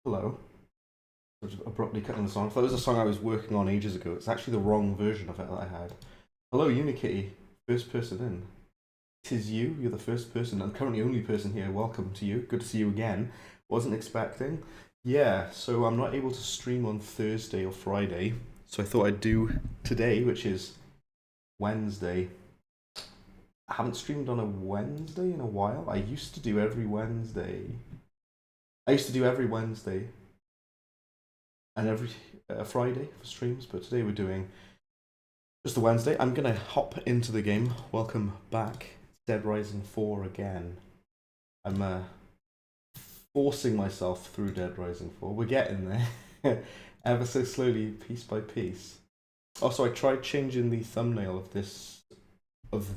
Hello. I just abruptly cutting the song. I thought it was a song I was working on ages ago. It's actually the wrong version of it that I had. Hello, Unikitty. First person in. Tis you. You're the first person and currently only person here. Welcome to you. Good to see you again. Wasn't expecting. Yeah, so I'm not able to stream on Thursday or Friday. So I thought I'd do today, which is Wednesday. I haven't streamed on a Wednesday in a while. I used to do every Wednesday. I used to do every Wednesday and every Friday for streams, but today we're doing just the Wednesday. I'm gonna hop into the game. Welcome back, Dead Rising 4 again. I'm forcing myself through Dead Rising 4. We're getting there, ever so slowly, piece by piece. Also, I tried changing the thumbnail of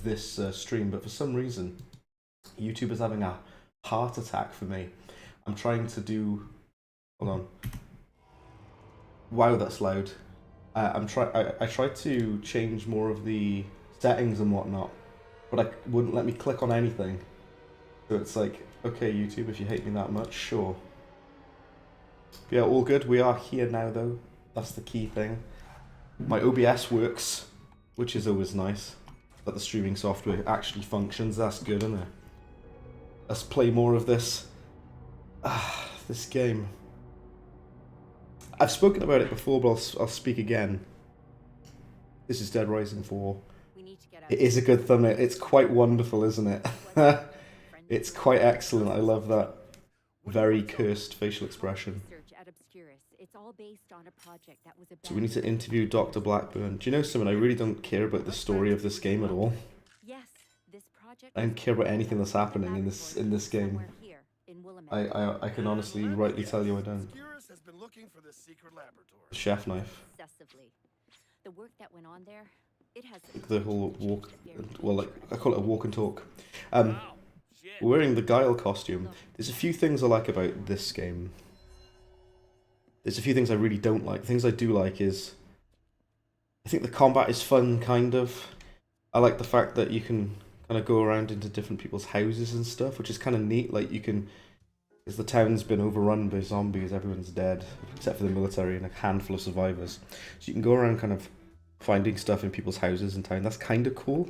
this stream, but for some reason, YouTube is having a heart attack for me. I'm trying to do. Hold on. Wow, that's loud. I tried to change more of the settings and whatnot, but I wouldn't let me click on anything. So it's like, okay, YouTube, if you hate me that much, sure. Yeah, all good. We are here now, though. That's the key thing. My OBS works, which is always nice. That the streaming software actually functions. That's good, isn't it? Let's play more of this. This game. I've spoken about it before, but I'll speak again. This is Dead Rising 4. It is a good thumbnail. It's quite wonderful, isn't it? It's quite excellent. I love that very cursed facial expression. So we need to interview Dr. Blackburn. Do you know something? I really don't care about the story of this game at all. I don't care about anything that's happening in this game. I can honestly rightly tell you I don't. Chef knife. The whole walk, well, like I call it a walk and talk. Wearing the Guile costume. There's a few things I like about this game. There's a few things I really don't like. Things I do like is, I think the combat is fun, kind of. I like the fact that you can kind of go around into different people's houses and stuff, which is kind of neat. Like you can, because the town's been overrun by zombies, everyone's dead, except for the military and a handful of survivors. So you can go around kind of finding stuff in people's houses in town. That's kind of cool.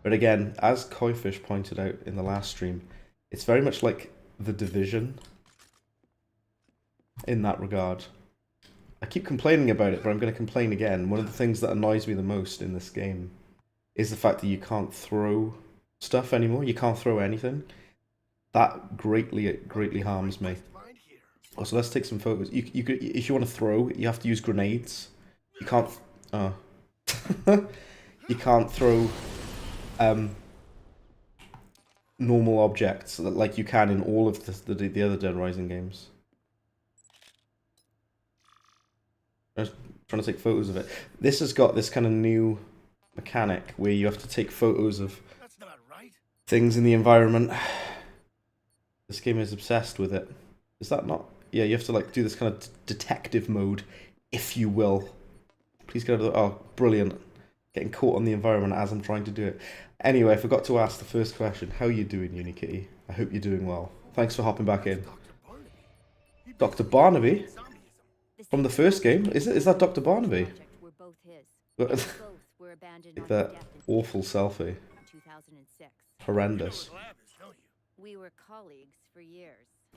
But again, as Koifish pointed out in the last stream, it's very much like The Division in that regard. I keep complaining about it, but I'm going to complain again. One of the things that annoys me the most in this game is the fact that you can't throw stuff anymore. You can't throw anything. That greatly harms me. Also, let's take some photos. You could, if you want to throw, you have to use grenades. You can't. You can't throw normal objects like you can in all of the other Dead Rising games. I was trying to take photos of it. This has got this kind of new mechanic where you have to take photos of things in the environment. This game is obsessed with it. Is that not? Yeah, you have to like do this kind of detective mode, if you will. Please get out of the... Oh, brilliant. Getting caught on the environment as I'm trying to do it. Anyway, I forgot to ask the first question. How are you doing, Unikitty? I hope you're doing well. Thanks for hopping back in. Dr. Barnaby? From the first game? Is that Dr. Barnaby? That awful selfie. Horrendous.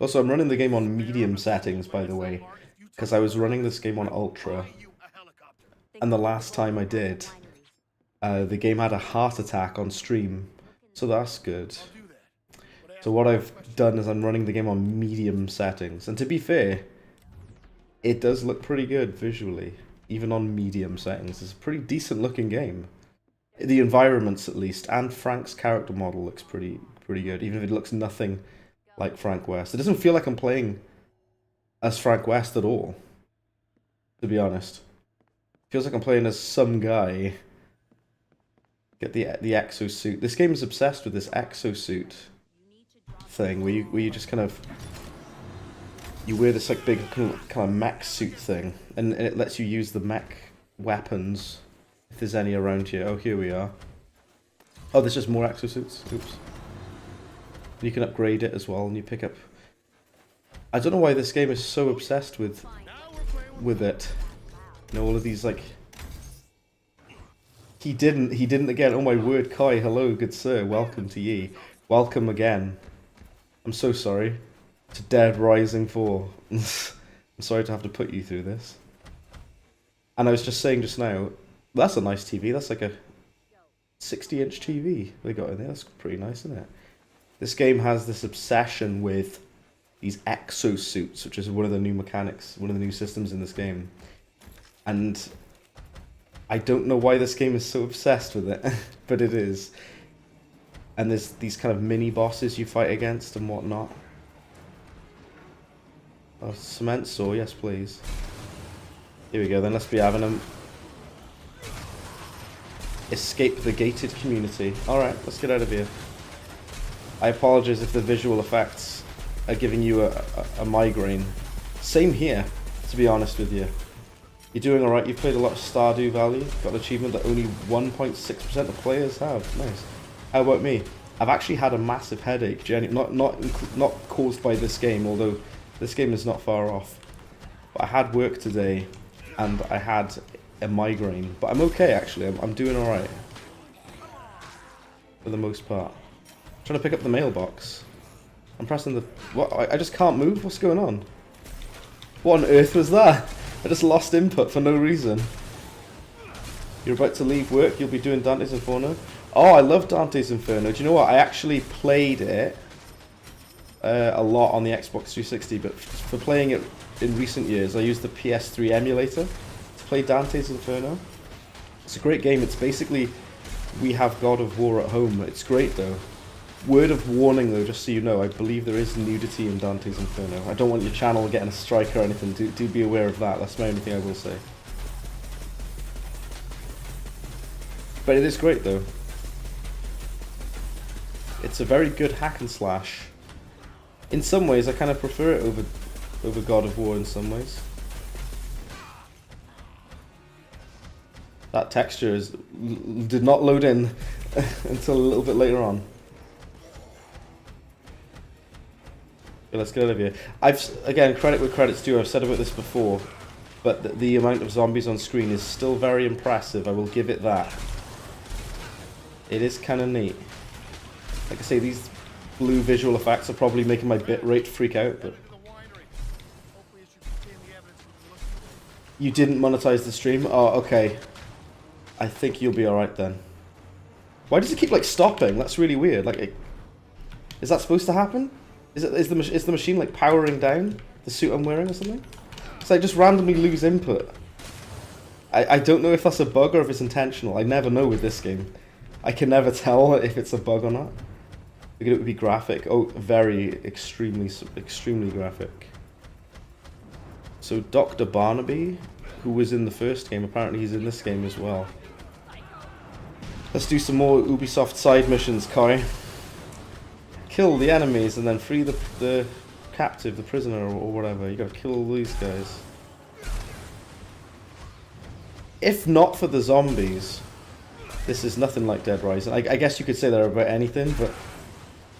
Also, I'm running the game on medium settings, by the way, because I was running this game on ultra, and the last time I did, the game had a heart attack on stream, so that's good. So what I've done is I'm running the game on medium settings, and to be fair, it does look pretty good visually, even on medium settings. It's a pretty decent looking game. The environments, at least, and Frank's character model looks pretty good, even if it looks nothing like Frank West. It doesn't feel like I'm playing as Frank West at all, to be honest. It feels like I'm playing as some guy. Get the exosuit. This game is obsessed with this exosuit thing, where you just kind of... You wear this like big kind of mech suit thing, and it lets you use the mech weapons, if there's any around here. Oh, here we are. Oh, there's just more exosuits. Oops. You can upgrade it as well, and you pick up I don't know why this game is so obsessed with it. You know, all of these, like... He didn't again. Oh my word, Kai, hello, good sir. Welcome to ye. Welcome again. I'm so sorry. To Dead Rising 4. I'm sorry to have to put you through this. And I was just saying just now, that's a nice TV. That's like a 60-inch TV they got in there. That's pretty nice, isn't it? This game has this obsession with these exosuits, which is one of the new mechanics, one of the new systems in this game. And I don't know why this game is so obsessed with it, but it is. And there's these kind of mini bosses you fight against and whatnot. Oh, cement saw, yes please. Here we go then, let's be having them. Escape the gated community. Alright, let's get out of here. I apologize if the visual effects are giving you a migraine. Same here, to be honest with you. You're doing alright, you've played a lot of Stardew Valley, got an achievement that only 1.6% of players have. Nice. How about me? I've actually had a massive headache, not caused by this game, although this game is not far off. But I had work today, and I had a migraine. But I'm okay, actually. I'm doing alright. For the most part. I'm trying to pick up the mailbox. I'm pressing the... What? I just can't move? What's going on? What on earth was that? I just lost input for no reason. You're about to leave work, you'll be doing Dante's Inferno. Oh, I love Dante's Inferno. Do you know what? I actually played it a lot on the Xbox 360, but for playing it in recent years, I used the PS3 emulator to play Dante's Inferno. It's a great game. It's basically, we have God of War at home. It's great though. Word of warning though, just so you know, I believe there is nudity in Dante's Inferno. I don't want your channel getting a strike or anything. Do be aware of that. That's my only thing I will say. But it is great though. It's a very good hack and slash. In some ways, I kind of prefer it over God of War in some ways. That texture did not load in until a little bit later on. Okay, let's get out of here. Again, credit where credit's due. I've said about this before, but the amount of zombies on screen is still very impressive. I will give it that. It is kind of neat. Like I say, these blue visual effects are probably making my bitrate freak out, but... You didn't monetize the stream? Oh, okay. I think you'll be alright then. Why does it keep, like, stopping? That's really weird. Like, is that supposed to happen? Is the machine, like, powering down the suit I'm wearing or something? So I just randomly lose input. I don't know if that's a bug or if it's intentional. I never know with this game. I can never tell if it's a bug or not. It would be graphic. Oh, extremely graphic. So Dr. Barnaby, who was in the first game, apparently he's in this game as well. Let's do some more Ubisoft side missions, Kai. Kill the enemies and then free the captive, the prisoner, or whatever. You gotta kill all these guys. If not for the zombies, this is nothing like Dead Rising. I guess you could say that about anything, but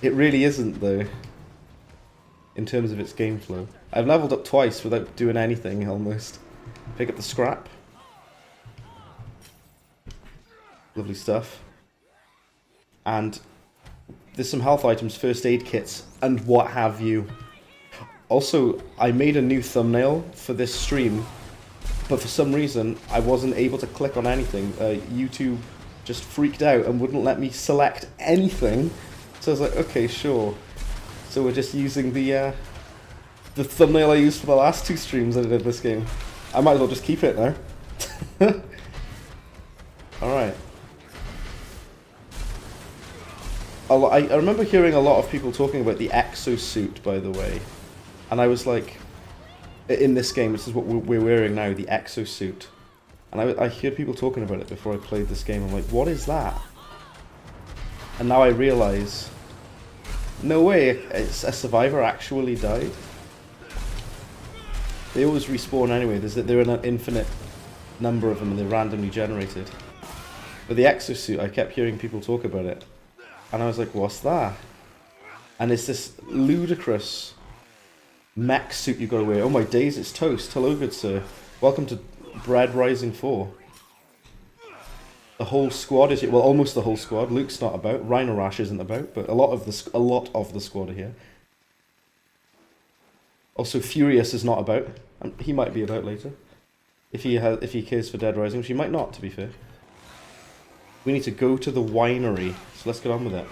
it really isn't, though, in terms of its game flow. I've leveled up twice without doing anything, almost. Pick up the scrap. Lovely stuff. And there's some health items, first aid kits, and what have you. Also, I made a new thumbnail for this stream, but for some reason, I wasn't able to click on anything. YouTube just freaked out and wouldn't let me select anything. So I was like, okay, sure. So we're just using the thumbnail I used for the last two streams that I did this game. I might as well just keep it now. Alright. I remember hearing a lot of people talking about the exosuit, by the way. And I was like, in this game, this is what we're wearing now, the exosuit. And I hear people talking about it before I played this game. I'm like, what is that? And now I realise, no way, a survivor actually died. They always respawn anyway. There are an infinite number of them and they're randomly generated. But the exosuit, I kept hearing people talk about it. And I was like, what's that? And it's this ludicrous mech suit you got to wear. Oh my days, it's Toast. Hello, good sir. Welcome to Bread Rising 4. The whole squad is here. Well, almost the whole squad. Luke's not about. Rhino-Rash isn't about, but a lot of the squad are here. Also, Furious is not about. He might be about later. If he cares for Dead Rising, which he might not, to be fair. We need to go to the winery, so let's get on with it.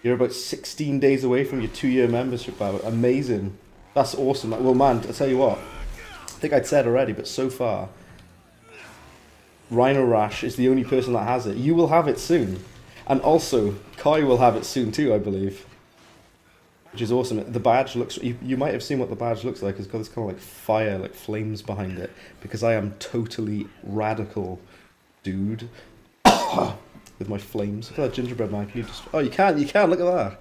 You're about 16 days away from your 2-year membership, Bow. Amazing. That's awesome. Well, man, I'll tell you what. I think I'd said already, but so far, Rhino-Rash is the only person that has it. You will have it soon. And also, Kai will have it soon too, I believe. Which is awesome. The badge looks... You might have seen what the badge looks like. It's got this kind of like fire, like flames behind it. Because I am totally radical, dude. With my flames. Look at that gingerbread man. Can you just... Oh, you can! Look at that!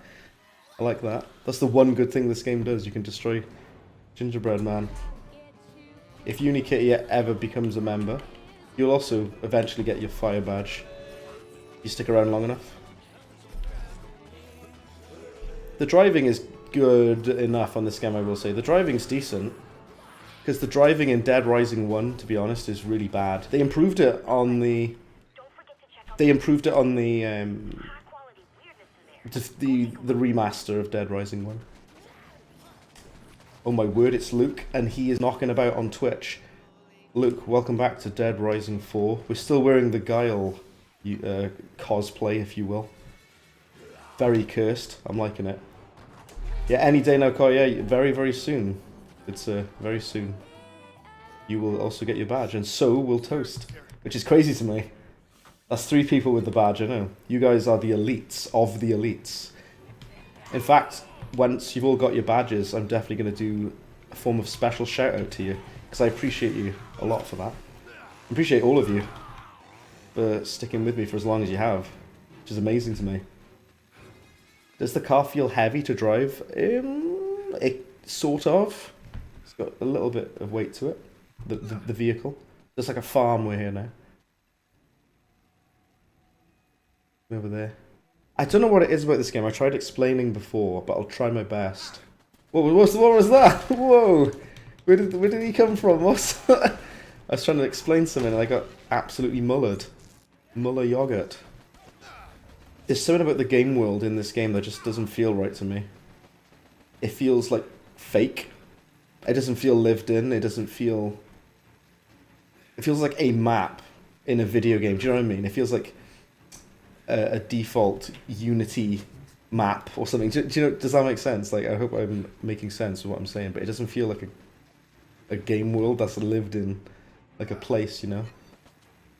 I like that. That's the one good thing this game does. You can destroy gingerbread man. If Unikitty ever becomes a member, you'll also eventually get your fire badge. You stick around long enough. The driving is good enough on this game, I will say. The driving's decent. Because the driving in Dead Rising 1, to be honest, is really bad. They improved it on the... the remaster of Dead Rising 1. Oh my word, it's Luke, and he is knocking about on Twitch. Luke, welcome back to Dead Rising 4. We're still wearing the Guile cosplay, if you will. Very cursed. I'm liking it. Yeah, any day now, Kai. Yeah, very, very soon. It's very soon. You will also get your badge, and so will Toast, which is crazy to me. That's 3 people with the badge, I know. You guys are the elites of the elites. In fact, once you've all got your badges, I'm definitely going to do a form of special shout out to you, because I appreciate you a lot for that. I appreciate all of you for sticking with me for as long as you have, which is amazing to me. Does the car feel heavy to drive? It sort of. It's got a little bit of weight to it, the vehicle. Just like a farm we're here now. Over there. I don't know what it is about this game. I tried explaining before, but I'll try my best. What was that? Whoa! Where did he come from? I was trying to explain something and I got absolutely mullered. Muller yogurt. There's something about the game world in this game that just doesn't feel right to me. It feels like fake. It doesn't feel lived in. It doesn't feel... It feels like a map in a video game. Do you know what I mean? It feels like a default Unity map or something. Do you know? Does that make sense? Like, I hope I'm making sense of what I'm saying, but it doesn't feel like a game world that's lived in, like a place, you know?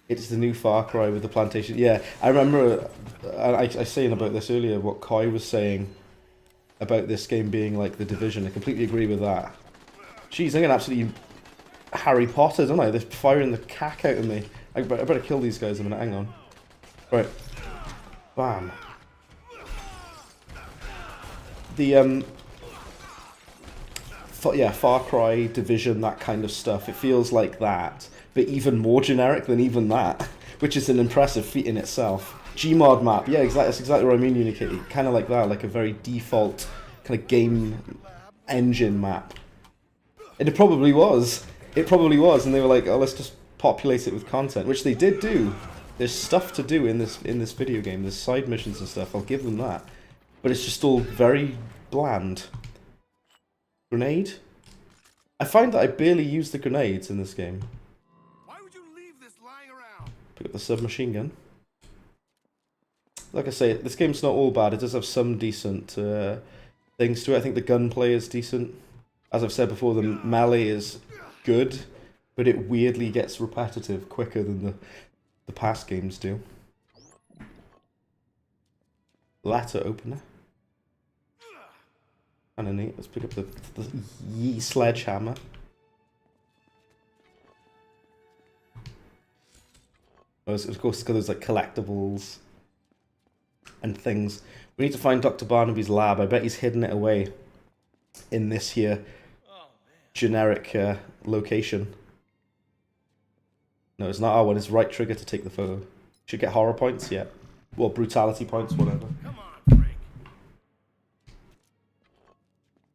It's the new Far Cry with the plantation. Yeah, I remember, I saying about this earlier, what Kai was saying about this game being like The Division. I completely agree with that. Jeez, I'm getting absolutely Harry Potter, don't I? They're firing the cack out of me. I better kill these guys a minute, hang on. Right. Bam. The, Far Cry, Division, that kind of stuff. It feels like that, but even more generic than even that, which is an impressive feat in itself. Gmod map, yeah, exactly. That's exactly what I mean, Unikitty. Kind of like that, like a very default kind of game engine map. And it probably was. It probably was, and they were like, oh, let's just populate it with content, which they did do. There's stuff to do in this video game. There's side missions and stuff. I'll give them that, but it's just all very bland. Grenade? I find that I barely use the grenades in this game. Why would you leave this lying around? Pick up the submachine gun. Like I say, this game's not all bad. It does have some decent things to it. I think the gunplay is decent. As I've said before, the melee is good, but it weirdly gets repetitive quicker than the past games do. Ladder opener. Kinda neat. Let's pick up the Yee sledgehammer. Oh, of course, it's got those like collectibles and things. We need to find Dr. Barnaby's lab. I bet he's hidden it away in this here generic location. No, it's not R1. It's right trigger to take the photo. Should get horror points, yeah. Well, brutality points, whatever. Come on, Frank.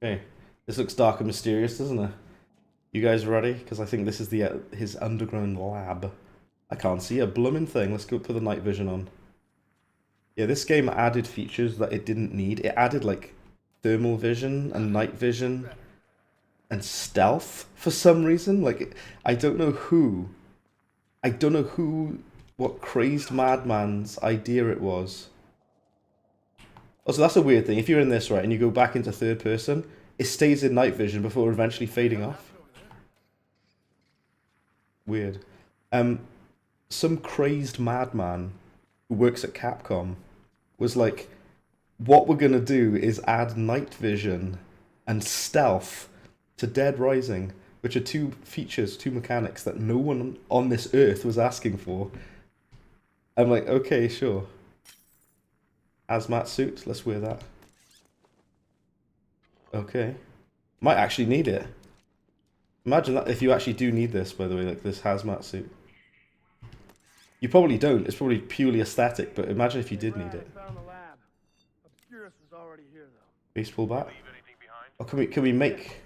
Okay, This looks dark and mysterious, doesn't it? You guys ready? Because I think this is the his underground lab. I can't see a blooming thing. Let's go put the night vision on. Yeah, this game added features that it didn't need. It added like thermal vision and night vision and stealth for some reason. Like, I don't know who. What crazed madman's idea it was. Also, that's a weird thing. If you're in this, right, and you go back into third person, it stays in night vision before eventually fading off. Weird. Some crazed madman who works at Capcom was like, what we're gonna do is add night vision and stealth to Dead Rising, which are two features, two mechanics that no one on this earth was asking for. I'm like, okay, sure. Hazmat suit, let's wear that. Okay. Might actually need it. Imagine that if you actually do need this, by the way, like this hazmat suit. You probably don't, it's probably purely aesthetic, but imagine if you did need it. Baseball bat? Oh, can we make...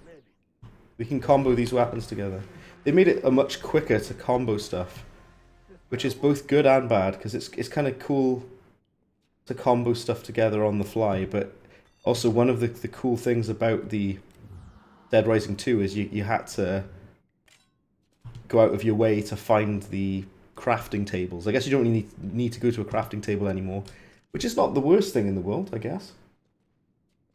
We can combo these weapons together. They made it a much quicker to combo stuff, which is both good and bad, because it's kind of cool to combo stuff together on the fly, but also one of the cool things about the Dead Rising 2 is you had to go out of your way to find the crafting tables. I guess you don't really need to go to a crafting table anymore, which is not the worst thing in the world, I guess.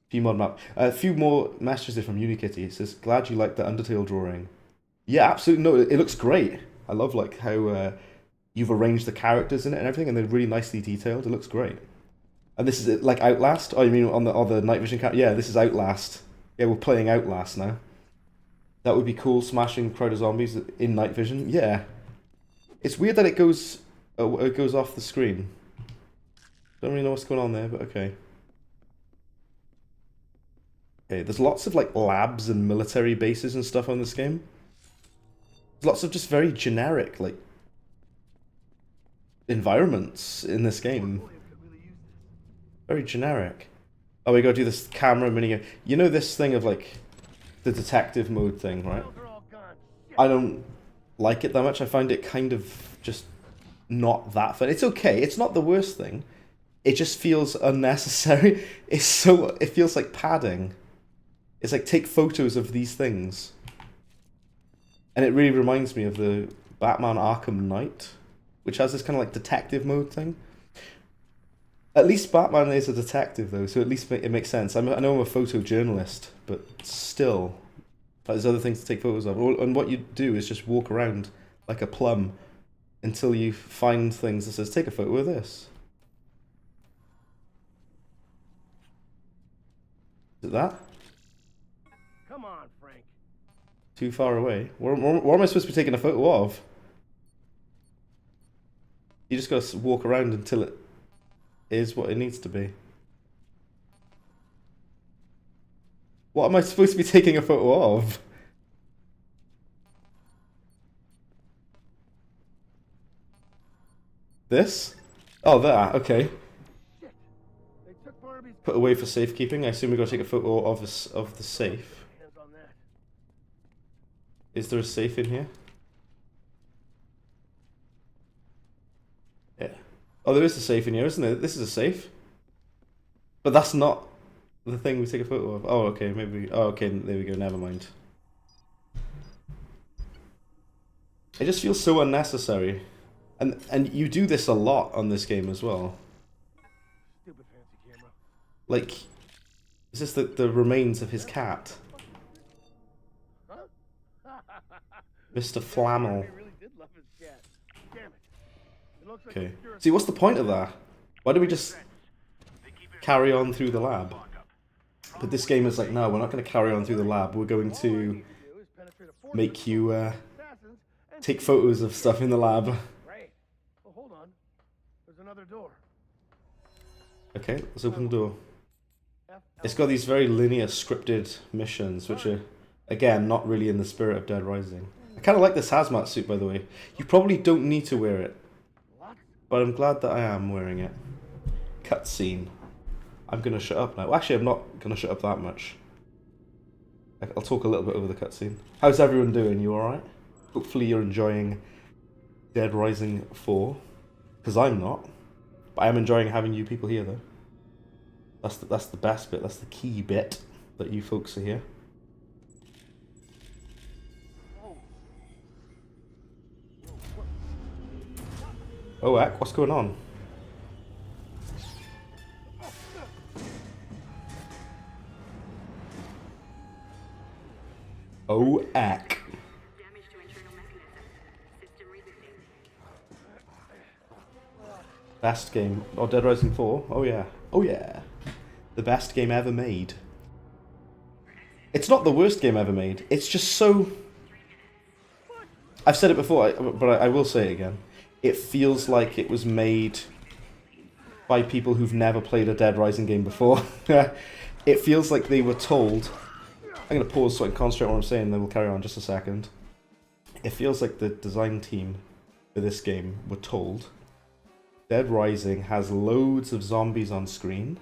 Few mod map. A few more messages from Unikitty. It says, glad you like the Undertale drawing. Yeah, absolutely. No, it looks great. I love like how you've arranged the characters in it and everything, and they're really nicely detailed. It looks great. And this is like Outlast? Oh, you mean on the night vision camera? Yeah, this is Outlast. Yeah, we're playing Outlast now. That would be cool, smashing crowd of zombies in night vision. Yeah. It's weird that it goes off the screen. Don't really know what's going on there, but okay. Okay, there's lots of like labs and military bases and stuff on this game. There's lots of just very generic like environments in this game. Very generic. Oh, we gotta do this camera mini. You know this thing of like the detective mode thing, right? I don't like it that much. I find it kind of just not that fun. It's okay. It's not the worst thing. It just feels unnecessary. It feels like padding. It's like, take photos of these things. And it really reminds me of the Batman Arkham Knight, which has this kind of like detective mode thing. At least Batman is a detective though, so at least it makes sense. I know I'm a photojournalist, but still, there's other things to take photos of. And what you do is just walk around like a plum until you find things that says, take a photo of this. Is it that? Come on, Frank. Too far away? What am I supposed to be taking a photo of? You just gotta walk around until it is what it needs to be. What am I supposed to be taking a photo of? This? Oh, that. Okay. Put away for safekeeping. I assume we gotta take a photo of the safe. Is there a safe in here? Yeah. Oh, there is a safe in here, isn't there? This is a safe. But that's not the thing we take a photo of. Oh, okay, maybe. Oh, okay, there we go. Never mind. It just feels so unnecessary. And you do this a lot on this game as well. Stupid fancy camera. Like, is this the remains of his cat? Mr. Flannel. Okay. See, what's the point of that? Why don't we just carry on through the lab? But this game is like, no, we're not going to carry on through the lab. We're going to make you take photos of stuff in the lab. Right. Oh, hold on. There's another door. Okay, let's open the door. It's got these very linear scripted missions, which are, again, not really in the spirit of Dead Rising. I kind of like this hazmat suit, by the way. You probably don't need to wear it, but I'm glad that I am wearing it. Cutscene. I'm going to shut up now. Actually, I'm not going to shut up that much. I'll talk a little bit over the cutscene. How's everyone doing? You alright? Hopefully you're enjoying Dead Rising 4. Because I'm not. But I am enjoying having you people here, though. That's the best bit. That's the key bit that you folks are here. Oh, Eck, what's going on? Oh, Eck. Damage to internal mechanism. System rebooting. Best game. Oh, Dead Rising 4? Oh, yeah. Oh, yeah. The best game ever made. It's not the worst game ever made. It's just so... I've said it before, but I will say it again. It feels like it was made by people who've never played a Dead Rising game before. It feels like they were told... I'm going to pause so I can concentrate on what I'm saying, then we'll carry on just a second. It feels like the design team for this game were told Dead Rising has loads of zombies on screen,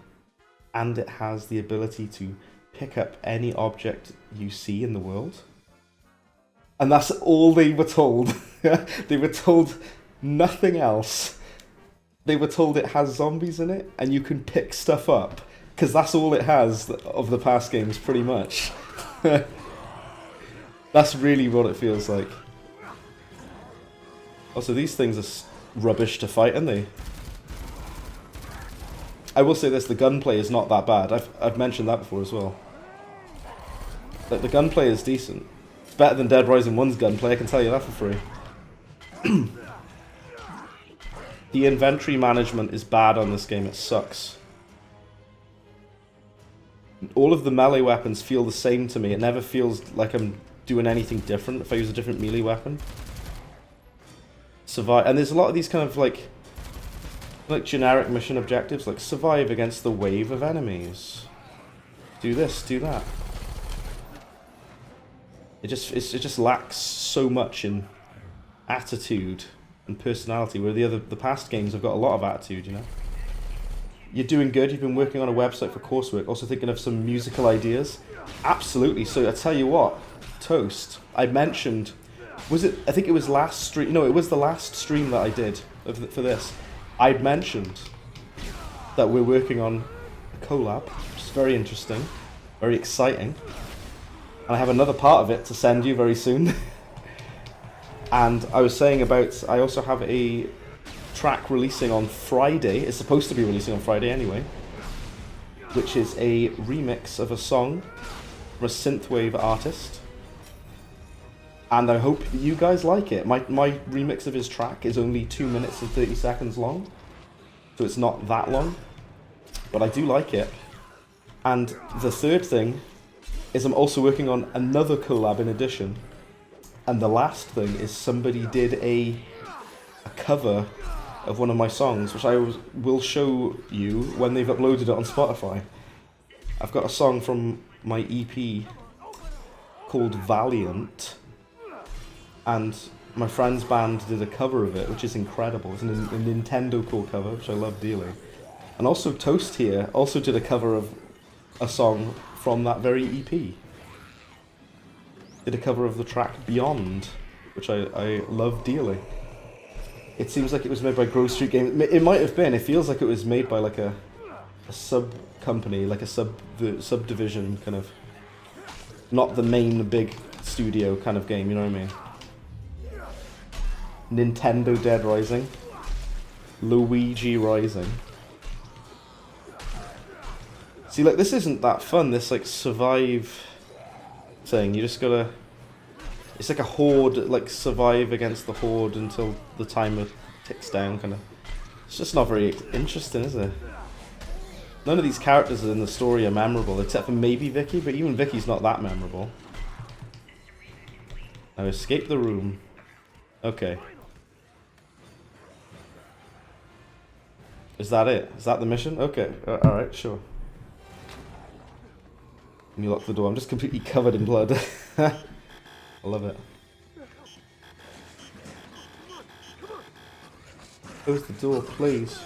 and it has the ability to pick up any object you see in the world. And that's all they were told. They were told nothing else. They were told it has zombies in it, and you can pick stuff up. Because that's all it has of the past games, pretty much. That's really what it feels like. Also, these things are rubbish to fight, aren't they? I will say this, the gunplay is not that bad. I've mentioned that before as well. Like, the gunplay is decent. It's better than Dead Rising 1's gunplay, I can tell you that for free. The inventory management is bad on this game, it sucks. All of the melee weapons feel the same to me. It never feels like I'm doing anything different if I use a different melee weapon. Survive, and there's a lot of these kind of like generic mission objectives, like survive against the wave of enemies. Do this, do that. It just lacks so much in attitude and personality, where the past games have got a lot of attitude, you know. You're doing good, you've been working on a website for coursework, also thinking of some musical ideas. Absolutely, so I tell you what, Toast, I mentioned, was it, I think it was last stream, no, it was the last stream that I did for this. I'd mentioned that we're working on a collab, which is very interesting, very exciting. And I have another part of it to send you very soon. And I was saying about, I also have a track releasing on Friday. It's supposed to be releasing on Friday anyway, which is a remix of a song from a synthwave artist, and I hope you guys like it. My remix of his track is only 2 minutes and 30 seconds long, so it's not that long, but I do like it. And the third thing is I'm also working on another collab in addition, and the last thing is somebody did a cover of one of my songs, which I will show you when they've uploaded it on Spotify. I've got a song from my EP called Valiant, and my friend's band did a cover of it, which is incredible. It's a Nintendo Core cover, which I love dearly. And also Toast here also did a cover of a song from that very EP. Did a cover of the track Beyond, which I love dearly. It seems like it was made by Grove Street Games. It might have been. It feels like it was made by like a sub-company, like a subdivision kind of. Not the main big studio kind of game, you know what I mean? Nintendo Dead Rising. Luigi Rising. See, like, this isn't that fun, this like survive thing. You just gotta... It's like a horde, like survive against the horde until the timer ticks down, kind of. It's just not very interesting, is it? None of these characters in the story are memorable, except for maybe Vicky, but even Vicky's not that memorable. Now escape the room. Okay. Is that it? Is that the mission? Okay, alright, sure. Let me lock the door. I'm just completely covered in blood. I love it. Close the door, please.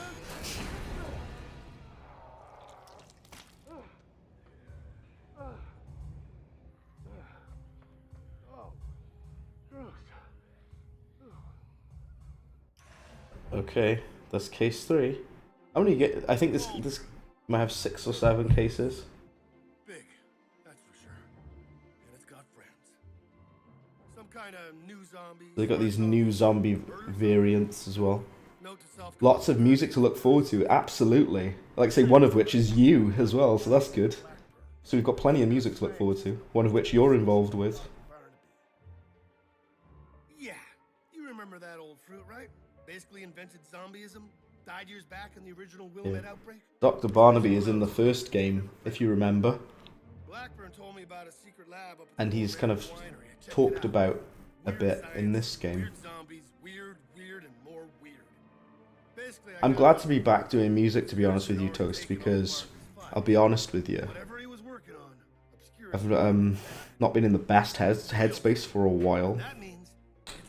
Okay, that's case 3. How many get? I think this might have 6 or 7 cases. Big, that's for sure. And it's got friends. Some kind of new zombies. They got these new zombie variants as well. Note to self. Lots of music to look forward to. Absolutely. Like say one of which is you as well, so that's good. So we've got plenty of music to look forward to. One of which you're involved with. Yeah, you remember that old fruit, right? Basically invented zombieism. Died years back in the original Willamette outbreak. Dr. Barnaby is in the first game, if you remember. Blackburn told me about a secret lab up at And the he's old kind Red of Winery. I checked talked it out. about a Weird bit in science, this game. Weird zombies, weird, and more weird. Basically, I'm glad to be back doing music, to be honest with you, Toast, because I'll be honest with you. whatever he was working on, obscure. I've not been in the best headspace for a while, That means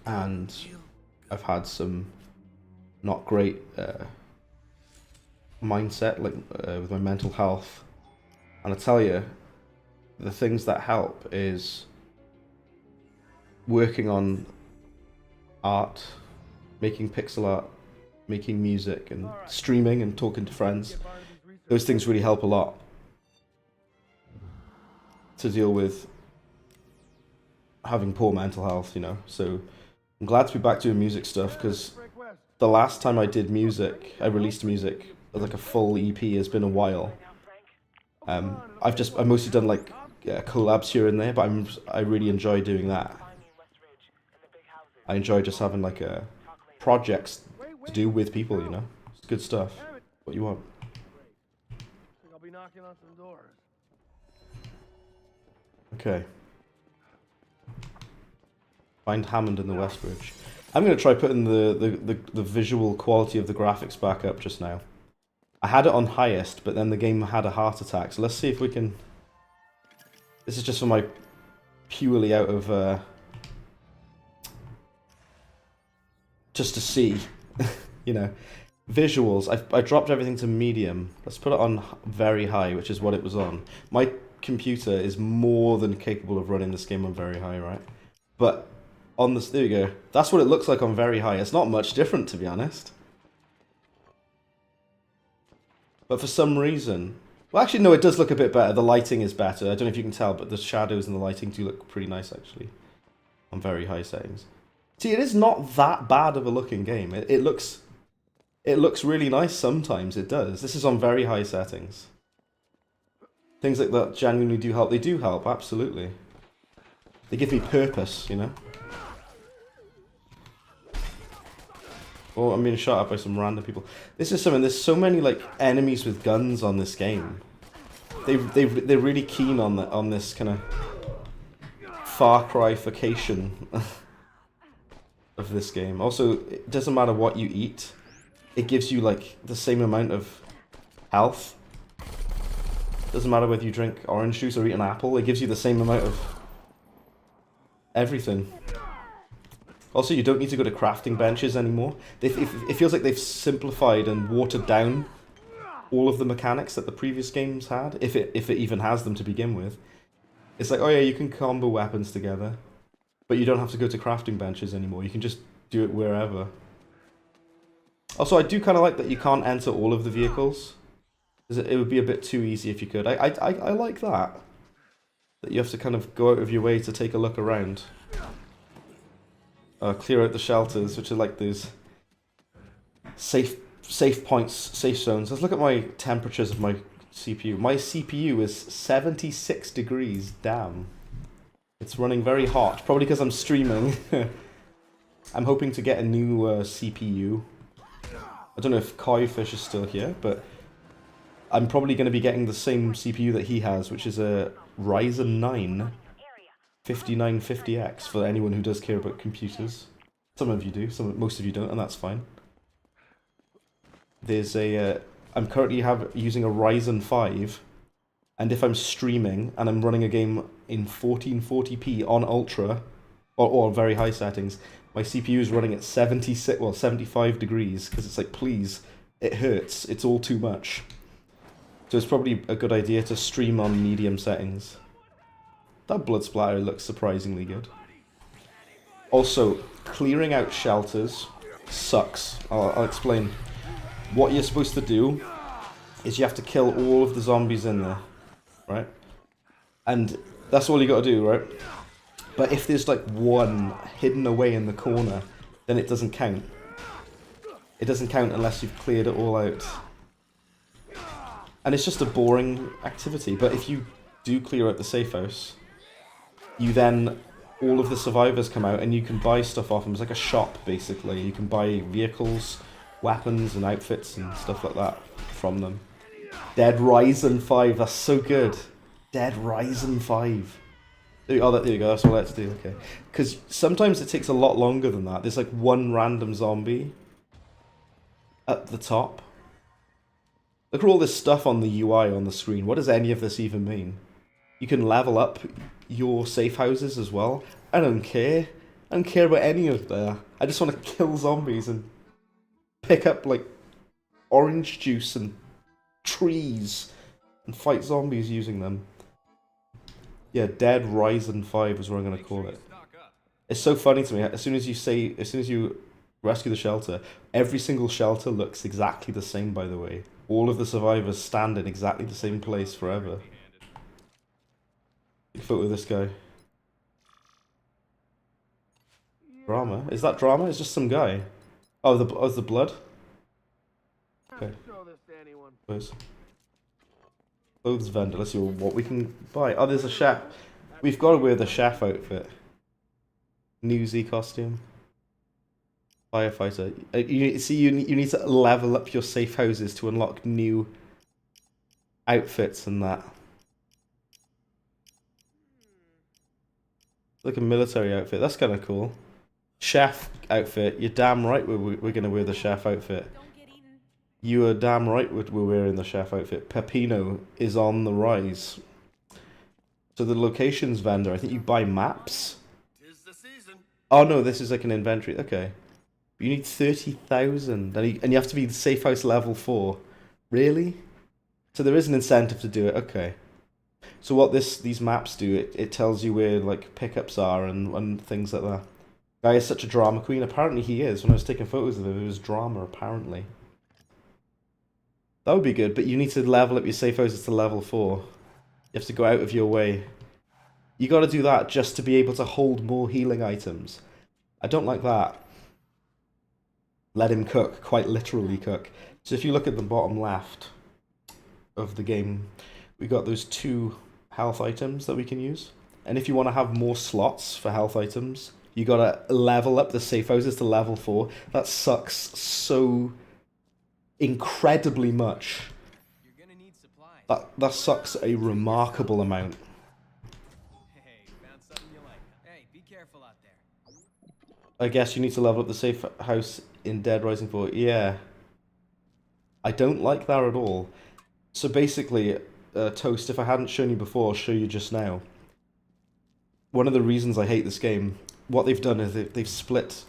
and feel I've had some not great mindset with my mental health. And I tell you, the things that help is working on art, making pixel art, making music, and streaming and talking to friends. Those things really help a lot to deal with having poor mental health, you know. So I'm glad to be back doing music stuff, because the last time I did music, I released music, like a full EP, has been a while. I've mostly done like collabs here and there, but I really enjoy doing that. I enjoy just having like projects to do with people, you know. It's good stuff. What you want? I'll be knocking on some doors. Okay. Find Hammond in the Westbridge. I'm gonna try putting the visual quality of the graphics back up just now. I had it on highest, but then the game had a heart attack. So let's see if we can. This is just for my purely out of just to see, you know, visuals. I dropped everything to medium. Let's put it on very high, which is what it was on. My computer is more than capable of running this game on very high, right? But on this, there you go. That's what it looks like on very high. It's not much different, to be honest. But for some reason, well, actually, no, it does look a bit better. The lighting is better. I don't know if you can tell, but the shadows and the lighting do look pretty nice, actually, on very high settings. See, it is not that bad of a looking game. It looks really nice sometimes. It does. This is on very high settings. Things like that genuinely do help. They do help, absolutely. They give me purpose, you know. Oh, I'm being shot at by some random people. This is something. There's so many like enemies with guns on this game. They're really keen on this kind of Far Cry-fication of this game. Also, it doesn't matter what you eat. It gives you like the same amount of health. Doesn't matter whether you drink orange juice or eat an apple. It gives you the same amount of everything. Also, you don't need to go to crafting benches anymore. It feels like they've simplified and watered down all of the mechanics that the previous games had, if it even has them to begin with. It's like, oh yeah, you can combo weapons together, but you don't have to go to crafting benches anymore. You can just do it wherever. Also, I do kind of like that you can't enter all of the vehicles. It would be a bit too easy if you could. I like that. That you have to kind of go out of your way to take a look around. Clear out the shelters, which are like those safe points, safe zones. Let's look at my temperatures of my CPU. My CPU is 76 degrees. Damn. It's running very hot. Probably because I'm streaming. I'm hoping to get a new CPU. I don't know if Kaifish is still here, but I'm probably going to be getting the same CPU that he has, which is a Ryzen 9 5950X, for anyone who does care about computers. Some of you do, most of you don't, and that's fine. There's a I'm currently using a Ryzen 5, and if I'm streaming and I'm running a game in 1440p on ultra or very high settings, my CPU is running at 75 degrees, because it's like, please, it hurts, it's all too much. So it's probably a good idea to stream on medium settings. That blood splatter looks surprisingly good. Also, clearing out shelters sucks. I'll explain. What you're supposed to do is you have to kill all of the zombies in there, right? And that's all you got to do, right? But if there's like one hidden away in the corner, then it doesn't count. It doesn't count unless you've cleared it all out. And it's just a boring activity. But if you do clear out the safe house, you then, all of the survivors come out and you can buy stuff off them. It's like a shop, basically. You can buy vehicles, weapons and outfits and stuff like that from them. Dead Rising 5, that's so good. Dead Rising 5. Oh, there you go, that's all I had to do, okay. Because sometimes it takes a lot longer than that. There's like one random zombie at the top. Look at all this stuff on the UI on the screen. What does any of this even mean? You can level up your safe houses as well. I don't care. I don't care about any of that. I just want to kill zombies and pick up like orange juice and trees and fight zombies using them. Yeah, Dead Rising 5 is what I'm going to call it. It's so funny to me. As soon as you rescue the shelter, every single shelter looks exactly the same, by the way. All of the survivors stand in exactly the same place forever. Take a photo of this guy. Drama? Is that drama? It's just some guy. Oh, the blood? Okay. Close. Clothes vendor. Let's see what we can buy. Oh, there's a chef. We've got to wear the chef outfit. Newsy costume. Firefighter. You need to level up your safe houses to unlock new outfits and that. Like a military outfit. That's kind of cool. Chef outfit. You're damn right we're going to wear the chef outfit. You are damn right we're wearing the chef outfit. Pepino is on the rise. So the locations vendor, I think you buy maps. Tis the season. Oh no, this is like an inventory. Okay. You need 30,000 and you have to be the safe house level 4. Really? So there is an incentive to do it. Okay. So what these maps do, it tells you where like pickups are and things like that. Guy is such a drama queen. Apparently he is. When I was taking photos of him, it was drama apparently. That would be good, but you need to level up your safe houses to level 4. You have to go out of your way. You got to do that just to be able to hold more healing items. I don't like that. Let him cook, quite literally cook. So if you look at the bottom left of the game, we got those 2 health items that we can use. And if you want to have more slots for health items, you got to level up the safe houses to level 4. That sucks so incredibly much. You're gonna need supplies. That sucks a remarkable amount. Hey, found something you like. Hey, be careful out there. I guess you need to level up the safe house in Dead Rising 4. Yeah. I don't like that at all. So basically, Toast, if I hadn't shown you before, I'll show you just now. One of the reasons I hate this game, what they've done is they've split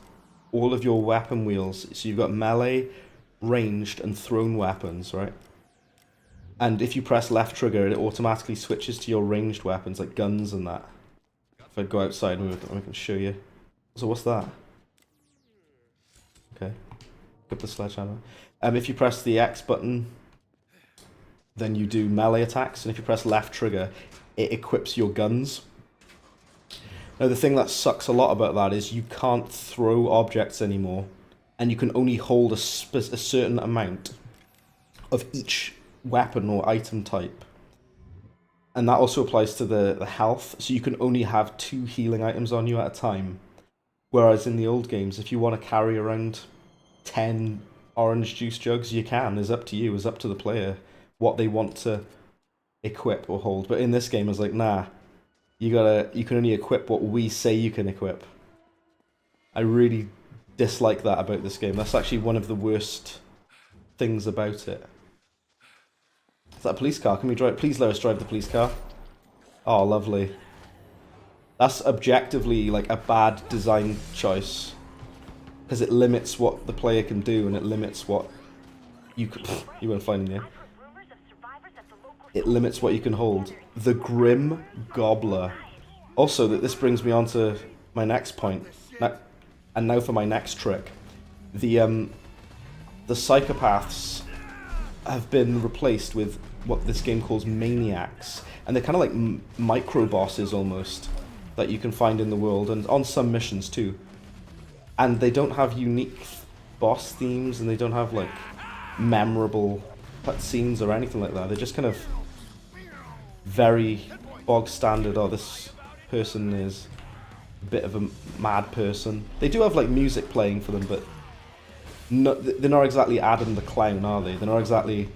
all of your weapon wheels. So you've got melee, ranged and thrown weapons, right? And if you press left trigger, it automatically switches to your ranged weapons, like guns and that. If I go outside, I can show you. So what's that? Okay. Pick up the sledgehammer. If you press the X button, then you do melee attacks, and if you press left trigger, it equips your guns. Now the thing that sucks a lot about that is you can't throw objects anymore. And you can only hold a certain amount of each weapon or item type. And that also applies to the health. So you can only have 2 healing items on you at a time. Whereas in the old games, if you want to carry around 10 orange juice jugs, you can. It's up to you. It's up to the player what they want to equip or hold. But in this game, it's like, nah. You can only equip what we say you can equip. I really dislike that about this game. That's actually one of the worst things about it. Is that a police car? Can we drive? Please let us drive the police car. Oh, lovely. That's objectively like a bad design choice. Because it limits what the player can do and it limits what you can... You won't find in here. It limits what you can hold. The Grim Gobbler. Also, this brings me on to my next point. And now for my next trick. the psychopaths have been replaced with what this game calls maniacs, and they're kind of like micro bosses almost that you can find in the world and on some missions too. And they don't have unique boss themes, and they don't have like memorable cutscenes or anything like that. They're just kind of very bog standard. Oh, this person is a bit of a mad person. They do have like music playing for them, but no, they're not exactly Adam the Clown, are they? They're not exactly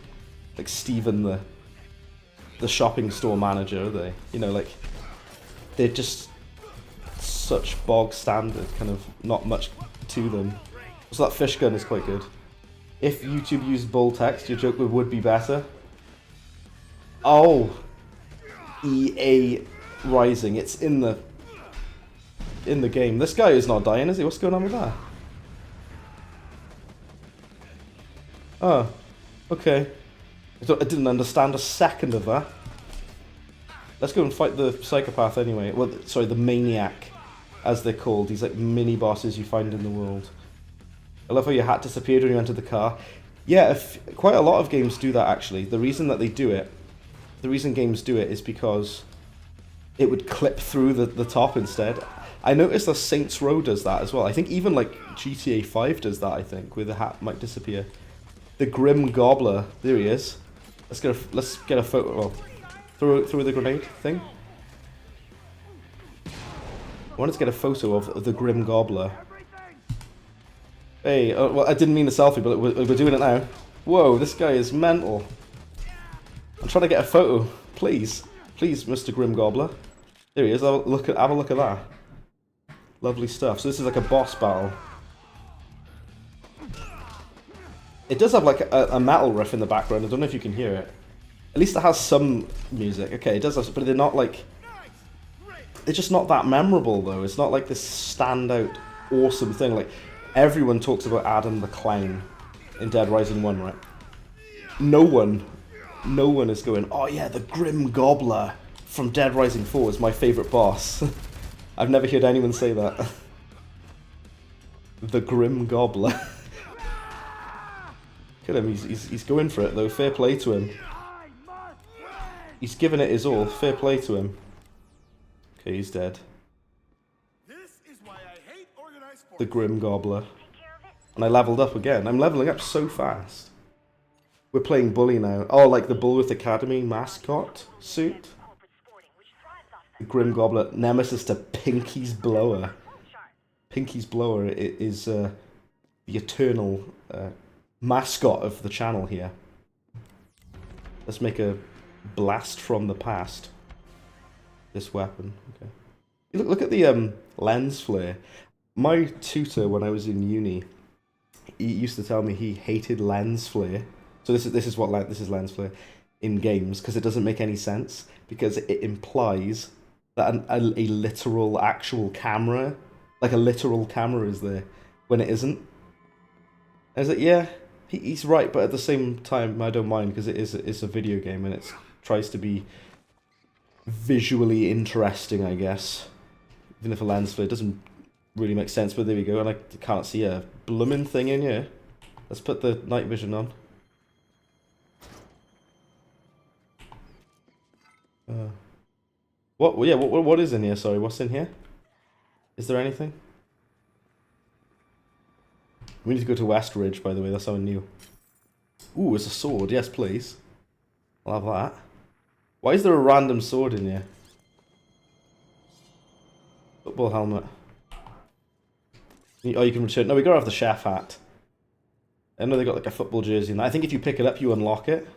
like Stephen the shopping store manager, are they? You know, like they're just such bog standard, kind of not much to them. So that fish gun is quite good. If YouTube used bold text, your joke would be better. Oh, EA Rising. It's in the game. This guy is not dying, is he? What's going on with that? Oh, okay. I didn't understand a second of that. Let's go and fight the psychopath anyway. Well, sorry, the maniac, as they're called. These like mini bosses you find in the world. I love how your hat disappeared when you entered the car. Yeah, quite a lot of games do that actually. The reason that they do it, the reason games do it is because it would clip through the top instead. I noticed that Saints Row does that as well. I think even like GTA 5 does that, I think, where the hat might disappear. The Grim Gobbler, there he is. Let's get a photo. Well, throw the grenade thing. I wanted to get a photo of the Grim Gobbler. Hey, well, I didn't mean a selfie, but we're doing it now. Whoa, this guy is mental. I'm trying to get a photo. Please, Mr. Grim Gobbler. There he is. Have a look at that. Lovely stuff. So this is like a boss battle. It does have like a metal riff in the background. I don't know if you can hear it. At least it has some music. Okay, it does have, but they're not like... They're just not that memorable though. It's not like this standout awesome thing. Like, everyone talks about Adam the Clown in Dead Rising 1, right? No one is going, oh yeah, the Grim Gobbler from Dead Rising 4 is my favourite boss. I've never heard anyone say that. The Grim Gobbler. Look at him, he's going for it though, fair play to him. He's giving it his all, fair play to him. Okay, he's dead. The Grim Gobbler. And I leveled up again. I'm leveling up so fast. We're playing Bully now. Oh, like the Bullworth Academy mascot suit? The Grim Gobbler. Nemesis to Pinky's Blower. Pinky's Blower is the eternal mascot of the channel here. Let's make a blast from the past. This weapon. Okay. Look at the lens flare. My tutor when I was in uni, he used to tell me he hated lens flare. So this is lens flare in games, because it doesn't make any sense, because it implies that a literal actual camera, like a literal camera, is there when it isn't. And I was like, yeah, he's right, but at the same time I don't mind, because it's a video game and it tries to be visually interesting, I guess. Even if a lens flare doesn't really make sense, but there we go. And I can't see a bloomin' thing in here. Let's put the night vision on. What is in here? Sorry, what's in here? Is there anything? We need to go to Westridge, by the way. That's how I knew. Ooh, it's a sword. Yes, please. I'll have that. Why is there a random sword in here? Football helmet. Oh, you can return. No, we gotta have the chef hat. I know they got like a football jersey in that. I think if you pick it up, you unlock it.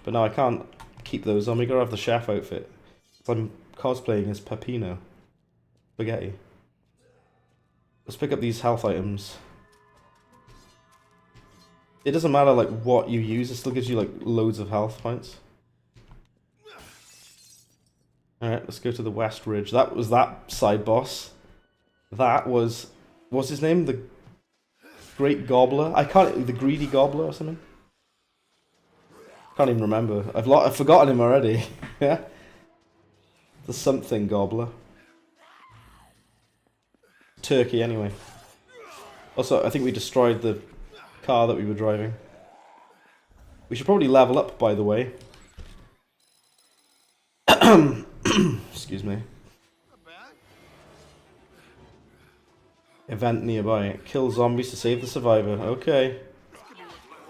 But no, I can't keep those on. We gotta have the chef outfit. So I'm cosplaying as Peppino. Spaghetti. Let's pick up these health items. It doesn't matter like what you use. It still gives you like loads of health points. Alright, let's go to the Westridge. That was that side boss. That was... What's his name? The Great Gobbler? The Greedy Gobbler or something? Can't even remember. I've forgotten him already. Yeah? The something Gobbler. Turkey, anyway. Also, I think we destroyed the car that we were driving. We should probably level up, by the way. Excuse me. Not bad. Event nearby. Kill zombies to save the survivor. Okay.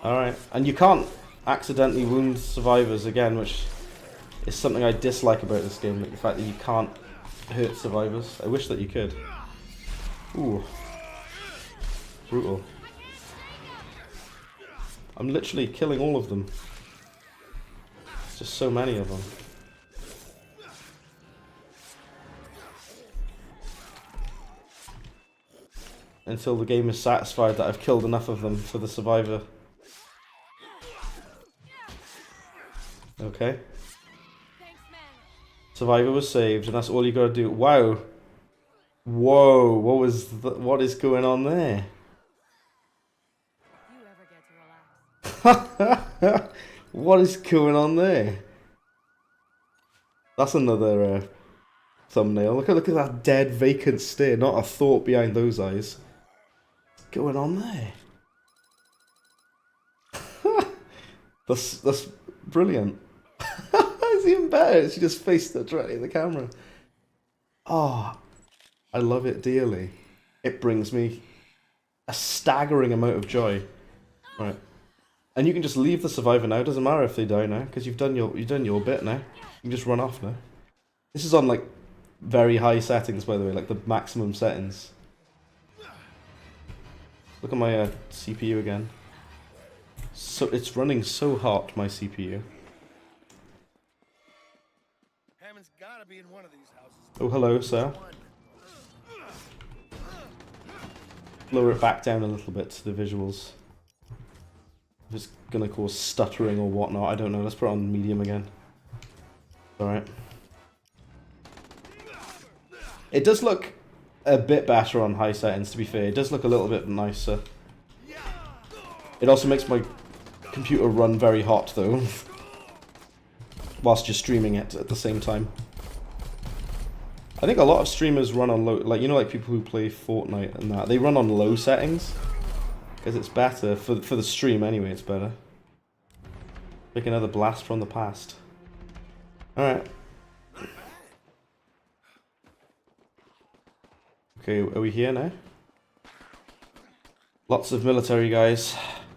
Alright. And you can't accidentally wound survivors again, which is something I dislike about this game. Like the fact that you can't hurt survivors. I wish that you could. Ooh. Brutal. I'm literally killing all of them. There's just so many of them. Until the game is satisfied that I've killed enough of them for the survivor. Okay. Survivor was saved, and that's all you gotta do. Wow. Whoa, what is going on there? You ever get to relax? What is going on there? That's another thumbnail. Look at that dead, vacant stare. Not a thought behind those eyes. What's going on there? That's brilliant. It's even better. She just faced it directly in the camera. Oh, I love it dearly. It brings me a staggering amount of joy. Right. And you can just leave the survivor now. Doesn't matter if they die now, because you've done your bit now. You can just run off now. This is on like very high settings, by the way, like the maximum settings. Look at my CPU again. So it's running so hot, my CPU. Hammond's gotta be in one of these houses. Oh, hello, sir. Lower it back down a little bit to the visuals. If it's gonna cause stuttering or whatnot, I don't know. Let's put it on medium again. Alright. It does look a bit better on high settings, to be fair. It does look a little bit nicer. It also makes my computer run very hot, though. Whilst you're streaming it at the same time. I think a lot of streamers run on low, like, you know, like people who play Fortnite and that, they run on low settings. Because it's better, for the stream anyway, it's better. Make another blast from the past. Alright. Okay, are we here now? Lots of military guys.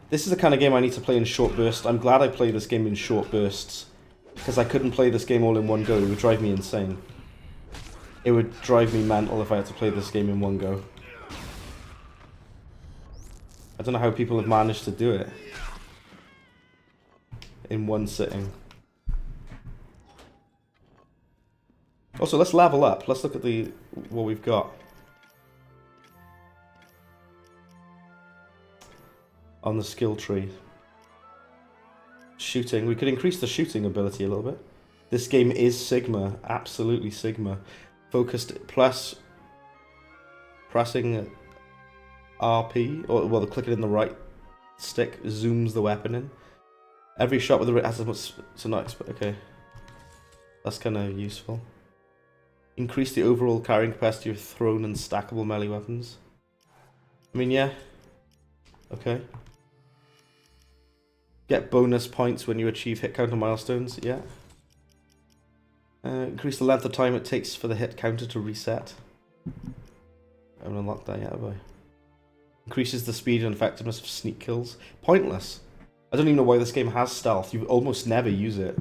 This is the kind of game I need to play in short bursts. I'm glad I play this game in short bursts. Because I couldn't play this game all in one go, it would drive me insane. It would drive me mental if I had to play this game in one go. I don't know how people have managed to do it. In one sitting. Also, let's level up. Let's look at what we've got. On the skill tree. Shooting. We could increase the shooting ability a little bit. This game is Sigma. Absolutely Sigma. Focused plus pressing RP, or well, clicking in the right stick zooms the weapon in. Every shot with the right has a much, so not okay. That's kind of useful. Increase the overall carrying capacity of thrown and stackable melee weapons. I mean, yeah. Okay. Get bonus points when you achieve hit counter milestones. Yeah. Increase the length of time it takes for the hit counter to reset. I haven't unlocked that yet, have I? Increases the speed and effectiveness of sneak kills. Pointless. I don't even know why this game has stealth. You almost never use it.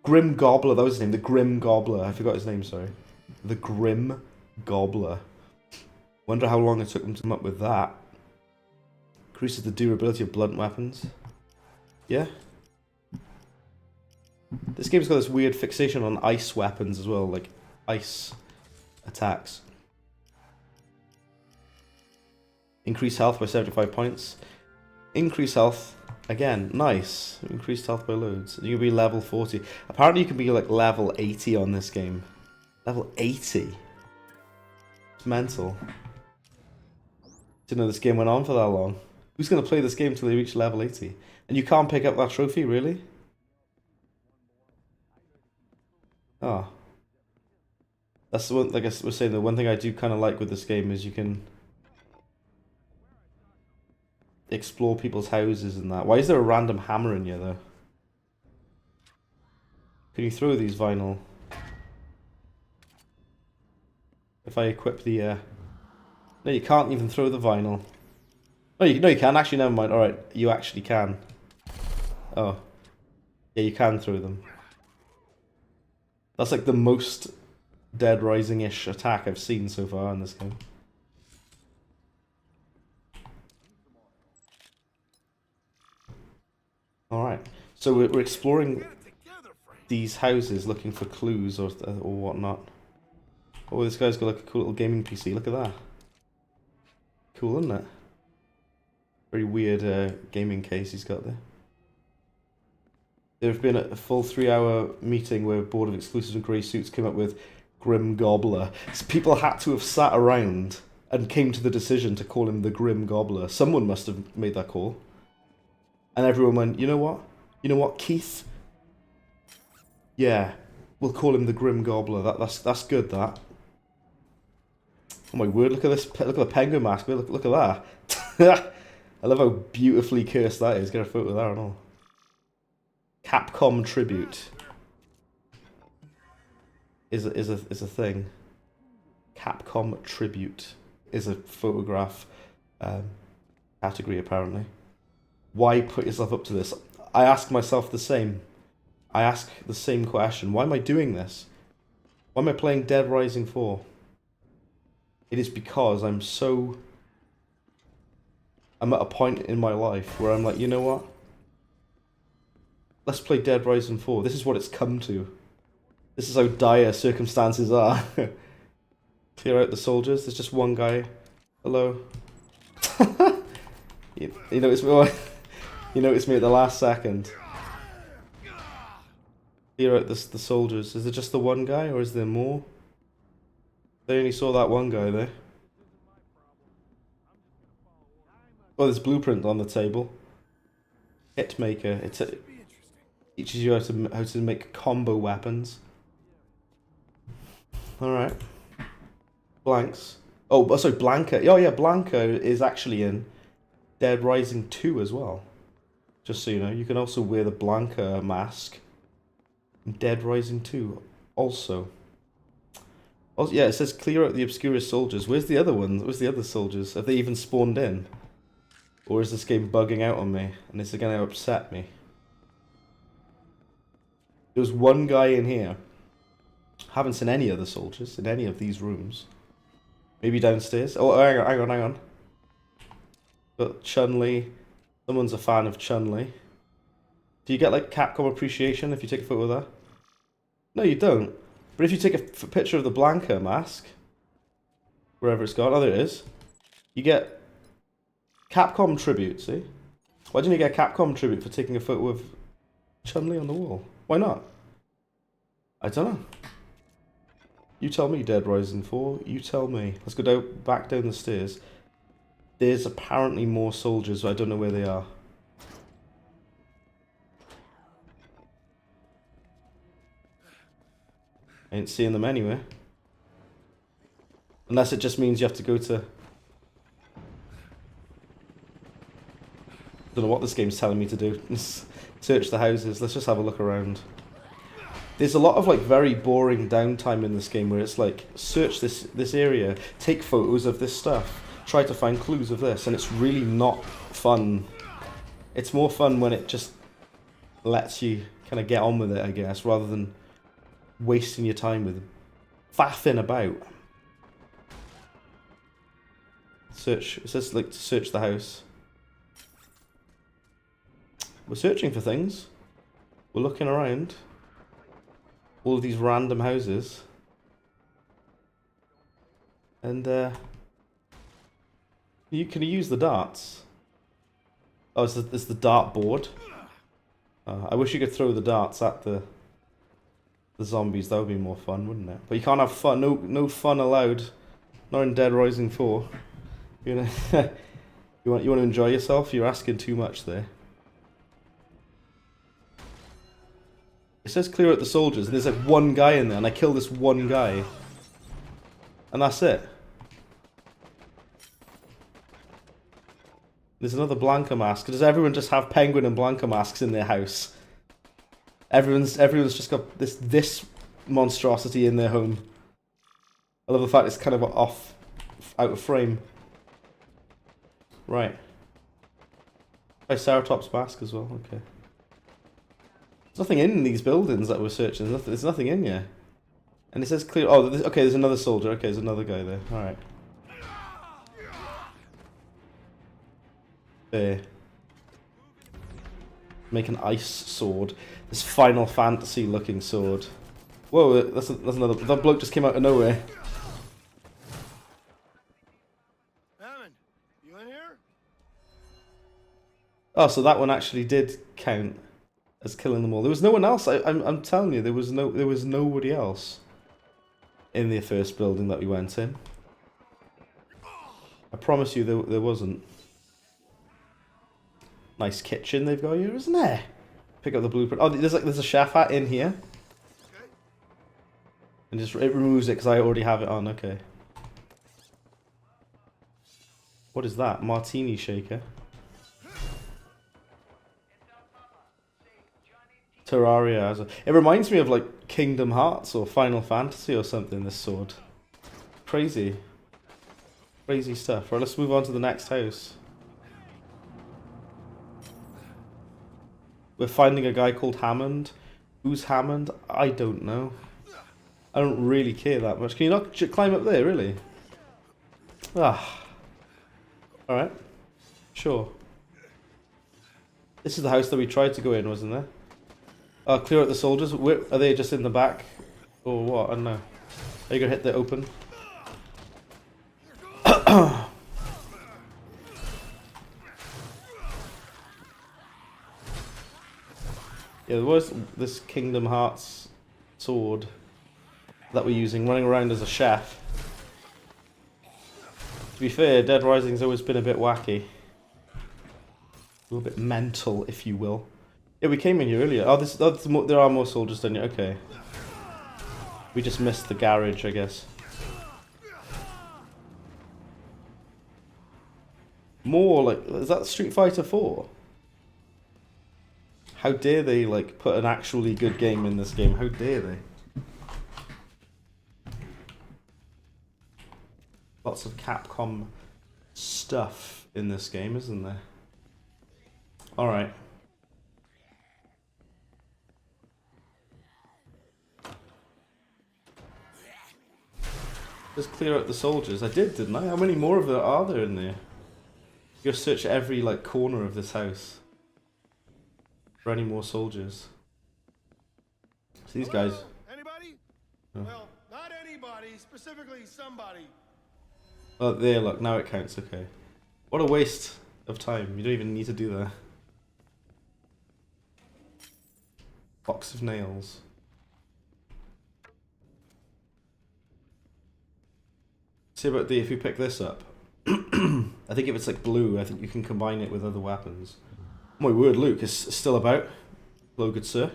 Grim Gobbler, that was his name. The Grim Gobbler. I forgot his name, sorry. The Grim Gobbler. Wonder how long it took them to come up with that. Increases the durability of blunt weapons. Yeah. This game's got this weird fixation on ice weapons as well, like ice attacks. Increase health by 75 points. Increase health, again, nice. Increased health by loads. You can be level 40. Apparently you can be like level 80 on this game. Level 80? It's mental. Didn't know this game went on for that long. Who's going to play this game until they reach level 80? And you can't pick up that trophy, really? Oh. That's the one, like I was saying, the one thing I do kind of like with this game is you can explore people's houses and that. Why is there a random hammer in here though? Can you throw these vinyl? If I equip the no, you can't even throw the vinyl. No, you can. Actually, never mind. Alright, you actually can. Oh. Yeah, you can throw them. That's like the most Dead Rising-ish attack I've seen so far in this game. Alright, so we're exploring these houses looking for clues or whatnot. Oh, this guy's got like a cool little gaming PC. Look at that. Cool, isn't it? Very weird gaming case he's got there. There have been a full 3-hour meeting where Board of Exclusives and Grey Suits came up with Grim Gobbler. So people had to have sat around and came to the decision to call him the Grim Gobbler. Someone must have made that call. And everyone went, you know what? You know what, Keith? Yeah, we'll call him the Grim Gobbler. That's good, that. Oh my word, look at this. Look at the penguin mask. Look at that. I love how beautifully cursed that is. Get a photo of that and all. Capcom tribute is a thing. Capcom tribute is a photograph category apparently. Why put yourself up to this? I ask myself the same. I ask the same question. Why am I doing this? Why am I playing Dead Rising 4? It is because I'm at a point in my life where I'm like, you know what? Let's play Dead Rising 4. This is what it's come to. This is how dire circumstances are. Clear out the soldiers. There's just one guy. Hello. you noticed me? You noticed me at the last second. Clear out the soldiers. Is it just the one guy or is there more? They only saw that one guy there. Oh, there's blueprint on the table. Hitmaker. It teaches you how to make combo weapons. Alright. Blanks. Oh, sorry, Blanca. Oh yeah, Blanca is actually in Dead Rising 2 as well. Just so you know, you can also wear the Blanca mask in Dead Rising 2 also. Yeah, it says clear out the Obscurus soldiers. Where's the other ones? Where's the other soldiers? Have they even spawned in? Or is this game bugging out on me? And is it going to upset me? There was one guy in here. Haven't seen any other soldiers in any of these rooms. Maybe downstairs. Oh, hang on. But Chun-Li. Someone's a fan of Chun-Li. Do you get like Capcom appreciation if you take a photo of that? No, you don't. But if you take a picture of the Blanca mask, wherever it's gone, oh there it is, you get Capcom tribute, see? Why didn't you get a Capcom tribute for taking a photo of Chun-Li on the wall? Why not? I don't know. You tell me, Dead Rising 4, you tell me. Let's go back down the stairs. There's apparently more soldiers, but I don't know where they are. I ain't seeing them anywhere. Unless it just means you have to go to... Don't know what this game's telling me to do. Search the houses. Let's just have a look around. There's a lot of like very boring downtime in this game where it's like, search this area, take photos of this stuff, try to find clues of this, and it's really not fun. It's more fun when it just lets you kind of get on with it, I guess, rather than wasting your time with faffing about. Search. It says like to search the house. We're searching for things. We're looking around. All of these random houses. And can you use the darts? Oh, it's the dart board. I wish you could throw the darts at the zombies. That would be more fun, wouldn't it? But you can't have fun. No fun allowed. Not in Dead Rising 4. You know, you want to enjoy yourself? You're asking too much there. It says clear out the soldiers, and there's like one guy in there, and I kill this one guy, and that's it. There's another Blanca mask. Does everyone just have Penguin and Blanca masks in their house? Everyone's just got this monstrosity in their home. I love the fact it's kind of off, out of frame. Right. Triceratops mask as well. Okay. There's nothing in these buildings that we're searching. There's nothing in here. And it says clear. Oh, okay. There's another soldier. Okay, there's another guy there. All right. There. Make an ice sword. This Final Fantasy looking sword. Whoa, that's another. That bloke just came out of nowhere. Hammond, you in here? Oh, so that one actually did count as killing them all. There was no one else. I'm telling you, there was nobody else in the first building that we went in. I promise you, there wasn't. Nice kitchen they've got here, isn't there? Pick up the blueprint. Oh, there's a chef hat in here. Okay. And just it removes it because I already have it on. Okay. What is that? Martini shaker. Terraria. It reminds me of like Kingdom Hearts or Final Fantasy or something. This sword. Crazy. Crazy stuff. Right, let's move on to the next house. We're finding a guy called Hammond. Who's Hammond? I don't know. I don't really care that much. Can you not climb up there, really? Ah. Alright. Sure. This is the house that we tried to go in, wasn't there? Clear out the soldiers. Are they just in the back? Or what? I don't know. Are you going to hit the open? Yeah, there was this Kingdom Hearts sword that we're using, running around as a chef. To be fair, Dead Rising's always been a bit wacky. A little bit mental, if you will. Yeah, we came in here earlier. Oh, there are more soldiers down here. Okay. We just missed the garage, I guess. More, like, is that Street Fighter 4? How dare they, like, put an actually good game in this game? How dare they? Lots of Capcom stuff in this game, isn't there? Alright. Just clear out the soldiers. I did, didn't I? How many more of there are there in there? You gotta search every, like, corner of this house for any more soldiers. So these guys. Hello? Anybody? Oh. Well, not anybody, specifically somebody. Oh, there, look, now it counts, okay. What a waste of time. You don't even need to do that. Box of nails. See about if you pick this up. I think if it's like blue, I think you can combine it with other weapons. My word, Luke is still about. Hello, good sir.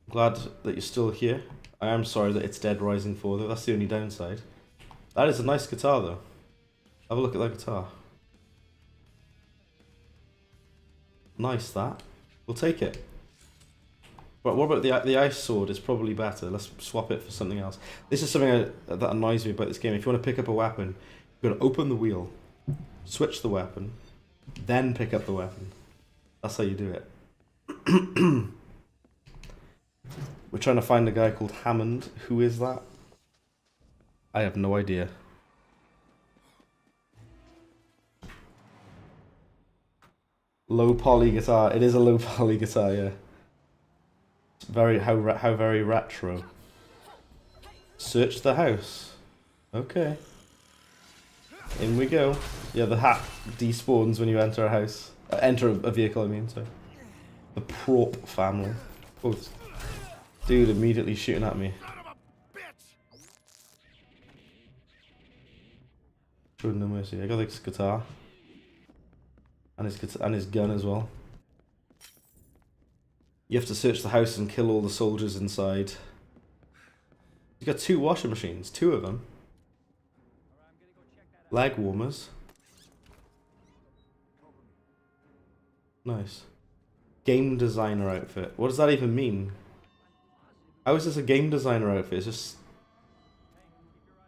Glad that you're still here. I am sorry that it's Dead Rising 4 though, that's the only downside. That is a nice guitar though. Have a look at that guitar. Nice that. We'll take it. But what about the ice sword? Is probably better. Let's swap it for something else. This is something that annoys me about this game. If you want to pick up a weapon, you've got to open the wheel, switch the weapon, then pick up the weapon. That's how you do it. We're trying to find a guy called Hammond. Who is that? I have no idea. Low poly guitar. It is a low poly guitar, yeah. It's very how very retro. Search the house. Okay. In we go. Yeah, the hat despawns when you enter a house. Enter a vehicle, I mean, so. The Prop family. Oh, dude immediately shooting at me. Showing no mercy. I got this guitar. And his gun as well. You have to search the house and kill all the soldiers inside. You got 2 washing machines, 2 of them. Leg warmers. Nice. Game designer outfit. What does that even mean? How is this a game designer outfit? It's just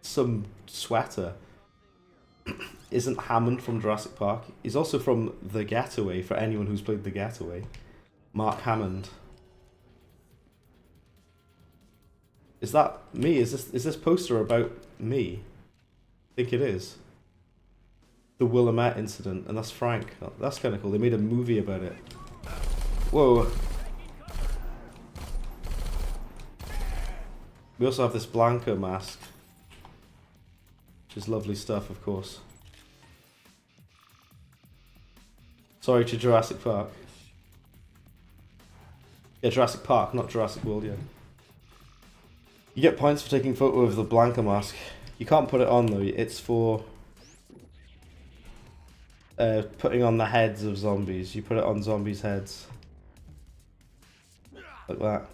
some sweater. Isn't Hammond from Jurassic Park? He's also from The Getaway, for anyone who's played The Getaway. Mark Hammond. Is that me? Is this poster about me? I think it is. The Willamette incident, and that's Frank. Oh, that's kind of cool. They made a movie about it. Whoa. We also have this Blanca mask, which is lovely stuff, of course. Sorry to Jurassic Park. Yeah, Jurassic Park, not Jurassic World, yeah. You get points for taking photo of the Blanca mask. You can't put it on though, it's for putting on the heads of zombies. You put it on zombies' heads. Like that.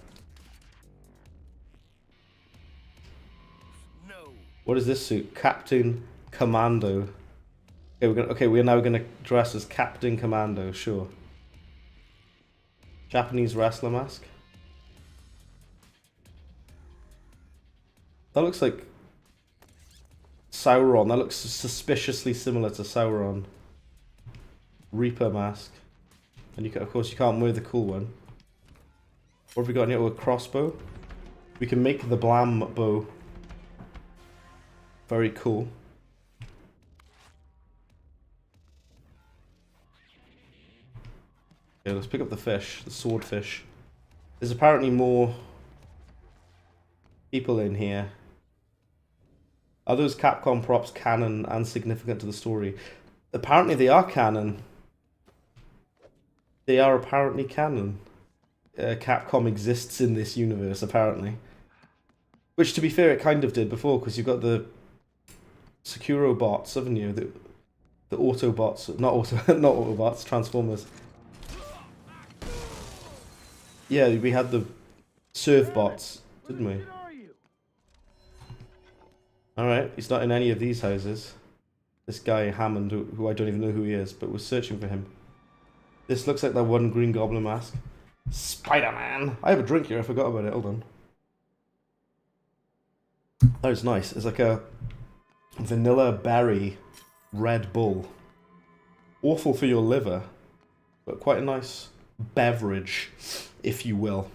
No. What is this suit? Captain Commando. Okay, we're now gonna dress as Captain Commando, sure. Japanese wrestler mask. That looks like Sauron. That looks suspiciously similar to Sauron. Reaper mask. And you can, of course you can't wear the cool one. What have we got in here? Oh, a crossbow. We can make the Blam bow. Very cool. Okay, let's pick up the fish, the swordfish. There's apparently more people in here. Are those Capcom props canon and significant to the story? Apparently they are canon. They are apparently canon. Capcom exists in this universe, apparently. Which, to be fair, it kind of did before, because you've got the Sekiro bots, haven't you? The Autobots, not Autobots, Transformers. Yeah, we had the Serve bots, didn't we? Alright, he's not in any of these houses. This guy, Hammond, who I don't even know who he is, but we're searching for him. This looks like that one Green Goblin mask. Spider-Man! I have a drink here, I forgot about it, hold on. That was nice. It's like a vanilla berry Red Bull. Awful for your liver, but quite a nice beverage, if you will.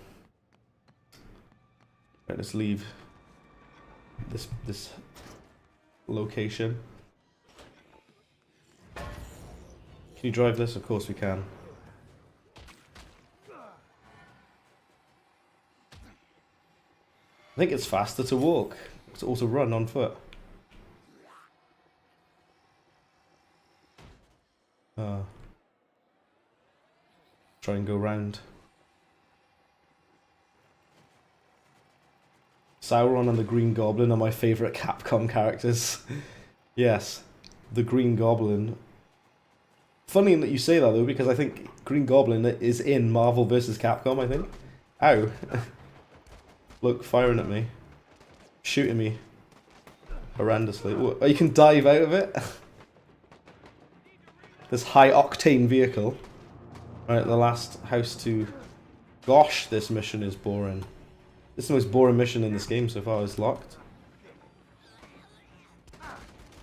Right, let's leave this location. Can you drive this? Of course we can. I think it's faster to walk, to also run on foot. Try and go round. Sauron and the Green Goblin are my favourite Capcom characters. Yes, the Green Goblin. Funny that you say that though, because I think Green Goblin is in Marvel vs. Capcom, I think. Ow. Look, firing at me. Shooting me. Horrendously. Oh, you can dive out of it? This high-octane vehicle. Right, the last house to... Gosh, this mission is boring. This is the most boring mission in this game so far. It's locked.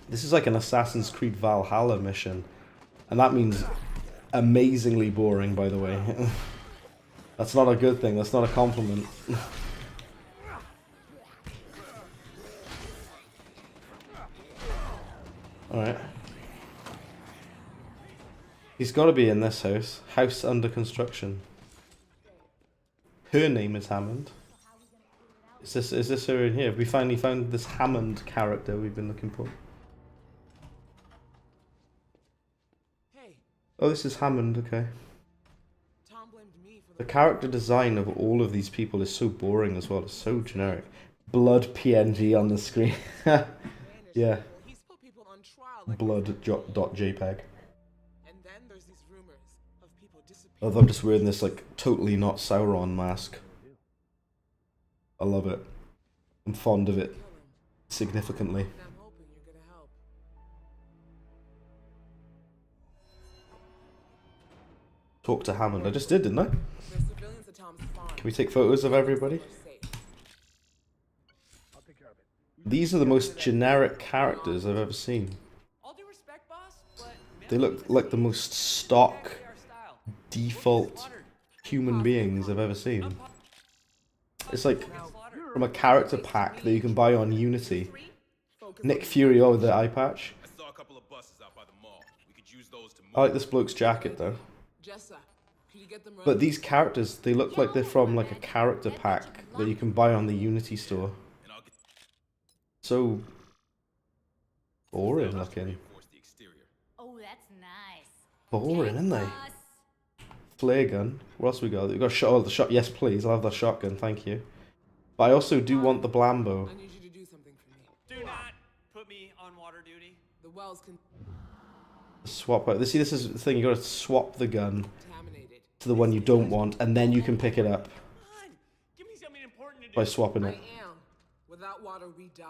This is like an Assassin's Creed Valhalla mission. And that means amazingly boring, by the way. That's not a good thing. That's not a compliment. Alright. He's got to be in this house. House under construction. Her name is Hammond. Is this her in here? We finally found this Hammond character we've been looking for. Hey, Oh, this is Hammond, okay. Tom blamed me for The character design of all of these people is so boring as well. It's so generic. Blood PNG on the screen. Yeah. He's put people on trial like Blood.jpg. And then there's these rumors of people disappearing. Although I'm just wearing this like totally not Sauron mask. I love it. I'm fond of it. Significantly. And I'm hoping you're gonna help. Talk to Hammond. I just did, didn't I? There's civilians at Tom's farm. Can we take photos of everybody? These are the most generic characters I've ever seen. All due respect, boss, but They look like the most stock, our style. default human beings I've ever seen. It's like from a character pack that you can buy on Unity. Nick Fury with the eye patch. I saw a couple of buses out by the mall. We could use those to move. I like this bloke's jacket though. Jessa, can you get them But these characters, they look like they're from like a character pack that you can buy on the Unity store. And I'll get So boring looking. reinforce the exterior. Oh, that's nice. Boring, aren't they? Boss. Flare gun. What else we got? We got a shot. Oh, the shot. Yes, please. I'll have the shotgun. Thank you. But I also do want the Blambo. I need you to do something for me. Do not put me on water duty. The well's Swap out. See, this is the thing. You got to swap the gun contaminated. to the one you don't want, and then you can pick it up Come on, give me something important to do. by swapping I it. am. Without water, we die.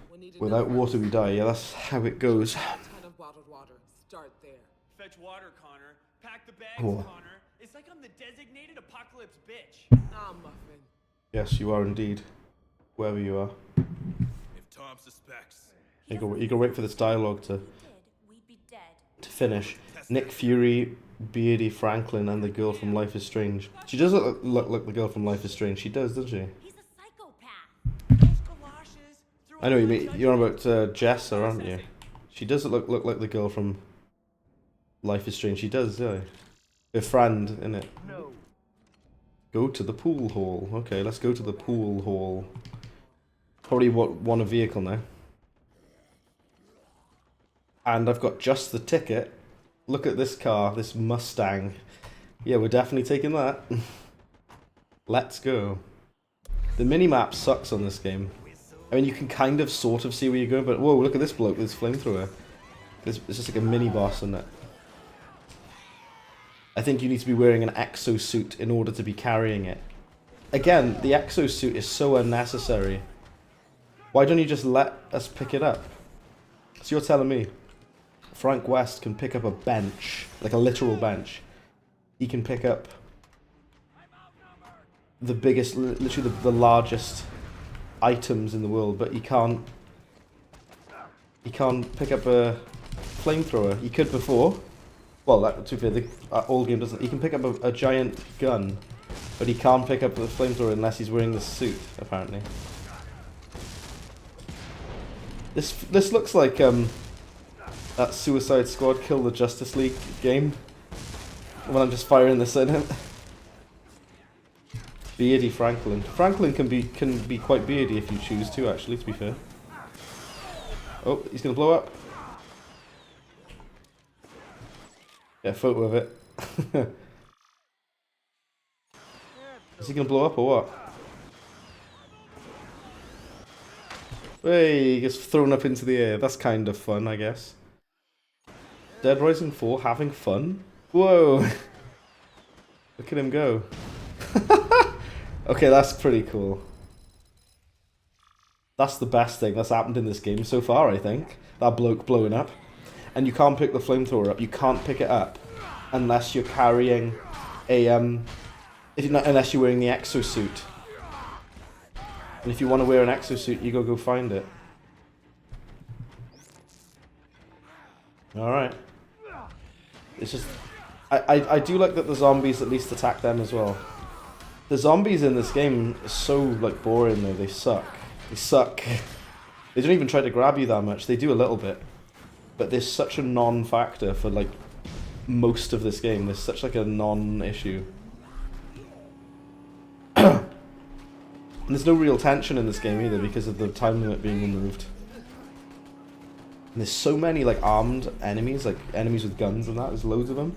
We'll need Without enough water, we die. Yeah, that's how it goes. ton of bottled water. Start there. Fetch water, Connor. Pack the bags, Cool. Connor. It's like I'm the designated apocalypse bitch. Ah, Muffin. Yes, you are indeed. Wherever you are. If Tom suspects, You can wait for this dialogue to We'd be dead. finish. Nick Fury, Beardy Franklin, and the girl from Life is Strange. She does look like the girl from Life is Strange. She does, doesn't she? He's a psychopath. Those galoshes. threw I know out you my mean. You're on judgment. about Jessa, aren't you? She does look like the girl from Life is Strange. She does, yeah. Her friend, innit? No. Go to the pool hall. Okay, let's go to the pool hall. Probably want a vehicle now. And I've got just the ticket. Look at this car, this Mustang. Yeah, we're definitely taking that. Let's go. The minimap sucks on this game. I mean, you can kind of, sort of see where you're going, but whoa, look at this bloke, this flamethrower. It's just like a mini boss, isn't it? I think you need to be wearing an exosuit in order to be carrying it. Again, the exosuit is so unnecessary. Why don't you just let us pick it up? So you're telling me Frank West can pick up a bench, like a literal bench. He can pick up the biggest, literally the largest items in the world, but he can't pick up a flamethrower. He could before. Well, that, to be fair, the old game doesn't. He can pick up a giant gun, but he can't pick up the flamethrower unless he's wearing the suit, apparently. This looks like that Suicide Squad Kill the Justice League game. When I'm just firing this in him. Beardy Franklin. Franklin can be quite beardy if you choose to, actually, to be fair. Oh, he's gonna blow up. Get a photo of it. Is he gonna blow up or what? Hey, he gets thrown up into the air. That's kind of fun, I guess. Dead Rising 4 having fun? Whoa! Look at him go. Okay, that's pretty cool. That's the best thing that's happened in this game so far, I think. That bloke blowing up. And you can't pick the flamethrower up. You can't pick it up unless you're carrying a unless you're wearing the exosuit. And if you want to wear an exosuit, you go find it. All right. It's just I do like that the zombies at least attack them as well. The zombies in this game are so like boring though. They suck. They suck. They don't even try to grab you that much. They do a little bit. But there's such a non-factor for like most of this game. There's such like a non-issue. And there's no real tension in this game either because of the time limit being removed. And there's so many like armed enemies, like enemies with guns and that. There's loads of them.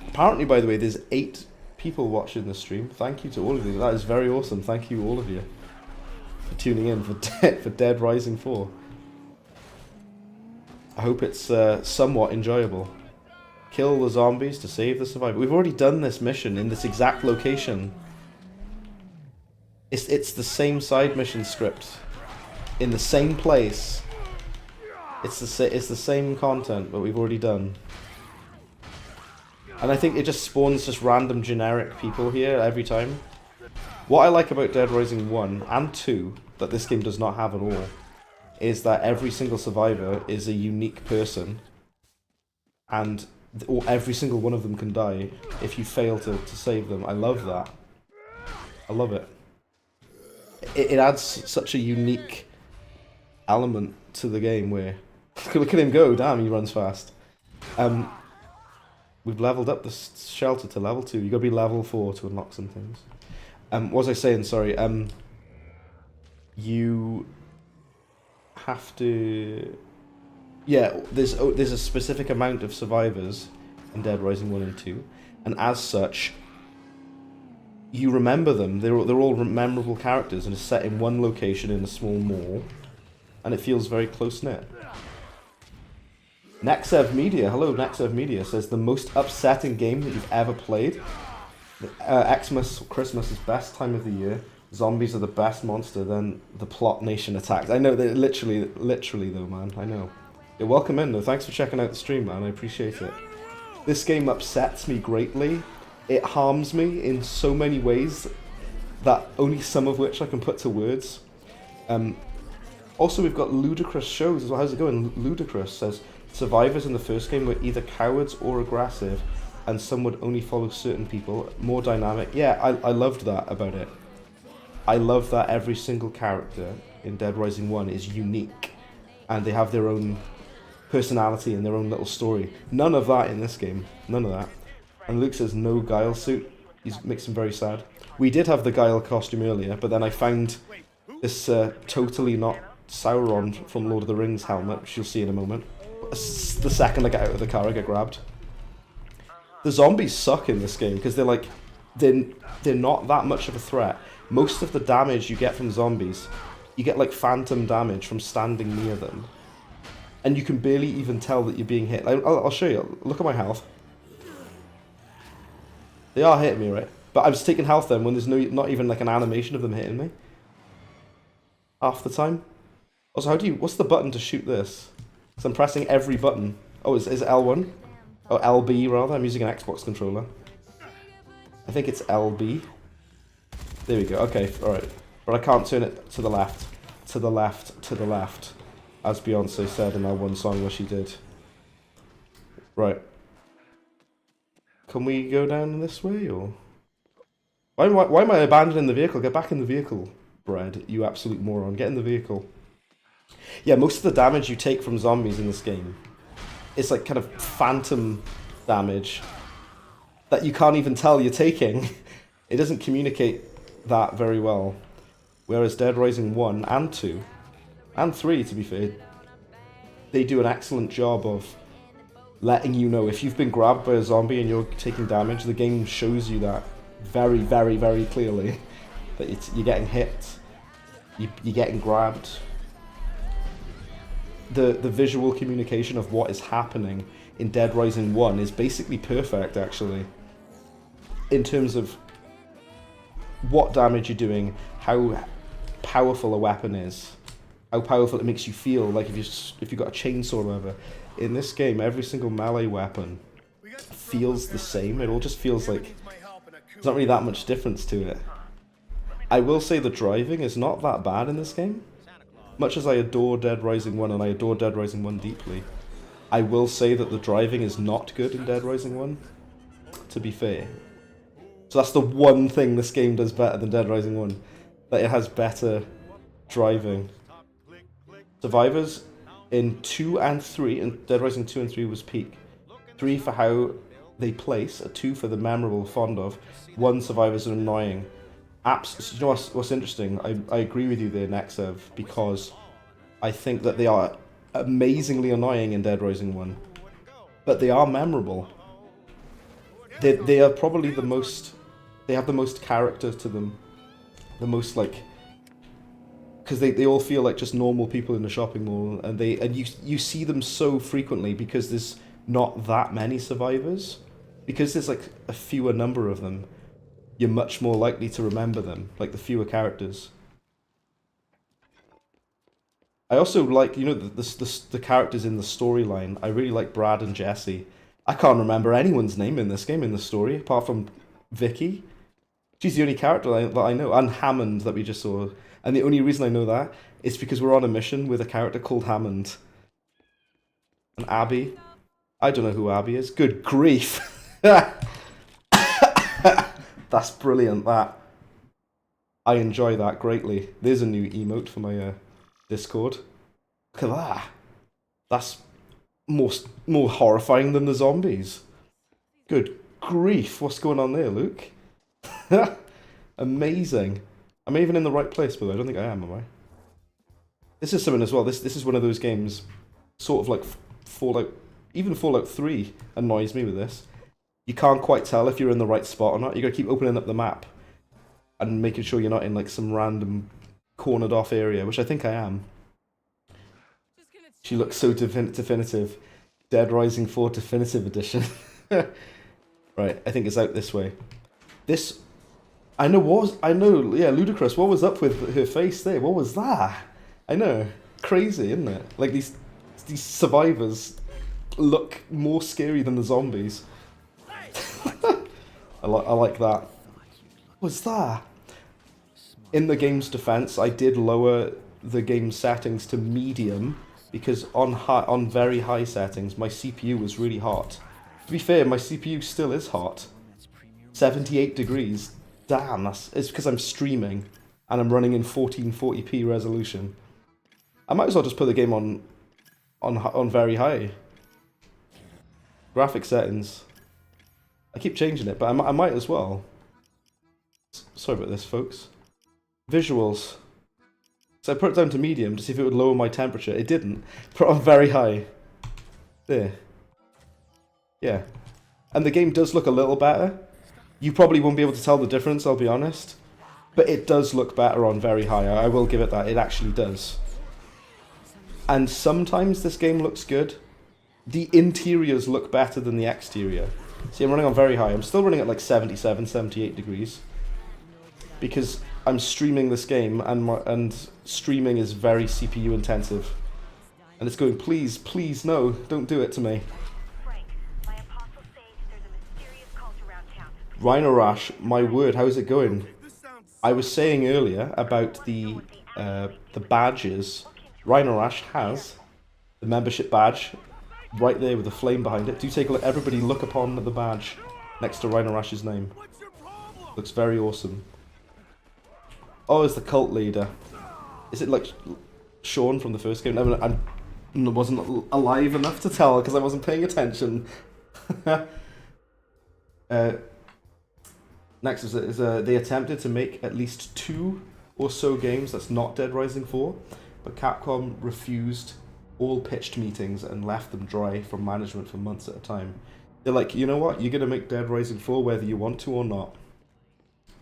Apparently, by the way, there's 8 people watching the stream. Thank you to all of you. That is very awesome. Thank you all of you for tuning in for Dead Rising 4. I hope it's somewhat enjoyable. Kill the zombies to save the survivor. We've already done this mission in this exact location. It's the same side mission script in the same place. It's the same content, but we've already done. And I think it just spawns just random generic people here every time. What I like about Dead Rising 1 and 2, that this game does not have at all, is that every single survivor is a unique person. And or every single one of them can die if you fail to save them. I love that. I love it. It adds such a unique element to the game where... Look at him go, damn, he runs fast. We've leveled up the shelter to level 2. You gotta be level 4 to unlock some things. What was I saying? Sorry. You have to... Yeah, there's a specific amount of survivors in Dead Rising 1 and 2, and as such, you remember them. They're all memorable characters, and it's set in one location in a small mall, and it feels very close-knit. Nexev Media, hello Nexev Media, says the most upsetting game that you've ever played. Xmas, Christmas is best time of the year. Zombies are the best monster, then the plot nation attacks. I know, they literally though, man, I know. Yeah, welcome in though, thanks for checking out the stream, man, I appreciate it. This game upsets me greatly. It harms me in so many ways that only some of which I can put to words. Also, we've got Ludicrous shows as well. How's it going? Ludicrous says, survivors in the first game were either cowards or aggressive, and some would only follow certain people. More dynamic. Yeah, I loved that about it. I love that every single character in Dead Rising 1 is unique, and they have their own personality and their own little story. None of that in this game. None of that. And Luke says no Guile suit. Makes him very sad. We did have the Guile costume earlier, but then I found this totally not Sauron from Lord of the Rings helmet, which you'll see in a moment. The second I get out of the car, I get grabbed. The zombies suck in this game because they're not that much of a threat. Most of the damage you get from zombies, you get like phantom damage from standing near them, and you can barely even tell that you're being hit. I'll show you. Look at my health. They are hitting me, right? But I'm just taking health then when there's not even like an animation of them hitting me. Half the time. Also, what's the button to shoot this? So I'm pressing every button. Oh, is it L1? Oh, LB rather. I'm using an Xbox controller. I think it's LB. There we go. Okay, alright. But I can't turn it to the left. To the left. To the left. As Beyonce said in that one song where she did. Right. Can we go down this way, or... Why am I abandoning the vehicle? Get back in the vehicle, Brad. You absolute moron. Get in the vehicle. Yeah, most of the damage you take from zombies in this game is like kind of phantom damage that you can't even tell you're taking. It doesn't communicate that very well. Whereas Dead Rising 1 and 2, and 3 to be fair, they do an excellent job of letting you know if you've been grabbed by a zombie and you're taking damage. The game shows you that very, very, very clearly. That you're getting hit, you're getting grabbed. The visual communication of what is happening in Dead Rising 1 is basically perfect, actually. In terms of what damage you're doing, how powerful a weapon is, how powerful it makes you feel, like if you've got a chainsaw or whatever. In this game, every single melee weapon feels the same. It all just feels like there's not really that much difference to it. I will say the driving is not that bad in this game. Much as I adore Dead Rising 1 and I adore Dead Rising 1 deeply, I will say that the driving is not good in Dead Rising 1, to be fair. So that's the one thing this game does better than Dead Rising 1, that it has better driving. Survivors in 2 and 3, and Dead Rising 2 and 3 was peak. 3 for how they place, a 2 for the memorable, fond of, 1 survivors are annoying. You know what's interesting? I agree with you there, Nexev, because I think that they are amazingly annoying in Dead Rising 1. But they are memorable. They are probably the most... They have the most character to them. The most, like... Because they all feel like just normal people in a shopping mall, and you see them so frequently because there's not that many survivors. Because there's like a fewer number of them, you're much more likely to remember them, like the fewer characters. I also like, you know, the characters in the storyline. I really like Brad and Jesse. I can't remember anyone's name in this game, in the story, apart from Vicky. She's the only character that I know, and Hammond that we just saw. And the only reason I know that is because we're on a mission with a character called Hammond. And Abby. I don't know who Abby is. Good grief. That's brilliant, that. I enjoy that greatly. There's a new emote for my Discord. Look at that. That's more horrifying than the zombies. Good grief. What's going on there, Luke? Amazing. Am I even in the right place, by the way? I don't think I am I? This is something as well. This is one of those games, sort of like Fallout. Even Fallout 3 annoys me with this. You can't quite tell if you're in the right spot or not. You gotta keep opening up the map and making sure you're not in like some random cornered off area, which I think I am. She looks so definitive. Dead Rising 4 Definitive Edition. Right, I think it's out this way. This, yeah, Ludicrous. What was up with her face there? What was that? I know, crazy, isn't it? Like these survivors look more scary than the zombies. I like that. What was that? In the game's defense, I did lower the game settings to medium because on very high settings, my CPU was really hot. To be fair, my CPU still is hot. 78 degrees. Damn, it's because I'm streaming and I'm running in 1440p resolution. I might as well just put the game on very high. Graphic settings. I keep changing it, but I might as well. Sorry about this, folks. Visuals. So I put it down to medium to see if it would lower my temperature. It didn't. Put it on very high. There. Yeah. And the game does look a little better. You probably won't be able to tell the difference, I'll be honest. But it does look better on very high. I will give it that. It actually does. And sometimes this game looks good. The interiors look better than the exterior. See, I'm running on very high. I'm still running at like 77, 78 degrees. Because I'm streaming this game, and streaming is very CPU intensive. And it's going, please, please, no, don't do it to me. Frank, my apostle says there's a mysterious cult around town. Rhino Rash, my word, how's it going? I was saying earlier about the badges. Rhino Rash has the membership badge right there with the flame behind it. Do take a look, everybody look upon the badge next to Rhino Rash's name. Looks very awesome. Oh, it's the cult leader. Is it like Sean from the first game? I wasn't alive enough to tell because I wasn't paying attention. Next is they attempted to make at least 2 or so games that's not Dead Rising 4, but Capcom refused all pitched meetings and left them dry from management for months at a time. They're like, you know what, you're going to make Dead Rising 4 whether you want to or not.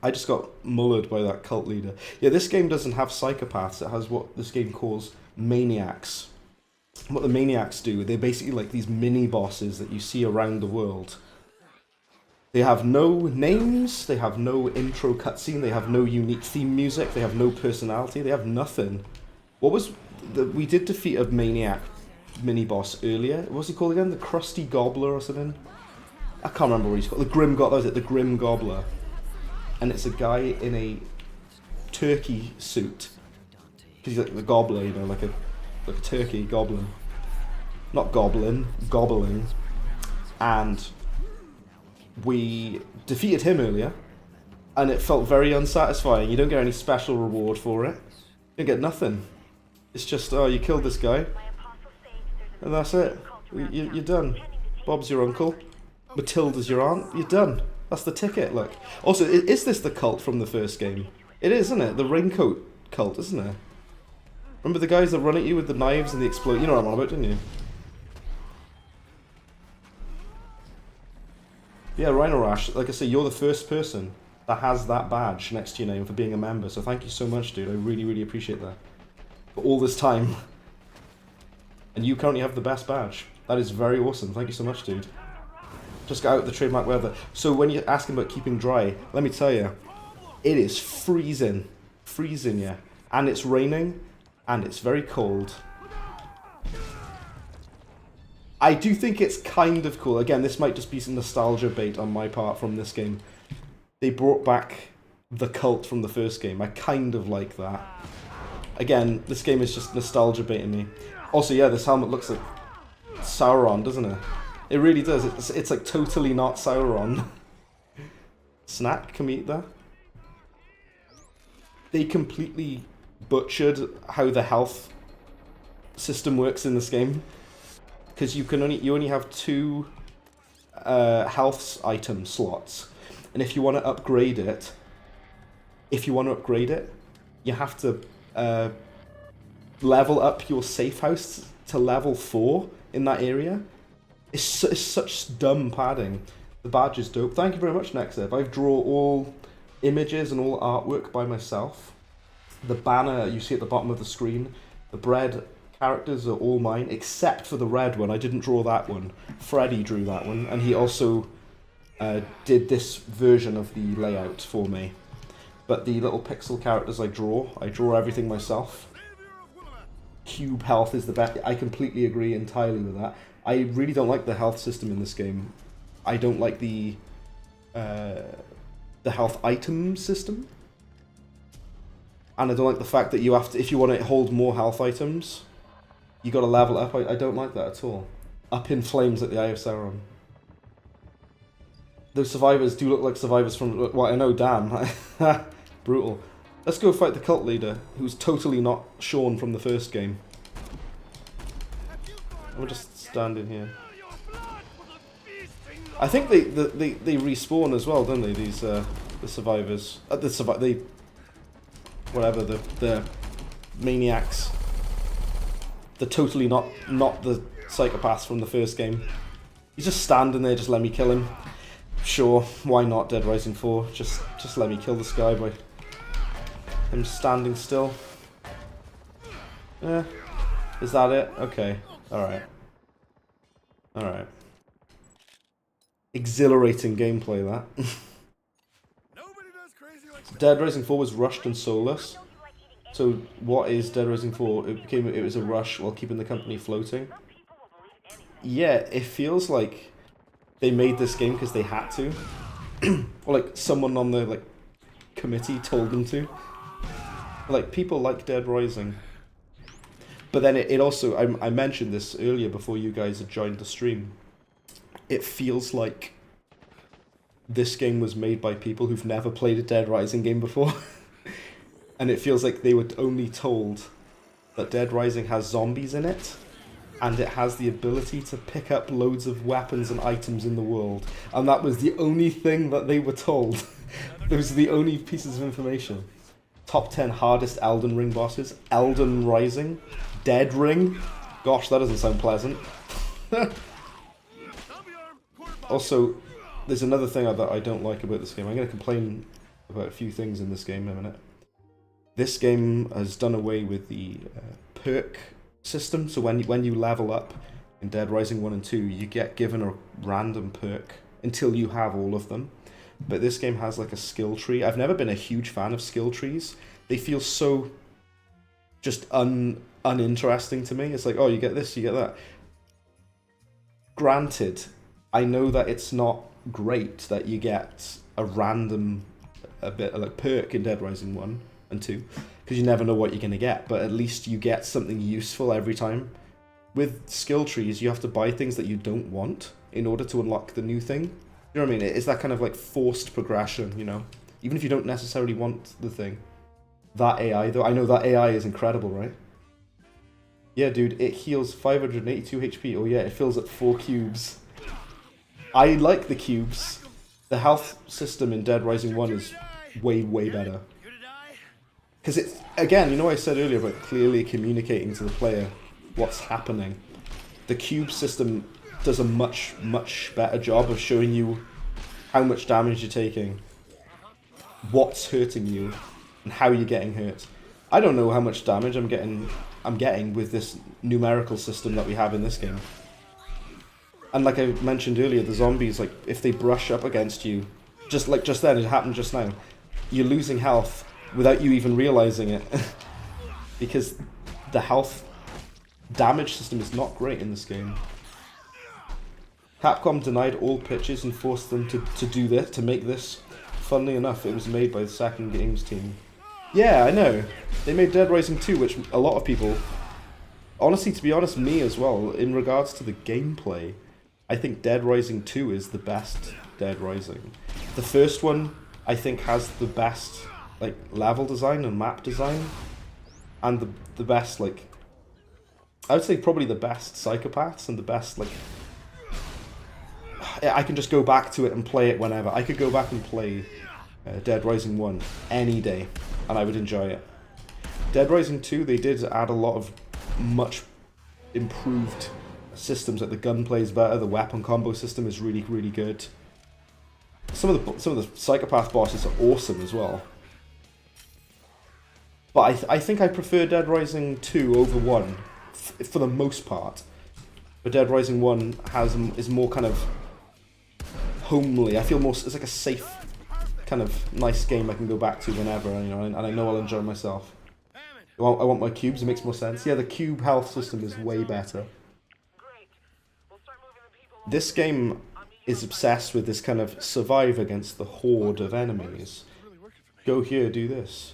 I just got mullered by that cult leader. Yeah, this game doesn't have psychopaths, it has what this game calls maniacs. What the maniacs do, they're basically like these mini-bosses that you see around the world. They have no names, they have no intro cutscene, they have no unique theme music, they have no personality, they have nothing. What was... we did defeat a maniac mini-boss earlier. What was he called again? The Crusty Gobbler or something? I can't remember what he's called. The Grim Gobbler, that was it, the Grim Gobbler. And it's a guy in a turkey suit. Because he's like the gobbler, you know, like a turkey goblin. Not goblin, gobbling. And we defeated him earlier. And it felt very unsatisfying. You don't get any special reward for it. You don't get nothing. It's just, oh, you killed this guy. And that's it. You're done. Bob's your uncle. Matilda's your aunt. You're done. That's the ticket, look. Also, is this the cult from the first game? It is, isn't it? The raincoat cult, isn't it? Remember the guys that run at you with the knives and the explode? You know what I'm on about, don't you? Yeah, Rhino Rash, like I say, you're the first person that has that badge next to your name for being a member, so thank you so much, dude. I really, really appreciate that. For all this time. And you currently have the best badge. That is very awesome. Thank you so much, dude. Just got out the trademark weather. So when you're asking about keeping dry, let me tell you, it is freezing. Freezing, yeah. And it's raining, and it's very cold. I do think it's kind of cool. Again, this might just be some nostalgia bait on my part from this game. They brought back the cult from the first game. I kind of like that. Again, this game is just nostalgia baiting me. Also, yeah, this helmet looks like Sauron, doesn't it? It really does. It's like totally not Sauron. Snack, can we eat that? They completely butchered how the health system works in this game. Because you only have 2 health item slots. And if you want to upgrade it, you have to level up your safe house to level 4 in that area. It's such dumb padding. The badge is dope. Thank you very much, Nexep. I've drawn all images and all artwork by myself. The banner you see at the bottom of the screen, the bread characters are all mine, except for the red one. I didn't draw that one. Freddy drew that one, and he also did this version of the layout for me. But the little pixel characters I draw everything myself. Cube health is the best. I completely agree entirely with that. I really don't like the health system in this game. I don't like the health item system. And I don't like the fact that you have to, if you want to hold more health items, you got to level up. I don't like that at all. Up in flames like the Eye of Sauron. Those survivors do look like survivors from... Well, I know, damn. Brutal. Let's go fight the cult leader, who's totally not Sean from the first game. We'll just stand in here. I think they respawn as well, don't they? These the survivors, the maniacs. They're totally not the psychopaths from the first game. He's just standing there, just let me kill him. Sure, why not? Dead Rising 4. Just let me kill this guy by him standing still. Yeah, is that it? Okay, all right. Exhilarating gameplay, that. Dead Rising 4 was rushed and soulless. So what is Dead Rising 4? It was a rush while keeping the company floating. Yeah, it feels like they made this game because they had to. Or like someone on the committee told them to. Like, people like Dead Rising. But then it also, I mentioned this earlier before you guys had joined the stream. It feels like this game was made by people who've never played a Dead Rising game before. And it feels like they were only told that Dead Rising has zombies in it, and it has the ability to pick up loads of weapons and items in the world. And that was the only thing that they were told. Those are the only pieces of information. Top 10 hardest Elden Ring bosses. Elden Rising. Dead Ring. Gosh, that doesn't sound pleasant. Also, there's another thing that I don't like about this game. I'm going to complain about a few things in this game in a minute. This game has done away with the perk system. So when you level up in Dead Rising 1 and 2, you get given a random perk until you have all of them. But this game has like a skill tree. I've never been a huge fan of skill trees. They feel so just uninteresting to me. It's like, oh, you get this, you get that. Granted, I know that it's not great that you get a random perk in Dead Rising 1 and 2, because you never know what you're going to get, but at least you get something useful every time. With skill trees, you have to buy things that you don't want in order to unlock the new thing. You know what I mean? It's that kind of like forced progression, you know? Even if you don't necessarily want the thing. That AI, though, I know that AI is incredible, right? Yeah, dude, it heals 582 HP. Oh yeah, it fills at 4 cubes. I like the cubes. The health system in Dead Rising 1 is way, way better. Because it's, again, you know what I said earlier about clearly communicating to the player what's happening. The cube system does a much, much better job of showing you how much damage you're taking, what's hurting you, and how you're getting hurt. I don't know how much damage I'm getting with this numerical system that we have in this game. And like I mentioned earlier, the zombies, like, if they brush up against you, just then, it happened just now, you're losing health without you even realizing it. Because the health damage system is not great in this game. Capcom denied all pitches and forced them to do this, to make this. Funnily enough, it was made by the Second Games team. Yeah, I know. They made Dead Rising 2, which a lot of people... Honestly, to be honest, me as well, in regards to the gameplay, I think Dead Rising 2 is the best Dead Rising. The first one, I think, has the best like level design and map design, and the best, like, I would say probably the best psychopaths and the best, like, I can just go back to it and play it whenever. I could go back and play Dead Rising 1 any day, and I would enjoy it. Dead Rising 2, they did add a lot of much improved systems, like the gunplay is better, the weapon combo system is really, really good. Some of the psychopath bosses are awesome as well. But I think I prefer Dead Rising 2 over 1 for the most part. But Dead Rising 1 is more kind of homely. I feel more, it's like a safe kind of nice game I can go back to whenever, you know, and I know I'll enjoy myself. I want my cubes, it makes more sense. Yeah, the cube health system is way better. This game is obsessed with this kind of survive against the horde of enemies. Go here, do this.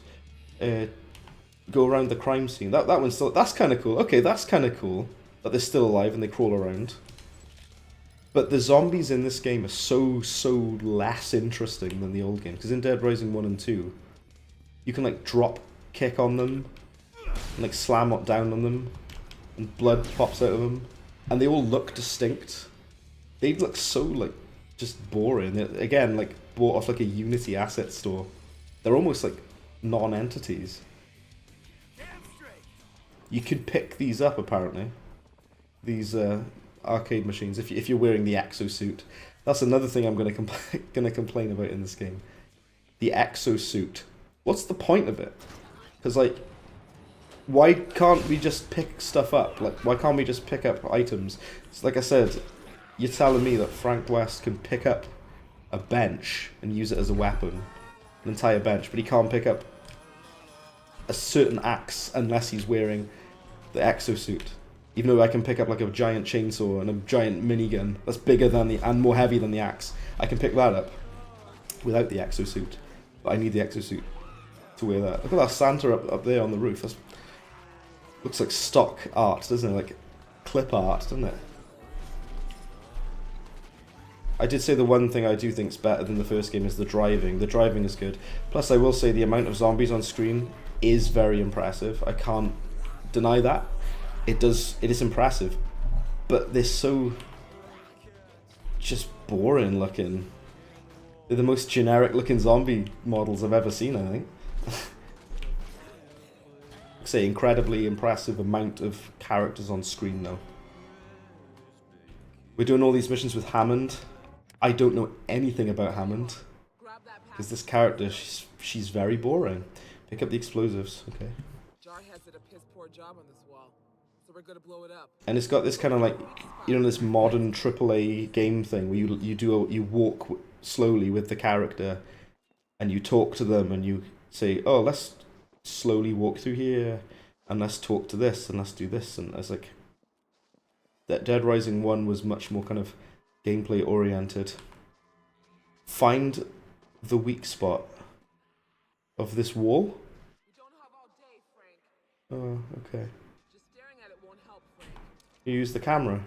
Go around the crime scene. That one's still, that's kind of cool. Okay, that's kind of cool that they're still alive and they crawl around. But the zombies in this game are so less interesting than the old game. Because in Dead Rising 1 and 2, you can like drop kick on them, and like slam down on them, and blood pops out of them, and they all look distinct. They look so like just boring. They're, again, like bought off like a Unity asset store. They're almost like non-entities. You could pick these up apparently. These arcade machines if you're wearing the exosuit. That's another thing I'm gonna complain about in this game. The exosuit. What's the point of it? Because like, why can't we just pick stuff up? Like, why can't we just pick up items? It's like I said, you're telling me that Frank West can pick up a bench and use it as a weapon, an entire bench, but he can't pick up a certain axe unless he's wearing the exosuit. Even though I can pick up like a giant chainsaw and a giant minigun that's bigger than and more heavy than the axe, I can pick that up without the exosuit. But I need the exosuit to wear that. Look at that Santa up there on the roof. That's, looks like stock art, doesn't it? Like clip art, doesn't it? I did say the one thing I do think is better than the first game is the driving. The driving is good. Plus, I will say the amount of zombies on screen is very impressive. I can't deny that. It is impressive, but they're so just boring looking. They're the most generic looking zombie models I've ever seen, I think. Say incredibly impressive amount of characters on screen though. We're doing all these missions with Hammond. I don't know anything about Hammond because this character, she's very boring. Pick up the explosives, okay. Jarhead's did a piss poor job on this wall, so we're gonna blow it up. And it's got this kind of like, you know, this modern AAA game thing where you walk slowly with the character, and you talk to them, and you say, "Oh, let's slowly walk through here, and let's talk to this, and let's do this." And it's like that Dead Rising 1 was much more kind of gameplay oriented. Find the weak spot of this wall. We don't have all day, Frank. Oh, okay. Just staring at it won't help, Frank. You use the camera.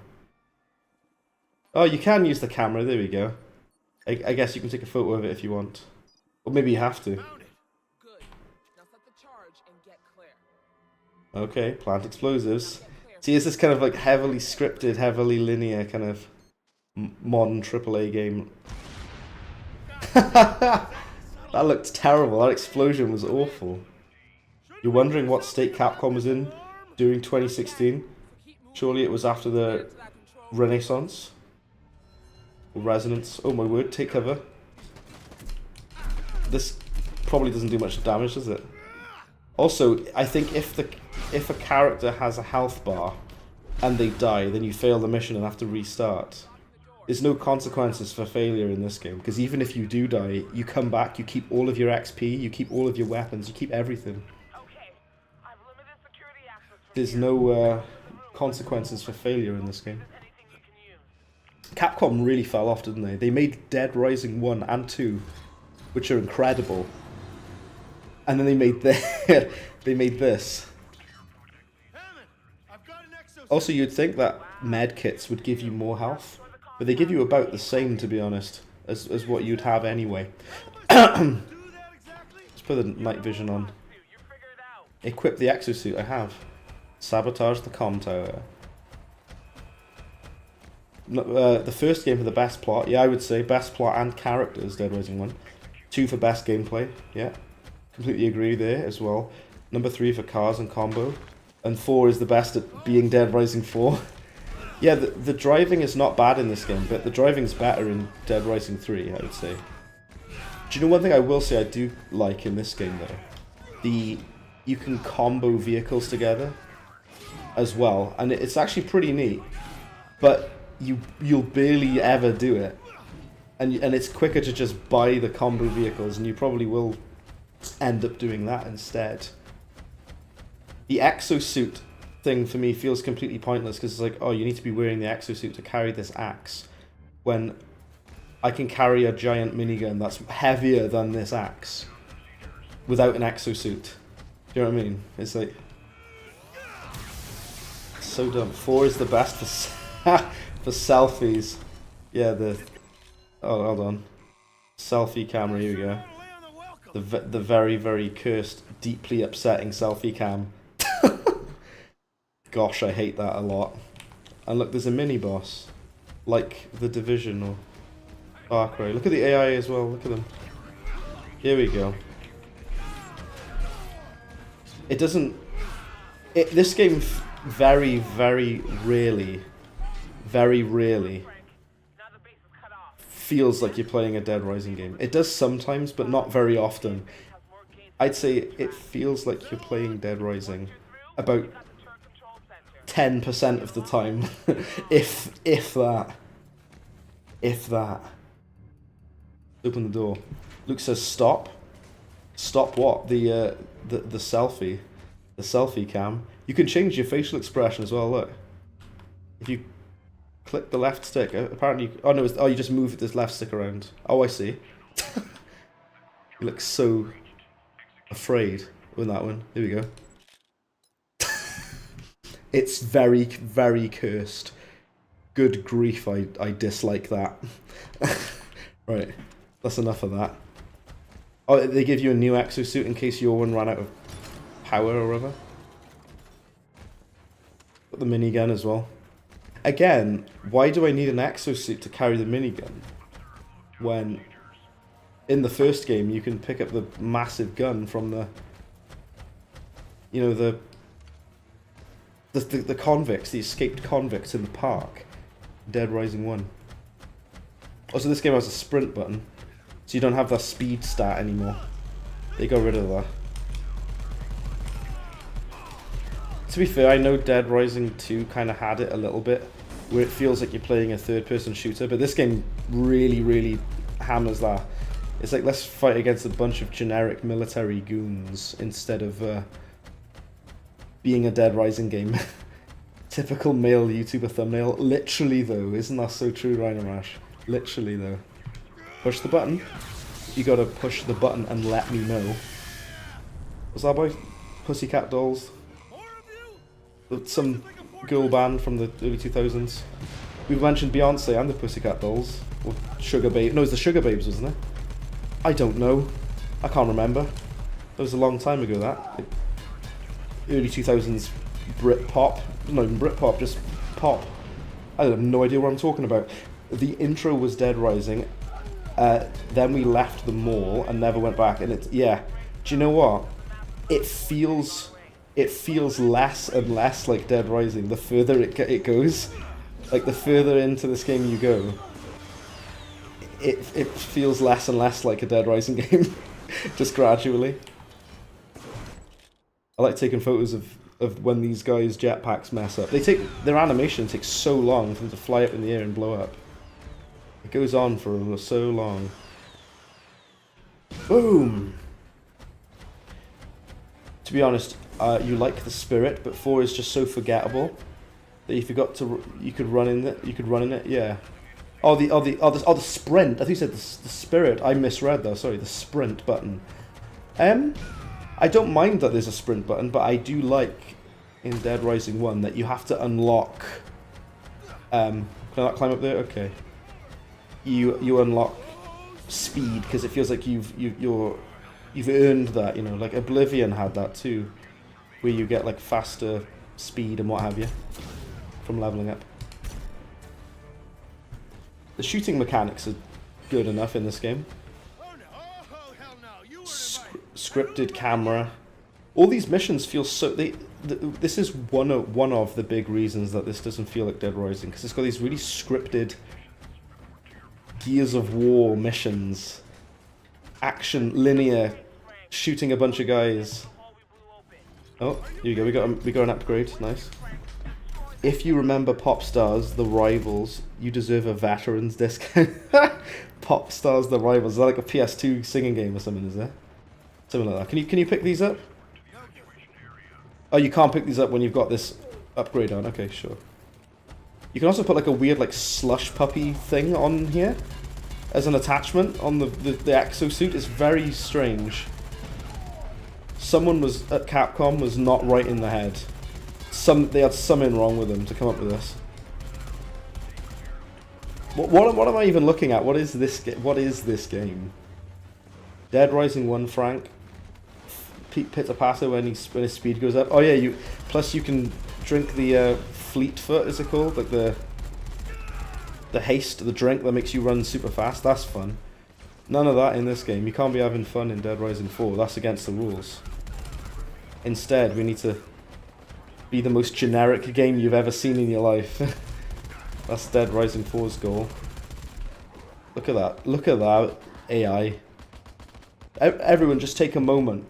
Oh, you can use the camera. There we go. I guess you can take a photo of it if you want. Or maybe you have to. Found it. Good. Now set the charge and get clear. Okay, plant explosives. See, it's this kind of like heavily scripted, heavily linear kind of modern AAA game. That looked terrible. That explosion was awful. You're wondering what state Capcom was in during 2016? Surely it was after the Renaissance? Or Resonance? Oh my word, take cover. This probably doesn't do much damage, does it? Also, I think if a character has a health bar and they die, then you fail the mission and have to restart. There's no consequences for failure in this game, because even if you do die, you come back, you keep all of your XP, you keep all of your weapons, you keep everything. There's no consequences for failure in this game. Capcom really fell off, didn't they? They made Dead Rising 1 and 2, which are incredible. And then they made they made this. Hammond, I've got an exosuit. Also, you'd think that med kits would give you more health, but they give you about the same, to be honest, as what you'd have anyway. Do that exactly? Let's put the night vision on. Equip the exosuit. I have. Sabotage the comm tower. The first game for the best plot. Yeah, I would say best plot and characters, Dead Rising 1. 2 for best gameplay. Yeah, completely agree there as well. Number 3 for cars and combo. And 4 is the best at being Dead Rising 4. Yeah, the driving is not bad in this game, but the driving's better in Dead Rising 3, I would say. Do you know one thing I will say I do like in this game, though? You can combo vehicles together as well, and it's actually pretty neat. But you'll barely ever do it, and it's quicker to just buy the combo vehicles, and you probably will end up doing that instead. The exosuit thing for me feels completely pointless, because it's like, oh, you need to be wearing the exosuit to carry this axe, when I can carry a giant minigun that's heavier than this axe without an exosuit. Do you know what I mean? It's like so dumb. 4 is the best for selfies. Yeah, oh, hold on. Selfie camera, here we go. The very, very cursed, deeply upsetting selfie cam. Gosh, I hate that a lot. And look, there's a mini-boss. Like The Division or Far Cry. Look at the AI as well, look at them. Here we go. It doesn't... this game very, very rarely feels like you're playing a Dead Rising game. It does sometimes, but not very often. I'd say it feels like you're playing Dead Rising about 10% of the time, if that. If that. Open the door. Luke says stop. Stop what? The selfie. The selfie cam. You can change your facial expression as well, look. If you click the left stick, apparently... Oh no, you just move this left stick around. Oh, I see. You look so afraid with that one. Here we go. It's very, very cursed. Good grief, I dislike that. Right, that's enough of that. Oh, they give you a new exosuit in case your one ran out of power or whatever. Got the minigun as well. Again, why do I need an exosuit to carry the minigun? When in the first game you can pick up the massive gun from the... You know, the convicts, the escaped convicts in the park. Dead Rising 1. Also, this game has a sprint button, so you don't have that speed stat anymore. They got rid of that. To be fair, I know Dead Rising 2 kind of had it a little bit, where it feels like you're playing a third-person shooter, but this game really, really hammers that. It's like, let's fight against a bunch of generic military goons instead of being a Dead Rising game. Typical male YouTuber thumbnail. Literally though, isn't that so true, Rhino Rash? Literally though. Push the button. You gotta push the button and let me know. Was that by Pussycat Dolls? Some girl band from the early 2000s. We've mentioned Beyonce and the Pussycat Dolls. Or Sugar Babe. No, it was the Sugar Babes, wasn't it? I don't know. I can't remember. That was a long time ago, that. Early 2000s Britpop. Not even Britpop, just pop. I have no idea what I'm talking about. The intro was Dead Rising. Then we left the mall and never went back. And it's, yeah. Do you know what? It feels less and less like Dead Rising the further it goes. Like, the further into this game you go, it feels less and less like a Dead Rising game. Just gradually. I like taking photos of when these guys' jetpacks mess up. Their animation takes so long for them to fly up in the air and blow up. It goes on for so long. Boom! To be honest, you like the spirit, but 4 is just so forgettable that you forgot to. You could run in it. You could run in it. Yeah. The sprint. I think you said the spirit. I misread though. Sorry, the sprint button. I don't mind that there's a sprint button, but I do like in Dead Rising 1 that you have to unlock. Can I not climb up there? Okay. You unlock speed because it feels like you've earned that. You know, like Oblivion had that too, where you get like faster speed and what have you from leveling up. The shooting mechanics are good enough in this game. Oh no! Oh hell no! You were Scripted camera. All these missions feel so. This is one of the big reasons that this doesn't feel like Dead Rising, because it's got these really scripted Gears of War missions, action, linear, shooting a bunch of guys. Oh, here you go. We got an upgrade. Nice. If you remember Pop Stars, The Rivals, you deserve a veterans discount. Pop Stars, The Rivals. Is that like a PS2 singing game or something, is there? Something like that. Can you pick these up? Oh, you can't pick these up when you've got this upgrade on. Okay, sure. You can also put like a weird like slush puppy thing on here as an attachment on the exosuit. It's very strange. Someone was at Capcom was not right in the head. They had something wrong with them to come up with this. What am I even looking at? What is this? What is this game? Dead Rising 1, Frank. Pitter patter when his speed goes up. Oh yeah, plus you can drink the Fleet Foot, is it called? Like the haste, the drink that makes you run super fast. That's fun. None of that in this game. You can't be having fun in Dead Rising 4. That's against the rules. Instead, we need to be the most generic game you've ever seen in your life. That's Dead Rising 4's goal. Look at that. Look at that AI. Everyone, just take a moment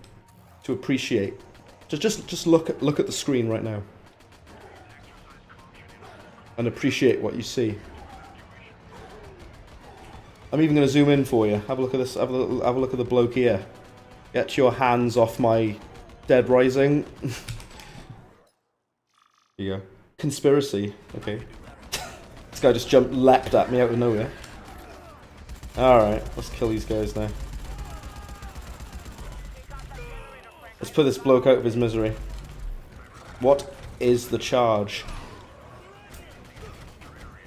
to appreciate. Just look at the screen right now and appreciate what you see. I'm even going to zoom in for you. Have a look at this. Have a look at the bloke here. Get your hands off my Dead Rising. Here you go. Conspiracy. Okay. This guy just leapt at me out of nowhere. Alright, let's kill these guys now. Let's put this bloke out of his misery. What is the charge?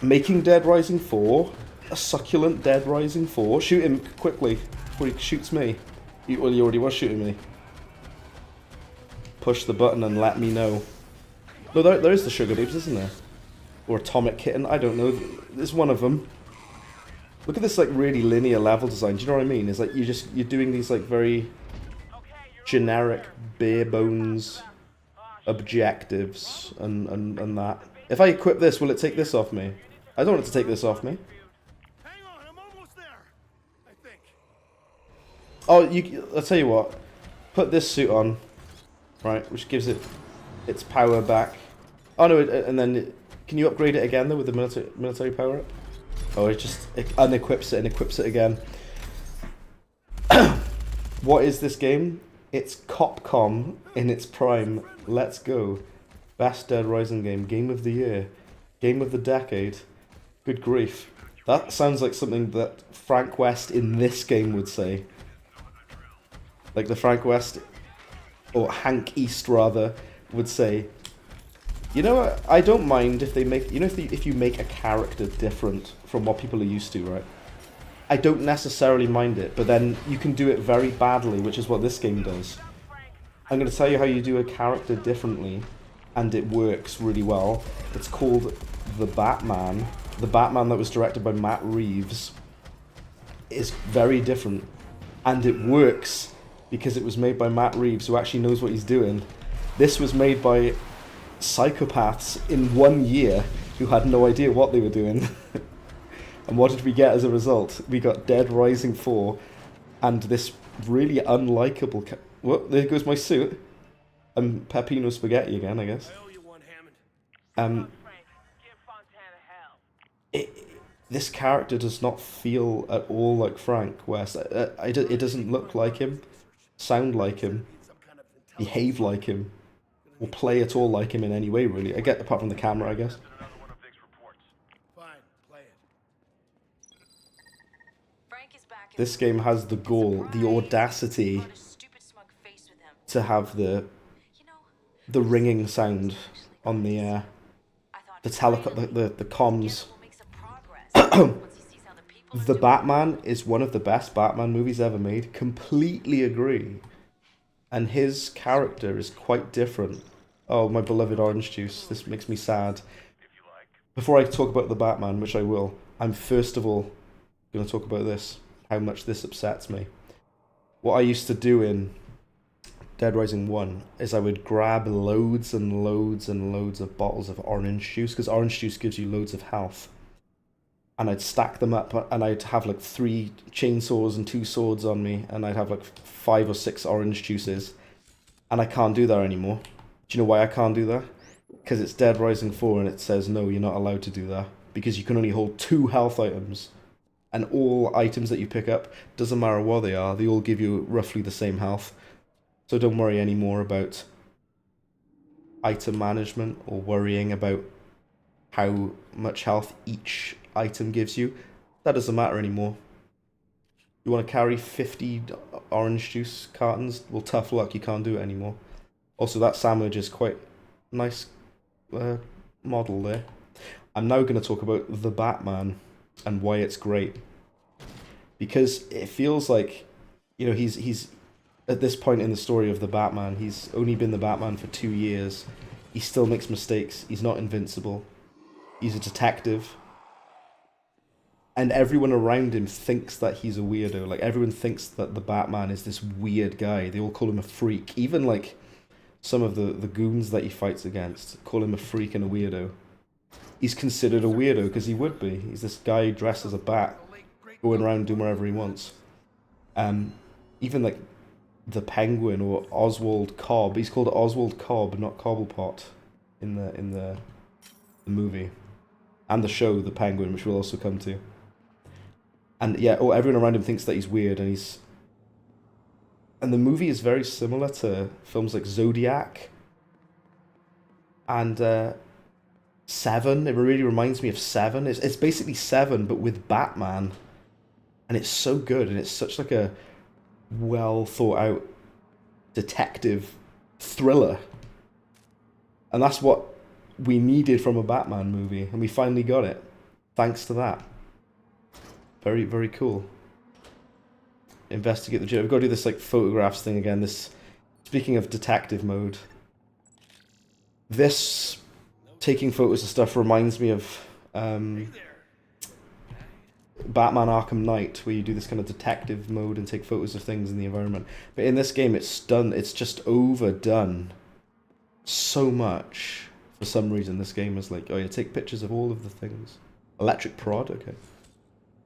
Making Dead Rising 4 a succulent Dead Rising 4. Shoot him quickly before he shoots me. Well, he already was shooting me. Push the button and let me know. No, there is the Sugar Babes, isn't there? Or Atomic Kitten, I don't know. There's one of them. Look at this like really linear level design. Do you know what I mean? It's like you're doing these like very generic, bare bones objectives and that. If I equip this, will it take this off me? I don't want it to take this off me. Hang on, I'm almost there. I think. Oh, I'll tell you what. Put this suit on, right, which gives it its power back. Oh no, and then can you upgrade it again though with the military power up? Oh, it unequips it and equips it again. What is this game? It's Copcom in its prime. Let's go. Best Dead Rising game. Game of the year. Game of the decade. Good grief. That sounds like something that Frank West in this game would say. Like the Frank West, or Hank East rather, would say, you know what, I don't mind if they make, you know, if you make a character different from what people are used to, right? I don't necessarily mind it, but then you can do it very badly, which is what this game does. I'm going to tell you how you do a character differently, and it works really well. It's called The Batman. The Batman that was directed by Matt Reeves is very different, and it works because it was made by Matt Reeves, who actually knows what he's doing. This was made by psychopaths in 1 year who had no idea what they were doing. And what did we get as a result? We got Dead Rising 4 and this really unlikable... What? There goes my suit. I'm Peppino Spaghetti again, I guess. I owe you one, Hammond. This character does not feel at all like Frank West. It doesn't look like him, sound like him, behave like him, or play at all like him in any way, really. I get apart from the camera, I guess. Fine, play it. This game has the gall, the audacity to have the ringing sound on the comms. The Batman is one of the best Batman movies ever made. Completely agree. And his character is quite different. Oh, my beloved orange juice. This makes me sad. Before I talk about the Batman, which I will, I'm first of all going to talk about this. How much this upsets me. What I used to do in Dead Rising 1 is I would grab loads and loads and loads of bottles of orange juice, because orange juice gives you loads of health. And I'd stack them up, and I'd have like 3 chainsaws and 2 swords on me, and I'd have like 5 or 6 orange juices. And I can't do that anymore. Do you know why I can't do that? Because it's Dead Rising 4 and it says, no, you're not allowed to do that. Because you can only hold 2 health items. And all items that you pick up, doesn't matter what they are, they all give you roughly the same health. So don't worry anymore about item management or worrying about how much health each item gives you. That doesn't matter anymore. You want to carry 50 orange juice cartons? Well, tough luck, you can't do it anymore. Also, that sandwich is quite nice model there. I'm now going to talk about the Batman and why it's great. Because it feels like, you know, he's at this point in the story of the Batman, he's only been the Batman for 2 years. He still makes mistakes. He's not invincible. He's a detective. And everyone around him thinks that he's a weirdo. Like, everyone thinks that the Batman is this weird guy. They all call him a freak. Even, like, some of the goons that he fights against call him a freak and a weirdo. He's considered a weirdo because he would be. He's this guy dressed as a bat, going around doing whatever he wants. Even, like, the Penguin or Oswald Cobb. He's called Oswald Cobb, not Cobblepot, in the movie. And the show, The Penguin, which we'll also come to. And yeah, everyone around him thinks that he's weird, and the movie is very similar to films like Zodiac and Seven. It really reminds me of Seven. It's basically Seven, but with Batman. And it's so good, and it's such like a well thought out detective thriller. And that's what we needed from a Batman movie, and we finally got it. Thanks to that. Very, very cool. Investigate the jail. We've got to do this like photographs thing again. This, speaking of detective mode, this taking photos of stuff reminds me of Batman Arkham Knight, where you do this kind of detective mode and take photos of things in the environment. But in this game, it's just overdone so much. For some reason, this game is like, oh yeah, take pictures of all of the things. Electric Prod, okay.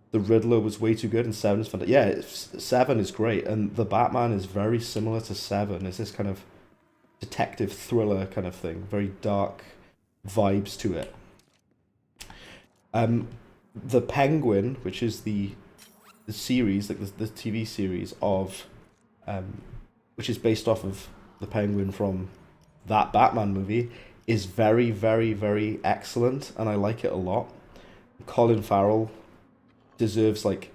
The Riddler was way too good, and 7 is fun. Yeah, 7 is great, and the Batman is very similar to 7. It's this kind of detective thriller kind of thing. Very dark vibes to it. The Penguin, which is the series, like the TV series of, which is based off of the Penguin from that Batman movie, is very, very, very excellent, and I like it a lot. Colin Farrell deserves like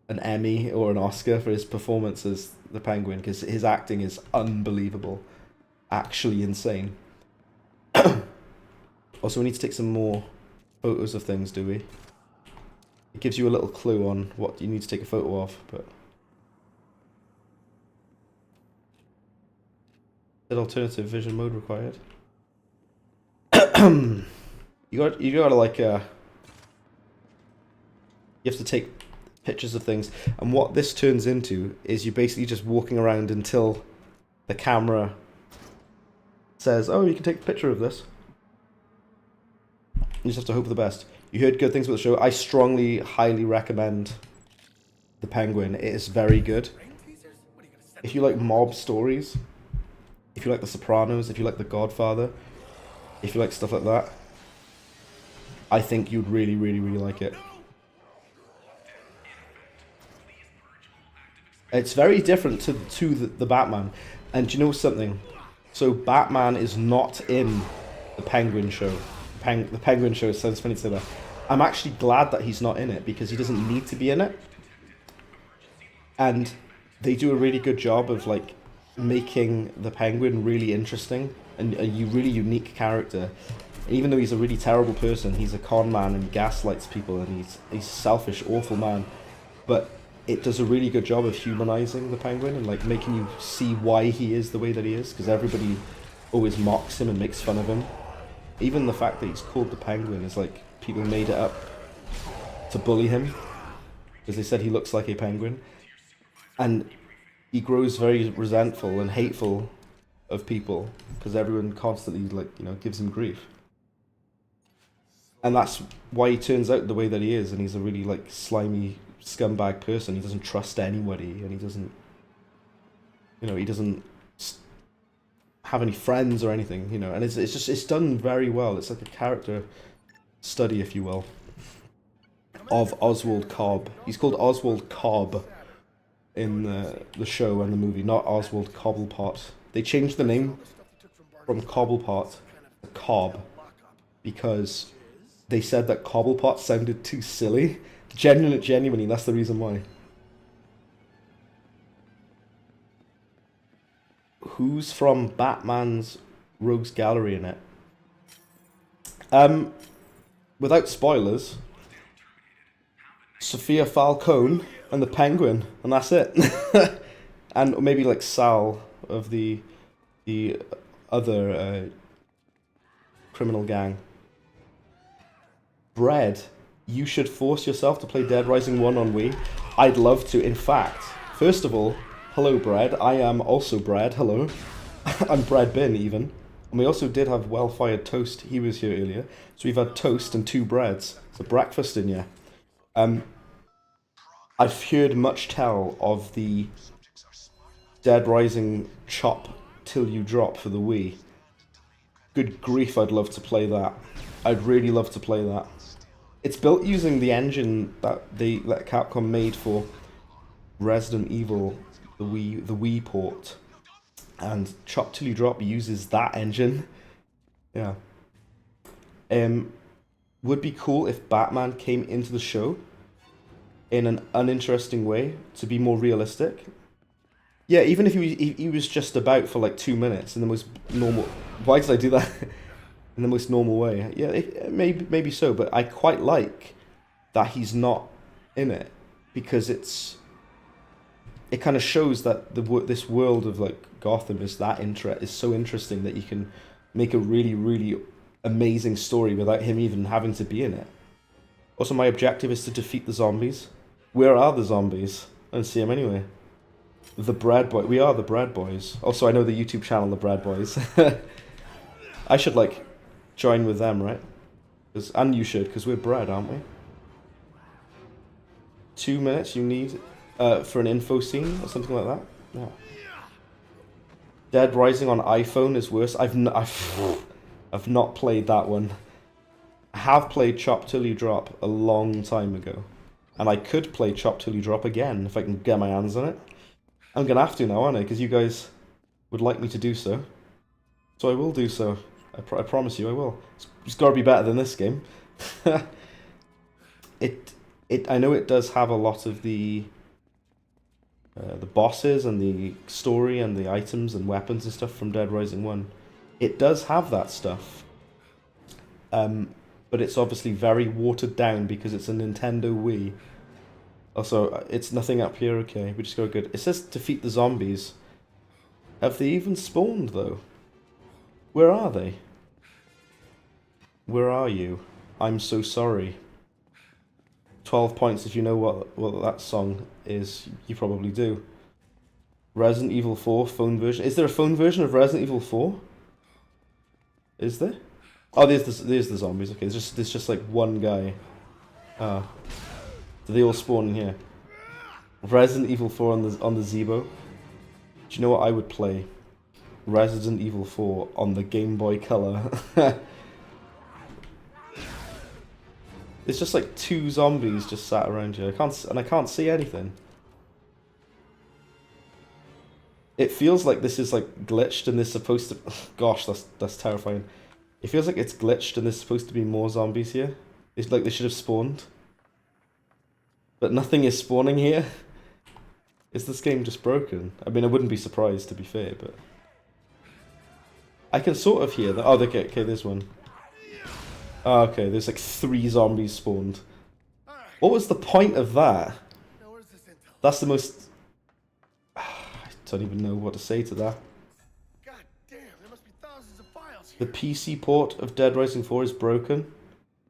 an Emmy or an Oscar for his performance as the Penguin, because his acting is unbelievable, actually insane. Also, we need to take some more photos of things, do we? It gives you a little clue on what you need to take a photo of, but is alternative vision mode required? You gotta like you have to take pictures of things, and what this turns into is you're basically just walking around until the camera says, oh, you can take a picture of this. You just have to hope for the best. You heard good things about the show. I strongly, highly recommend The Penguin. It is very good. If you like mob stories, if you like The Sopranos, if you like The Godfather, if you like stuff like that, I think you'd really, really, really like it. It's very different to the Batman. And do you know something? So Batman is not in the Penguin show. The Penguin show, it sounds funny to say that. I'm actually glad that he's not in it because he doesn't need to be in it. And they do a really good job of like making the Penguin really interesting and a really unique character. Even though he's a really terrible person, he's a con man and gaslights people, and he's a selfish, awful man. But it does a really good job of humanizing the Penguin and like making you see why he is the way that he is, because everybody always mocks him and makes fun of him. Even the fact that he's called the Penguin is like people made it up to bully him because they said he looks like a penguin. And he grows very resentful and hateful of people because everyone constantly, like, you know, gives him grief. And that's why he turns out the way that he is, and he's a really, like, slimy scumbag person. He doesn't trust anybody, and he doesn't, you know, he doesn't have any friends or anything, you know. And it's done very well. It's like a character study, if you will, of Oswald Cobb. He's called Oswald Cobb in the show and the movie, not Oswald Cobblepot. They changed the name from Cobblepot to Cobb because they said that Cobblepot sounded too silly. Genuinely, that's the reason why. Who's from Batman's Rogues Gallery in it? Without spoilers, Sophia Falcone and the Penguin, and that's it. And maybe like Sal of the other criminal gang. Bread, you should force yourself to play Dead Rising 1 on Wii. I'd love to. In fact, first of all, hello Bread. I am also Bread. Hello. I'm Bread Bin even. And we also did have Well Fired Toast. He was here earlier. So we've had toast and 2 breads. It's a breakfast in here. I've heard much tell of the Dead Rising Chop Till You Drop for the Wii. Good grief, I'd love to play that. I'd really love to play that. It's built using the engine that Capcom made for Resident Evil, the Wii port. And Chop Till You Drop uses that engine. Yeah. Would be cool if Batman came into the show in an uninteresting way to be more realistic. Yeah, even if he was just about for like 2 minutes in the most normal... Why did I do that? In the most normal way. Yeah, maybe so, but I quite like that he's not in it because it kind of shows that this world of like Gotham is so interesting that you can make a really, really amazing story without him even having to be in it. Also, my objective is to defeat the zombies. Where are the zombies? I don't see them anyway. The Bread Boy. We are the Bread Boys. Also, I know the YouTube channel, the Bread Boys. I should, like, join with them, right? And you should, because we're bread, aren't we? 2 minutes you need for an info scene or something like that? Yeah. Dead Rising on iPhone is worse. I've not played that one. I have played Chop Till You Drop a long time ago. And I could play Chop Till You Drop again if I can get my hands on it. I'm going to have to now, aren't I? Because you guys would like me to do so. So I will do so. I promise you I will. It's got to be better than this game. I know it does have a lot of the bosses and the story and the items and weapons and stuff from Dead Rising 1. It does have that stuff. But it's obviously very watered down because it's a Nintendo Wii. Also, it's nothing up here, okay. We just go good. It says defeat the zombies. Have they even spawned, though? Where are they? Where are you? I'm so sorry. 12 points if you know what that song is. You probably do. Resident Evil 4 phone version. Is there a phone version of Resident Evil 4? Is there? Oh, there's the zombies. Okay, there's just like one guy. Do they all spawn in here? Resident Evil 4 on the Zebo. Do you know what I would play? Resident Evil 4 on the Game Boy Color. It's just like 2 zombies just sat around here. I can't see anything. It feels like this is like glitched and there's supposed to... Gosh, that's terrifying. It feels like it's glitched and there's supposed to be more zombies here. It's like they should have spawned. But nothing is spawning here. Is this game just broken? I mean, I wouldn't be surprised, to be fair, but... I can sort of hear that. Oh, okay, there's one. Oh, okay, there's like 3 zombies spawned. What was the point of that? Now, where's this intel? That's the most... I don't even know what to say to that. God damn, there must be thousands of files The here. PC port of Dead Rising 4 is broken.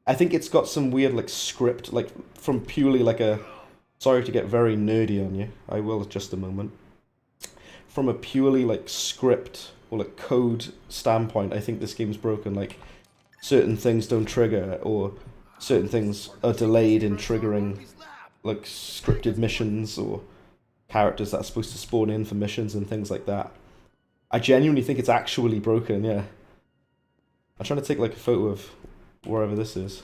I think it's got some weird like script, like from purely like a... Sorry to get very nerdy on you. I will in just a moment. From a purely like script or like code standpoint, I think this game's broken. Like certain things don't trigger, or certain things are delayed in triggering like scripted missions or characters that are supposed to spawn in for missions and things like that. I genuinely think it's actually broken, yeah. I'm trying to take like a photo of wherever this is.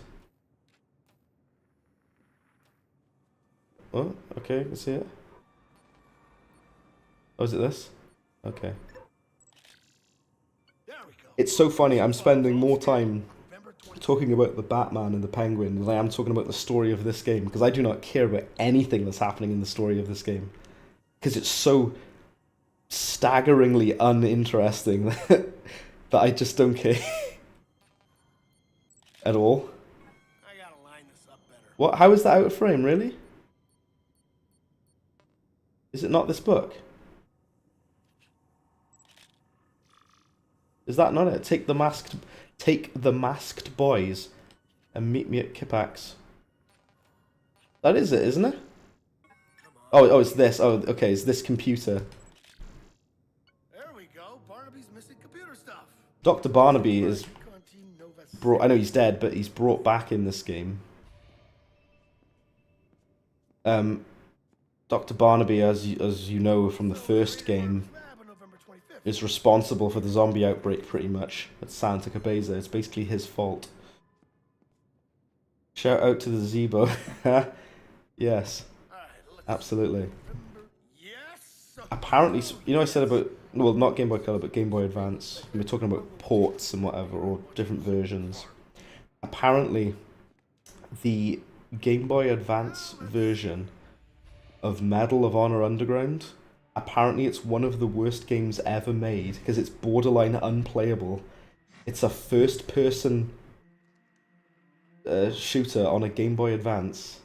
Oh, okay, let's see it. Oh, is it this? Okay. There we go. It's so funny, I'm spending more time talking about the Batman and the Penguin than I am talking about the story of this game, because I do not care about anything that's happening in the story of this game. Because it's so staggeringly uninteresting that I just don't care. At all. I gotta line this up better. What? How is that out of frame, really? Is it not this book? Is that not it? Take the masked boys and meet me at Kipax. That is it, isn't it? Oh, it's this. Oh, okay, it's this computer. There we go. Barnaby's missing computer stuff. Dr. Barnaby is brought... I know he's dead, but he's brought back in this game. Dr. Barnaby, as you know from the first game, is responsible for the zombie outbreak pretty much at Santa Cabeza. It's basically his fault. Shout out to the Zebo. Yes, absolutely. Apparently, you know I said about, well, not Game Boy Color, but Game Boy Advance. We were talking about ports and whatever, or different versions. Apparently, the Game Boy Advance version of Medal of Honor Underground, apparently it's one of the worst games ever made because it's borderline unplayable. It's a first-person shooter on a Game Boy Advance.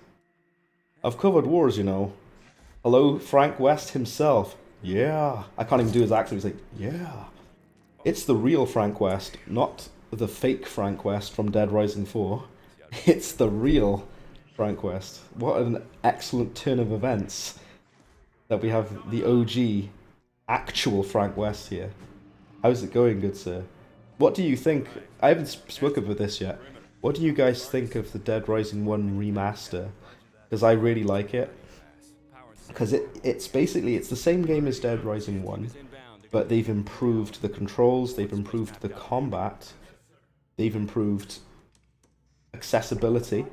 I've covered wars, you know. Hello, Frank West himself. Yeah. I can't even do his accent. He's like, yeah. It's the real Frank West, not the fake Frank West from Dead Rising 4. It's the real Frank West. What an excellent turn of events that we have the OG, actual Frank West here. How's it going, good sir? What do you think? I haven't spoken about this yet. What do you guys think of the Dead Rising 1 remaster? Because I really like it. Because it's basically, it's the same game as Dead Rising 1, but they've improved the controls, they've improved the combat, they've improved accessibility,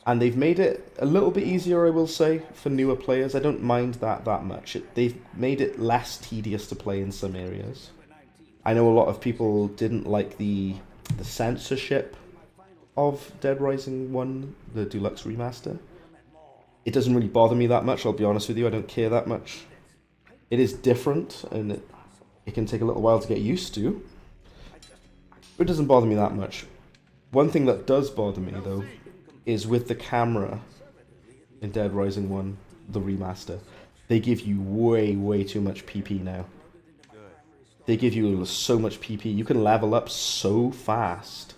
and they've made it a little bit easier, I will say, for newer players. I don't mind that much. They've made it less tedious to play in some areas. I know a lot of people didn't like the censorship of Dead Rising 1, the deluxe remaster. It doesn't really bother me that much, I'll be honest with you. I don't care that much. It is different, and it can take a little while to get used to. But it doesn't bother me that much. One thing that does bother me, though, is with the camera in Dead Rising 1, the remaster. They give you way too much PP now. They give you so much PP. You can level up so fast.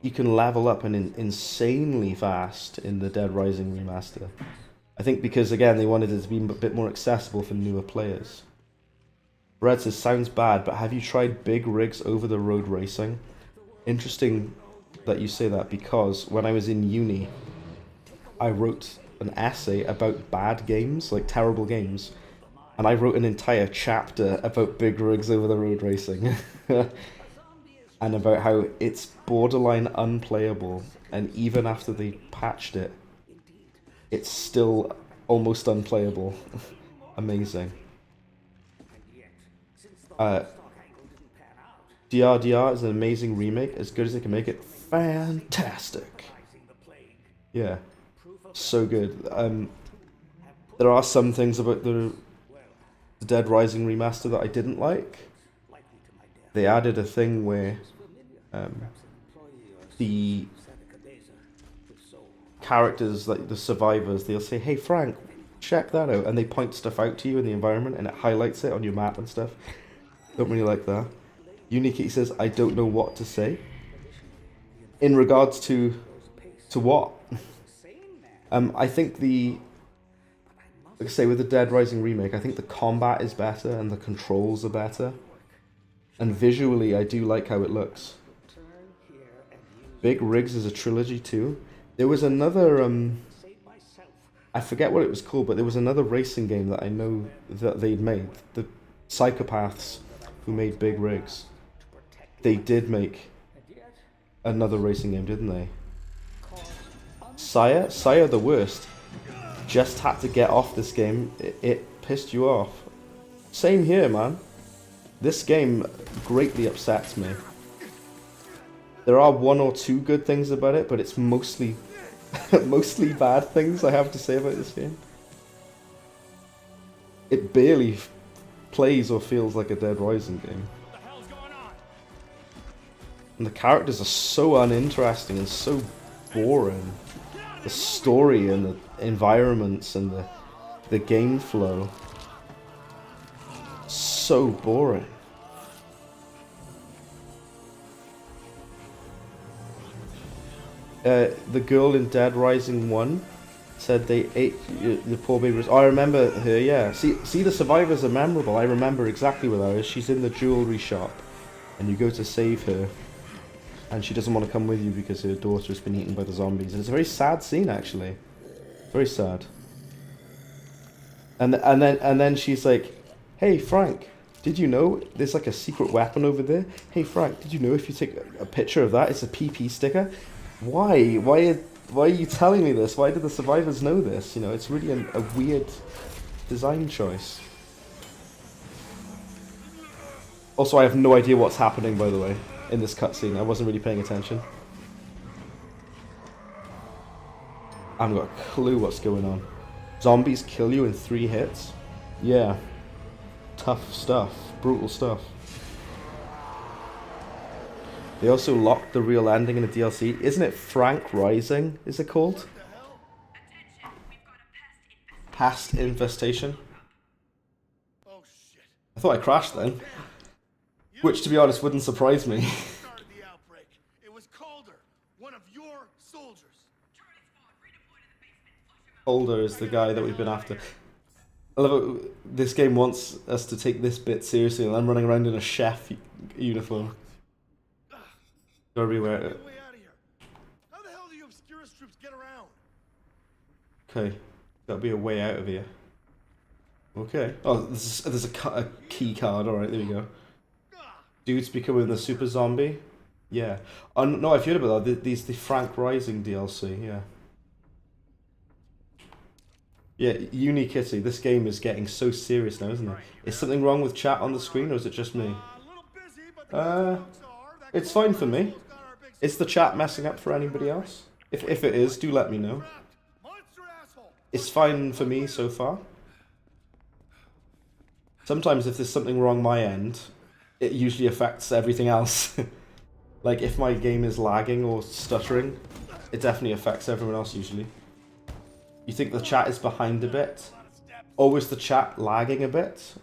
You can level up insanely fast in the Dead Rising remaster. I think because, again, they wanted it to be a bit more accessible for newer players. Red says, sounds bad, but have you tried big rigs over-the-road racing? Interesting that you say that, because when I was in uni, I wrote an essay about bad games, like terrible games, and I wrote an entire chapter about big rigs over-the-road racing. And about how it's borderline unplayable, and even after they patched it, it's still almost unplayable. Amazing. DRDR is an amazing remake, as good as they can make it. Fantastic. Yeah, so good. There are some things about the Dead Rising remaster that I didn't like. They added a thing where the characters, like the survivors, they'll say, "Hey Frank, check that out," and they point stuff out to you in the environment, and it highlights it on your map and stuff. Don't really like that. Unikitty says, "I don't know what to say." In regards to what? I think like I say, with the Dead Rising remake, I think the combat is better and the controls are better. And visually, I do like how it looks. Big Rigs is a trilogy too. There was another, I forget what it was called, but there was another racing game that I know that they'd made. The Psychopaths who made Big Rigs, they did make another racing game, didn't they? Sire the worst. Just had to get off this game. It pissed you off. Same here, man. This game greatly upsets me. There are one or two good things about it, but it's mostly mostly bad things I have to say about this game. It barely plays or feels like a Dead Rising game. And the characters are so uninteresting and so boring. The story and the environments and the game flow, so boring. The girl in Dead Rising 1 said they ate the poor baby. Oh, I remember her, yeah. See, the survivors are memorable. I remember exactly where that is. She's in the jewelry shop, and you go to save her, and she doesn't want to come with you because her daughter has been eaten by the zombies. And it's a very sad scene, actually. Very sad. And then she's like, "Hey Frank, did you know there's like a secret weapon over there? Hey Frank, did you know if you take a picture of that, it's a PP sticker?" Why? Why are you telling me this? Why did the survivors know this? You know, it's really a weird design choice. Also, I have no idea what's happening, by the way, in this cutscene. I wasn't really paying attention. I haven't got a clue what's going on. Zombies kill you in 3 hits? Yeah. Tough stuff. Brutal stuff. They also locked the real ending in the DLC. Isn't it Frank Rising, is it called? Past Infestation? Oh shit. I thought I crashed then. Which, to be honest, wouldn't surprise me. Started the outbreak. It was Calder, one of your soldiers. Calder is the guy that we've been after. I love it. This game wants us to take this bit seriously, and I'm running around in a chef uniform. Everywhere. Get way out of here. How the hell do you Obscurus troops get around? Okay, gotta be a way out of here. Okay. Oh, there's a key card. All right, there we go. Dude's becoming the super zombie. Yeah. Oh, no, I've heard about that. The Frank Rising DLC. Yeah. Yeah, Unikitty. This game is getting so serious now, isn't it? Is something wrong with chat on the screen, or is it just me? It's fine for me. Is the chat messing up for anybody else? If it is, do let me know. It's fine for me so far. Sometimes if there's something wrong my end, it usually affects everything else. Like if my game is lagging or stuttering, it definitely affects everyone else usually. You think the chat is behind a bit? Or is the chat lagging a bit?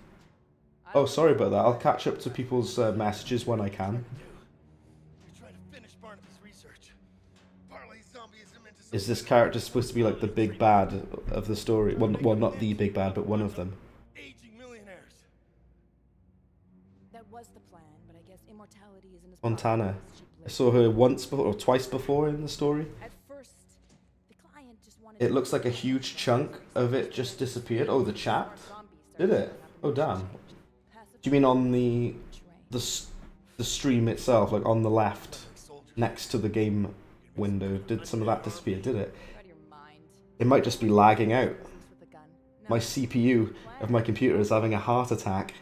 Oh, sorry about that. I'll catch up to people's messages when I can. Is this character supposed to be like the big bad of the story? Well, not the big bad, but one of them. Aging millionaires. That was the plan, but I guess immortality isn't as Montana. I saw her once before, or twice before in the story. At first, the client just wanted It looks like a huge chunk of it just disappeared. Oh, the chat? Did it? Oh, damn. Do you mean on the stream itself, like on the left, next to the game window? Did some of that disappear? Did it? It might just be lagging out. My CPU of my computer is having a heart attack.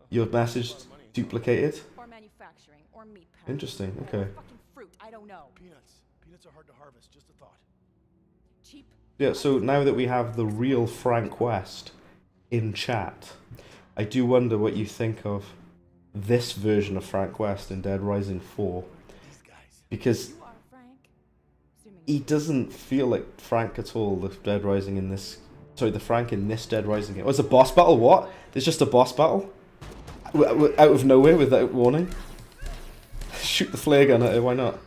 Your message duplicated. Or manufacturing, or meat packing. Interesting, Or okay. fucking fruit, I don't know. Peanuts. Peanuts are hard to harvest, just a thought. Cheap. Yeah, so now that we have the real Frank West in chat, I do wonder what you think of this version of Frank West in Dead Rising 4. These guys. Because You are Frank. Assuming he doesn't feel like Frank at all, the Dead Rising in this... Sorry, the Frank in this Dead Rising game. Oh, it's a boss battle? What? There's just a boss battle? Out of nowhere without warning? Shoot the flare gun at it, why not?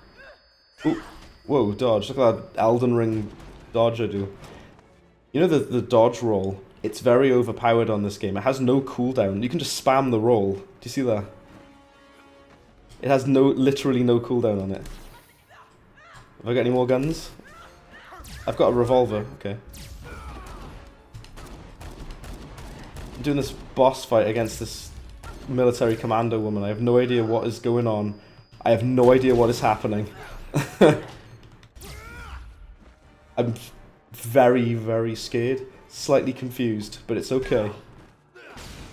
Ooh. Whoa, dodge. Look at that Elden Ring dodge I do. You know the dodge roll? It's very overpowered on this game. It has no cooldown. You can just spam the roll. Do you see that? It has literally no cooldown on it. Have I got any more guns? I've got a revolver. Okay. I'm doing this boss fight against this military commando woman. I have no idea what is going on. I have no idea what is happening. I'm very, very scared. Slightly confused, but it's okay.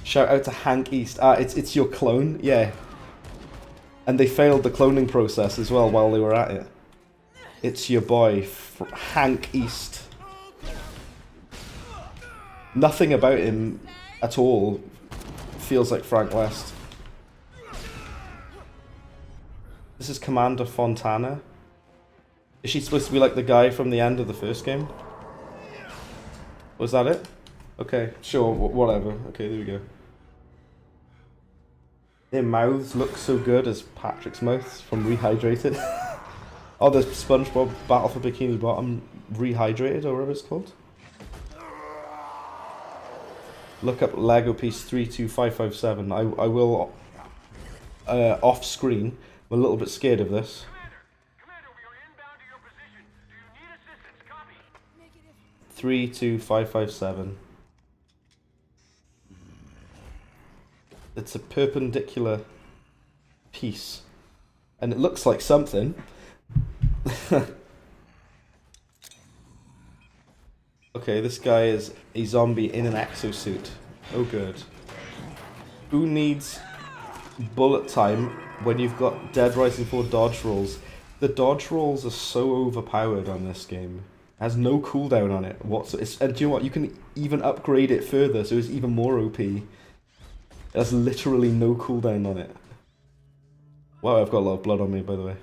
Shout out to Hank East. Ah, it's your clone? Yeah. And they failed the cloning process as well while they were at it. It's your boy, Hank East. Nothing about him at all feels like Frank West. This is Commander Fontana. Is she supposed to be like the guy from the end of the first game? Was that it? Okay, sure, whatever. Okay, there we go. Their mouths look so good as Patrick's mouth from Rehydrated. Oh, there's SpongeBob Battle for Bikini Bottom Rehydrated, or whatever it's called. Look up Lego Piece 32557. I will, off screen. I'm a little bit scared of this. Commander, we are inbound to your position. Do you need assistance? Copy. 32557. It's a perpendicular piece. And it looks like something. Okay, this guy is a zombie in an exosuit. Oh good. Who needs bullet time when you've got Dead Rising 4 dodge rolls? The dodge rolls are so overpowered on this game. It has no cooldown on it. And do you know what? You can even upgrade it further, so it's even more OP. It has literally no cooldown on it. Wow, I've got a lot of blood on me, by the way.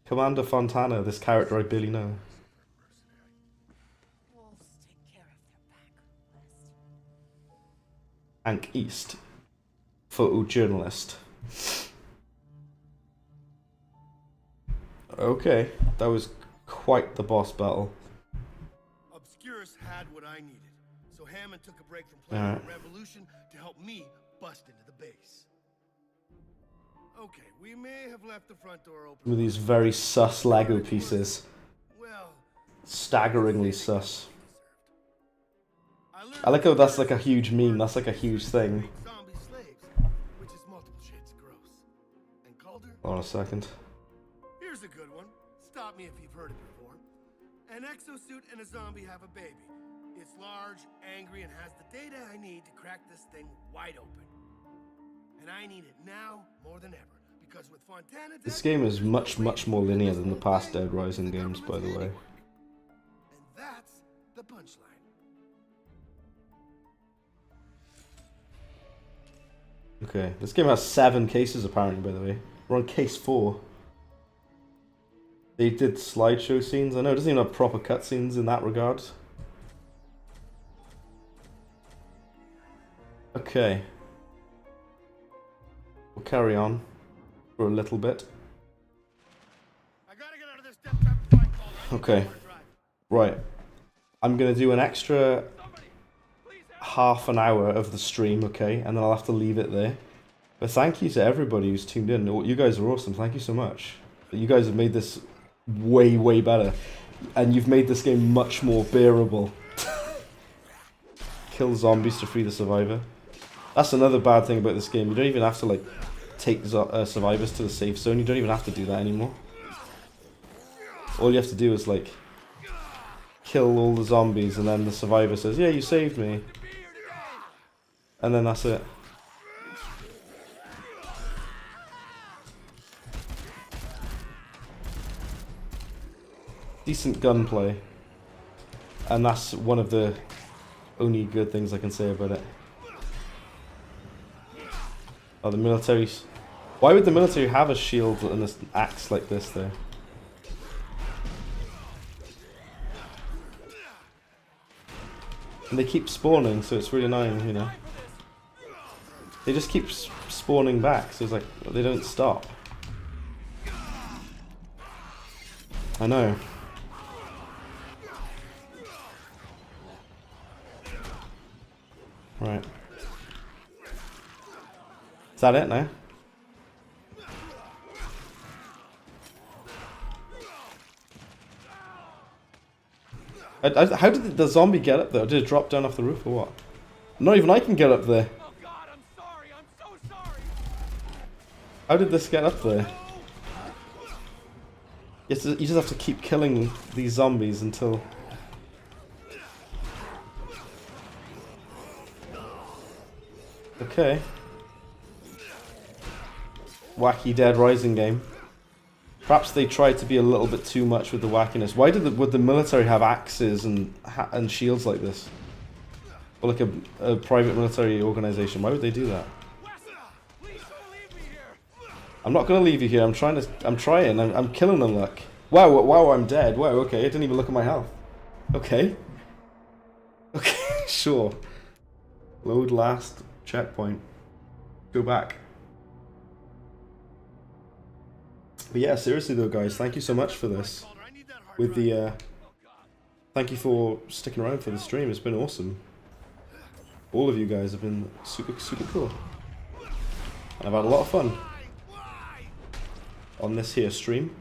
Commander Fontana, this character I barely know. wolves take care of their pack, West. Hank East, photojournalist. Okay, that was quite the boss battle. Obscurus had what I needed, so Hammond took a break from planning Alright. a revolution to help me bust into the base. Okay, we may have left the front door open. With these very sus Lego pieces. Well, Staggeringly sus. I I like how that's like a huge meme, that's like a huge thing. Zombie slaves, which is multiple shades of gross. And Calder? Hold on a second. Here's a good one. Stop me if you've heard it before. An exosuit and a zombie have a baby. It's large, angry, and has the data I need to crack this thing wide open. And I need it now more than ever. Because with Fontana dead, This game is there's no much, way much more linear than the there's no past way Dead Rising the games, by the government's way. handiwork. And that's the punchline. Okay, this game has 7 cases apparently, by the way. We're on case 4. They did slideshow scenes. I know it doesn't even have proper cutscenes in that regard. Okay. We'll carry on for a little bit. I gotta get out of this death trap before I call her. Okay. Right. I'm going to do an extra half an hour of the stream, okay? And then I'll have to leave it there. But thank you to everybody who's tuned in. You guys are awesome. Thank you so much. You guys have made this way, way better. And you've made this game much more bearable. Kill zombies to free the survivor. That's another bad thing about this game. You don't even have to, like, take survivors to the safe zone. You don't even have to do that anymore. All you have to do is, like, kill all the zombies, and then the survivor says, yeah, you saved me. And then that's it. decent gunplay. And that's one of the only good things I can say about it. Oh, the military's... Why would the military have a shield and an axe like this, though? And they keep spawning, so it's really annoying, you know. They just keep spawning back, so it's like, they don't stop. I know. Right. Is that it now? How did the zombie get up there? Did it drop down off the roof or what? Not even I can get up there. Oh God, I'm sorry. I'm so sorry. How did this get up there? You just have to keep killing these zombies until... Okay. Wacky Dead Rising game. Perhaps they tried to be a little bit too much with the wackiness. Why would the military have axes and shields like this? Or like a private military organization? Why would they do that? Please don't leave me here. I'm not gonna leave you here. I'm trying. I'm killing them. Look. Wow. I'm dead. Wow. Okay. I didn't even look at my health. Okay. Okay. Sure. Load last checkpoint. Go back. But yeah, seriously though, guys, thank you so much for this. With the, thank you for sticking around for the stream. It's been awesome. All of you guys have been super cool. And I've had a lot of fun on this here stream.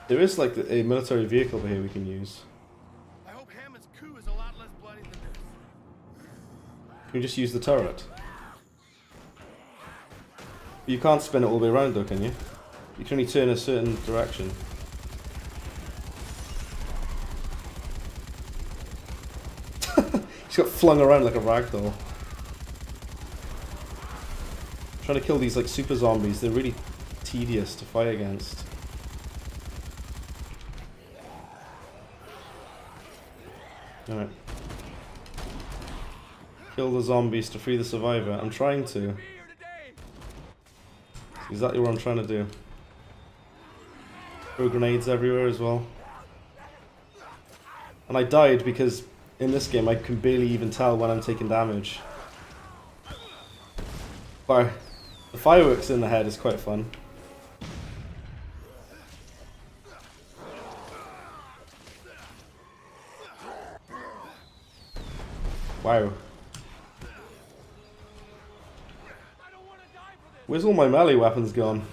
There is like a military vehicle over here we can use. I hope Hammond's coup is a lot less bloody than this. Can you just use the turret? You can't spin it all the way around though, can you? You can only turn a certain direction. He's got flung around like a ragdoll. Trying to kill these like super zombies, they're really tedious to fight against. Alright. Kill the zombies to free the survivor. I'm trying to. That's exactly what I'm trying to do. Throw grenades everywhere as well. And I died because in this game I can barely even tell when I'm taking damage. But the fireworks in the head is quite fun. Wow. Where's all my melee weapons gone?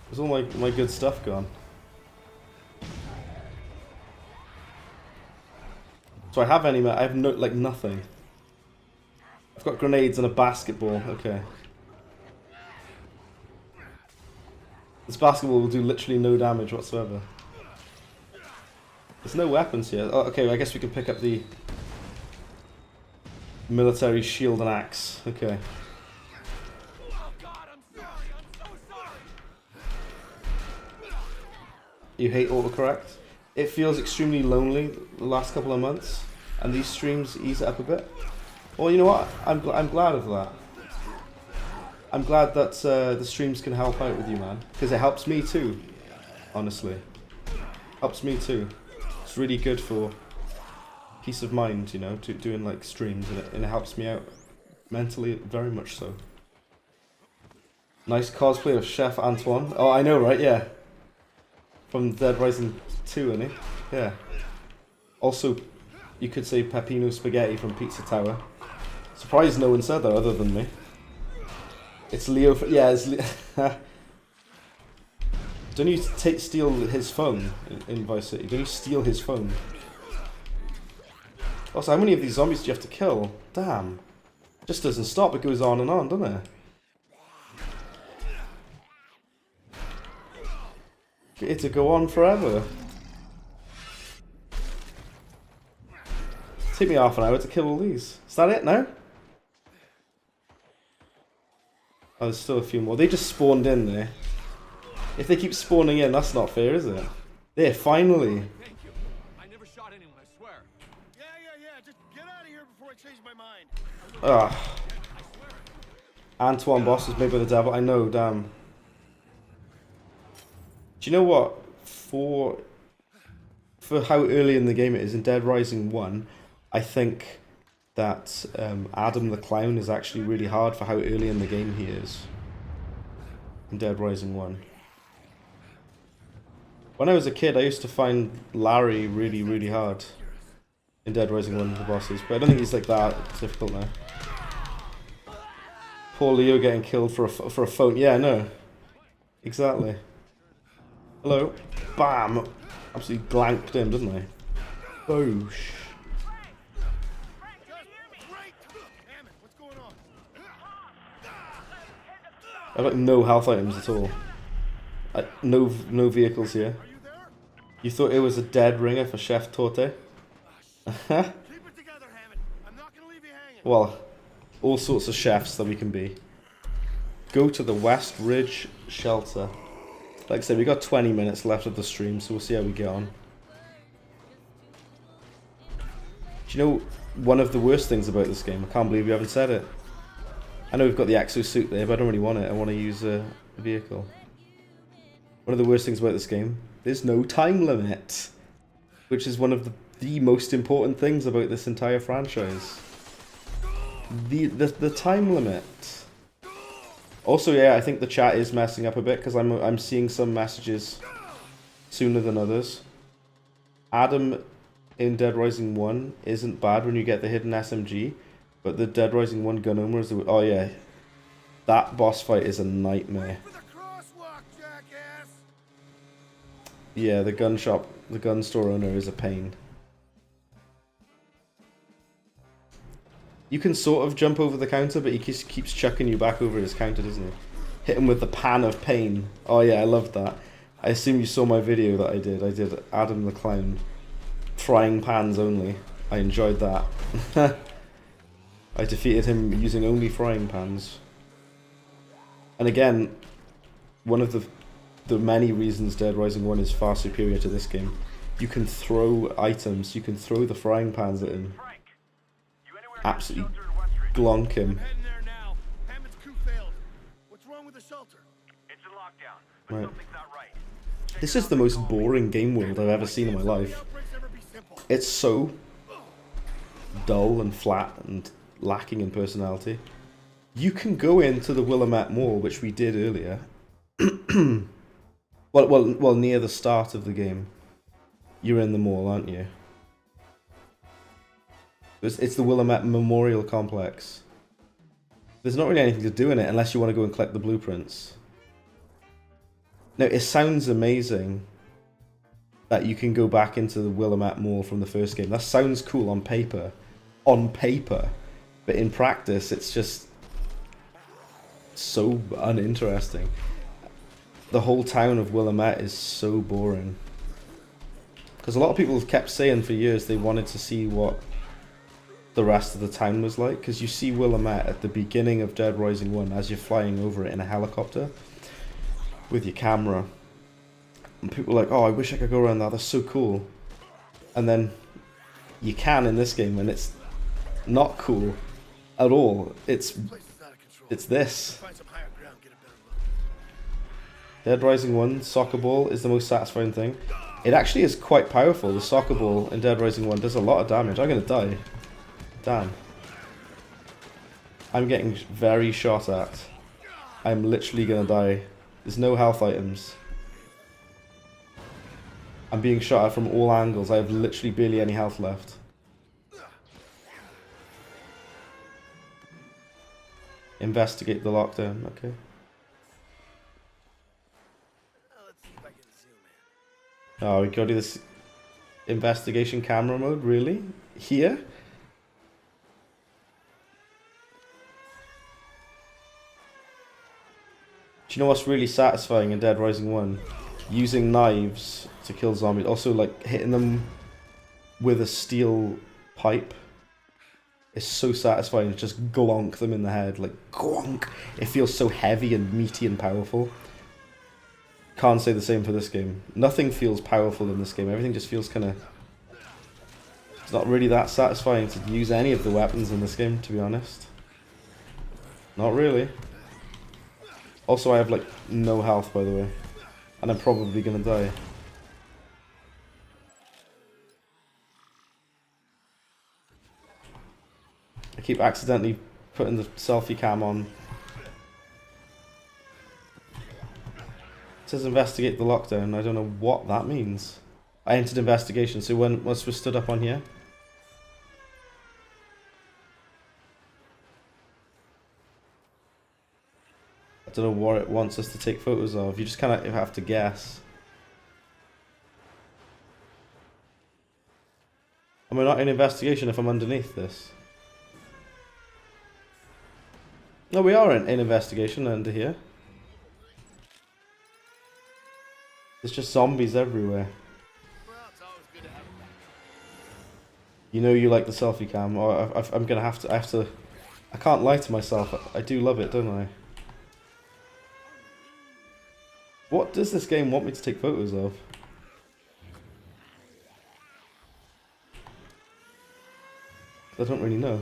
Where's all my good stuff gone? So I have any, I have no, like nothing. I've got grenades and a basketball, okay. This basketball will do literally no damage whatsoever. There's no weapons here. Oh, okay, I guess we can pick up the military shield and axe. Okay. Oh God, I'm sorry. I'm so sorry. You hate autocorrect? It feels extremely lonely the last couple of months, and these streams ease it up a bit. Well, you know what? I'm glad of that. I'm glad that the streams can help out with you, man, because it helps me too. Honestly, helps me too. It's really good for peace of mind, you know, doing like streams, and it helps me out mentally, very much so. Nice cosplay of Chef Antoine. Oh, I know, right? Yeah. From Dead Rising 2, isn't he? Yeah. Also, you could say Peppino Spaghetti from Pizza Tower. Surprised no one said that other than me. It's Leo. Yeah, it's Don't you steal his phone in Vice City? Don't you steal his phone? Also, how many of these zombies do you have to kill? Damn. It just doesn't stop, it goes on and on, doesn't it? Get it to go on forever. Take me half an hour to kill all these. Is that it now? Oh, there's still a few more. They just spawned in there. If they keep spawning in, that's not fair, is it? There, finally. Thank you. I never shot anyone, I swear. Yeah. Just get out of here before I change my mind. Ah. Antoine Boss was made by the devil. I know, damn. Do you know what? For how early in the game it is, in Dead Rising 1, I think that Adam the Clown is actually really hard for how early in the game he is. In Dead Rising 1. When I was a kid, I used to find Larry really, really hard. In Dead Rising 1, the bosses. But I don't think he's like that difficult now. Poor Leo getting killed for a phone. Yeah, I know. Exactly. Hello. Bam! Absolutely glanked him, didn't I? Boosh. Hammond, what's going on? I have like no health items at all. No vehicles here. Are you there? You thought it was a dead ringer for Chef Torte? Keep it together, Hammond. I'm not gonna leave you hanging. Well, all sorts of chefs that we can be. Go to the West Ridge Shelter. Like I said, we got 20 minutes left of the stream, so we'll see how we get on. Do you know one of the worst things about this game? I can't believe you haven't said it. I know we've got the exosuit there, but I don't really want it. I want to use a vehicle. One of the worst things about this game, there's no time limit. Which is one of the most important things about this entire franchise. The time limit. Also, yeah, I think the chat is messing up a bit because I'm seeing some messages sooner than others. Adam in Dead Rising 1 isn't bad when you get the hidden SMG, but the Dead Rising 1 gun owner is the... Oh yeah, that boss fight is a nightmare. For the crosswalk, jackass! Yeah, the gun store owner is a pain. You can sort of jump over the counter, but he keeps chucking you back over his counter, doesn't he? Hit him with the pan of pain. Oh yeah, I loved that. I assume you saw my video that I did. I did Adam the Clown. Frying pans only. I enjoyed that. I defeated him using only frying pans. And again, one of the many reasons Dead Rising 1 is far superior to this game. You can throw items, you can throw the frying pans at him. Frank, you anywhere Absolutely near the shelter in West Ridge? glonk him. Heading there now. Hammond's coup failed. What's wrong with the shelter? It's in lockdown, but Right. something's not right. This is the most boring game world I've ever seen in my life. Outbreaks never be simple. It's so dull and flat and lacking in personality. You can go into the Willamette Mall, which we did earlier. well, near the start of the game. You're in the mall, aren't you? It's the Willamette Memorial Complex. There's not really anything to do in it unless you want to go and collect the blueprints. Now, it sounds amazing that you can go back into the Willamette Mall from the first game. That sounds cool on paper. On paper. But in practice, it's just so uninteresting. The whole town of Willamette is so boring. Because a lot of people have kept saying for years they wanted to see what the rest of the town was like. Because you see Willamette at the beginning of Dead Rising 1 as you're flying over it in a helicopter with your camera. And people are like, oh, I wish I could go around that, that's so cool. And then you can in this game and it's not cool at all. It's Place is out of control. this. Find some higher ground, get a better look. Dead Rising 1 soccer ball is the most satisfying thing. It actually is quite powerful. The soccer ball in Dead Rising 1 does a lot of damage. I'm gonna die. Damn. I'm getting very shot at. I'm literally gonna die. There's no health items. I'm being shot at from all angles. I have literally barely any health left. Investigate the lockdown. Okay. Let's see if I can zoom in. Oh, we gotta do this investigation camera mode? Really? Here? Do you know what's really satisfying in Dead Rising 1? Using knives to kill zombies. Also, like, hitting them with a steel pipe. It's so satisfying to just glonk them in the head, like glonk. It feels so heavy and meaty and powerful. Can't say the same for this game. Nothing feels powerful in this game. Everything just feels kind of... It's not really that satisfying to use any of the weapons in this game, to be honest. Not really. Also, I have like no health, by the way. And I'm probably gonna die. I keep accidentally putting the selfie cam on. It says investigate the lockdown. I don't know what that means. I entered investigation, so once we're stood up on here. I don't know what it wants us to take photos of. You just kind of have to guess. Am I not in investigation if I'm underneath this? No, we are in investigation under here. There's just zombies everywhere. Well, it's always good to have a back. You know you like the selfie cam, or I'm gonna have to. I can't lie to myself. I do love it, don't I? What does this game want me to take photos of? I don't really know.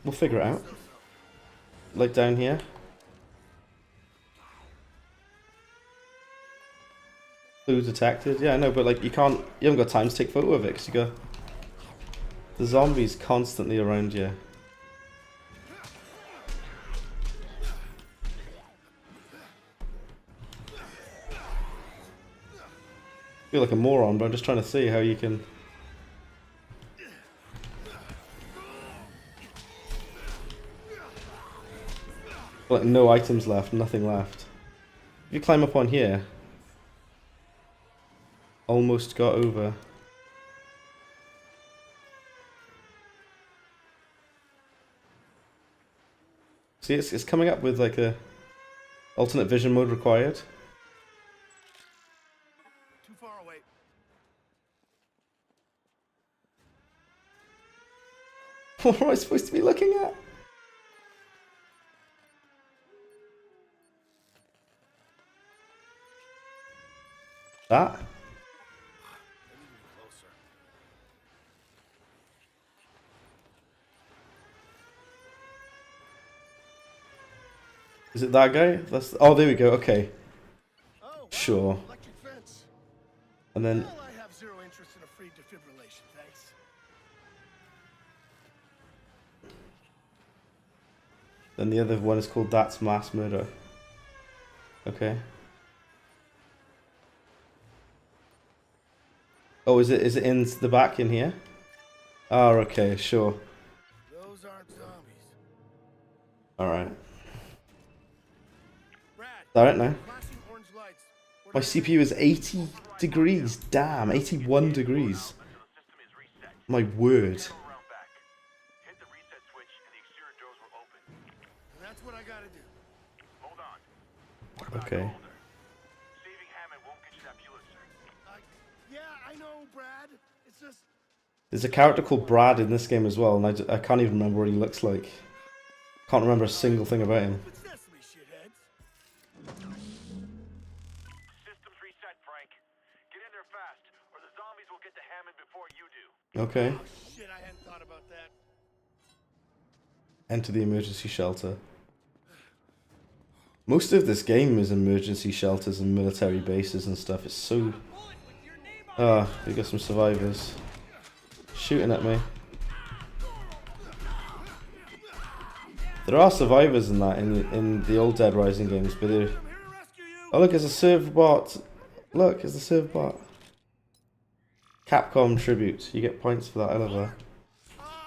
We'll figure it out. Like down here. Clue detected. Yeah, I know, but like you haven't got time to take photo of it because you got the zombies constantly around you. I feel like a moron, but I'm just trying to see how you can. Like no items left, nothing left. If you climb up on here, almost got over. See, it's coming up with like a alternate vision mode required. Too far away. What am I supposed to be looking at? That? I need to be closer. Is it that guy? Oh, there we go. Okay, Oh, wow, sure. electric fence. And then Well, I have zero interest in a free defibrillation, thanks. the other one is called That's Mass Murder. Okay. Oh, is it in the back in here? Oh, okay, sure. Those aren't zombies. Alright. Brad, Alright now. flashing orange lights. My CPU is 80 degrees. Damn, 81 degrees. My word. Hit the reset switch and the exterior doors will open. And that's what I gotta do. Hold on. What about Okay. Mulder? Saving Hammond won't get you that Pulitzer. Yeah, I know, Brad. It's just... There's a character called Brad in this game as well, and I can't even remember what he looks like. Can't remember a single thing about him. It's sesame, shitheads. Systems reset, Frank. Get in there fast, or the zombies will get to Hammond before you do. Okay. Oh, shit, I hadn't thought about that. Enter the emergency shelter. Most of this game is emergency shelters and military bases and stuff. It's so... Ah, we got some survivors. Shooting at me. There are survivors in that in the old Dead Rising games, but they're... I'm here to rescue you. Oh look, there's a server bot. Look, there's a server bot. Capcom tribute. You get points for that. I love that.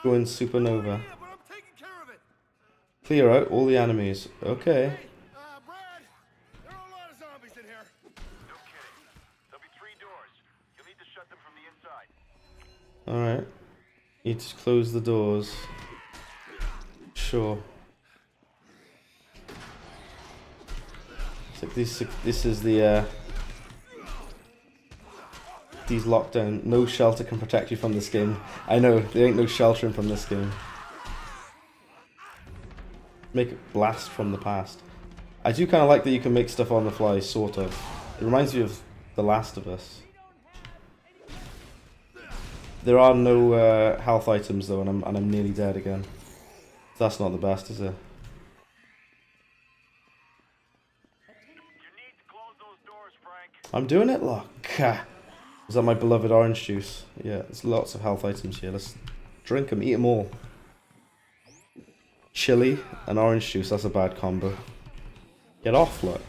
Go in Supernova. Yeah, but I'm taking care of it. Clear out all the enemies. Okay. Brad, there are a lot of zombies in here. No kidding. There'll be 3 doors. You'll need to shut them from the inside. Alright. Need to close the doors. Sure. It's like this is the He's locked down. No shelter can protect you from this game. I know, there ain't no sheltering from this game. Make a blast from the past. I do kind of like that you can make stuff on the fly, sort of. It reminds me of The Last of Us. There are no health items though, and I'm nearly dead again. That's not the best, is it? You need to close those doors, Frank. I'm doing it, look. Is that my beloved orange juice? Yeah, there's lots of health items here. Let's drink them, eat them all. Chili and orange juice, that's a bad combo. Get off, look.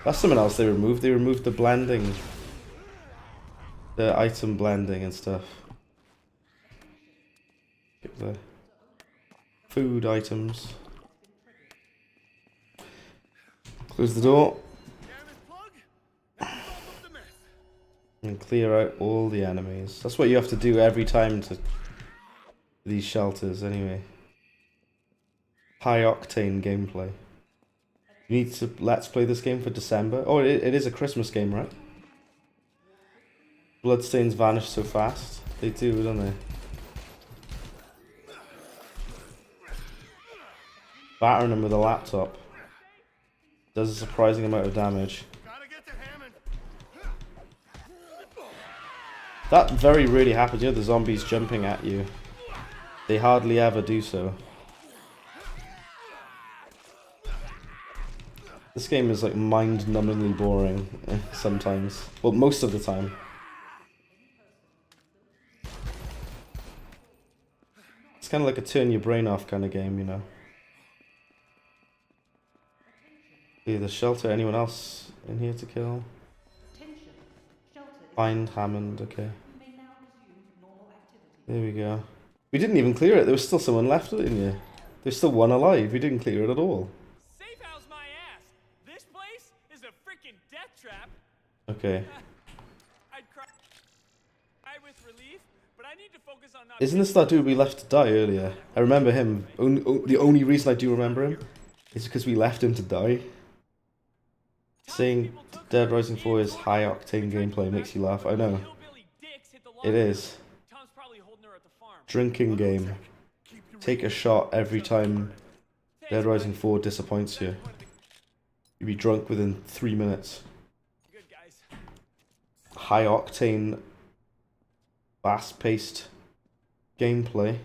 That's something else they removed. They removed the blending. The item blending and stuff. Get the food items. Close the door. And clear out all the enemies. That's what you have to do every time to these shelters anyway. High octane gameplay. You need to let's play this game for December. Oh, it is a Christmas game, right? Bloodstains vanish so fast. They do, don't they? Battering them with a laptop does a surprising amount of damage. That very rarely happens. You know, the zombies jumping at you. They hardly ever do so. This game is like mind-numbingly boring sometimes. Well, most of the time. It's kind of like a turn your brain off kind of game, you know. The shelter. Anyone else in here to kill? Find Hammond. Okay. There we go. We didn't even clear it. There was still someone left in here. There's still one alive. We didn't clear it at all. Safe house my ass. This place is a freaking death trap. Okay. I'd cry with relief, but I need to focus on not. Isn't this that dude we left to die earlier? I remember him. The only reason I do remember him is because we left him to die. Saying Dead Rising 4 is high octane gameplay makes you laugh. I know. It is. Drinking game. Take a shot every time Dead Rising 4 disappoints you. You'll be drunk within 3 minutes. High octane, fast paced gameplay.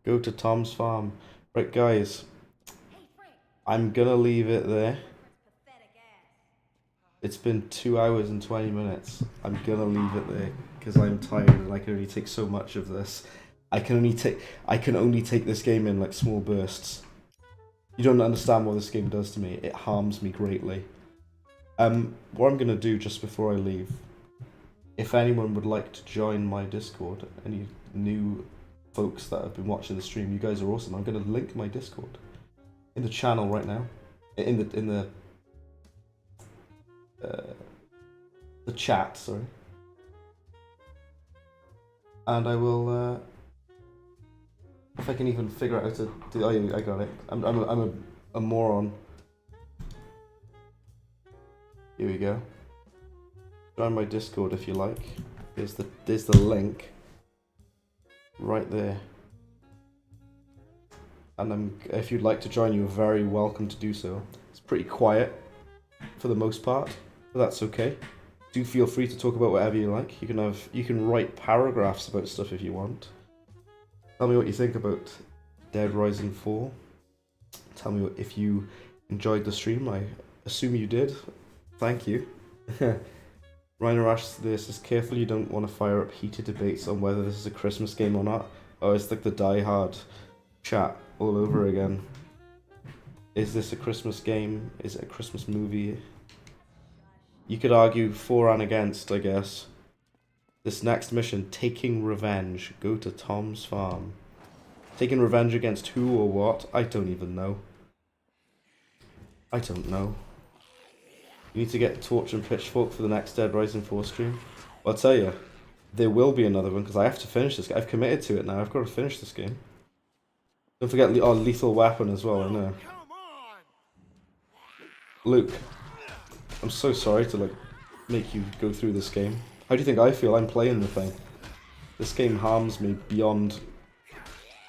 Go to Tom's farm. Right, guys. I'm gonna leave it there. It's been 2 hours and 20 minutes. I'm gonna leave it there because I'm tired and I can only take so much of this. I can only take this game in like small bursts. You don't understand what this game does to me. It harms me greatly. What I'm gonna do just before I leave, if anyone would like to join my Discord, any new folks that have been watching the stream, you guys are awesome. I'm gonna link my Discord in the channel right now, in the chat, sorry. And I will, if I can even figure out how to do. Oh, yeah, I got it. I'm a moron. Here we go. Join my Discord if you like. There's the link right there. And if you'd like to join, you're very welcome to do so. It's pretty quiet for the most part, but that's okay. Do feel free to talk about whatever you like. You can write paragraphs about stuff if you want. Tell me what you think about Dead Rising 4. Tell me if you enjoyed the stream. I assume you did. Thank you. Rhino Ash says, careful you don't want to fire up heated debates on whether this is a Christmas game or not. Oh, it's like the Die Hard chat all over again. Is this a Christmas game? Is it a Christmas movie? You could argue for and against, I guess. This next mission, Taking Revenge. Go to Tom's farm. Taking revenge against who or what? I don't even know. I don't know. You need to get Torch and Pitchfork for the next Dead Rising 4 stream. Well, I'll tell you, there will be another one because I have to finish this. I've committed to it now. I've got to finish this game. Don't forget Lethal Weapon as well, I know. Luke, I'm so sorry to like make you go through this game. How do you think I feel? I'm playing the thing. This game harms me beyond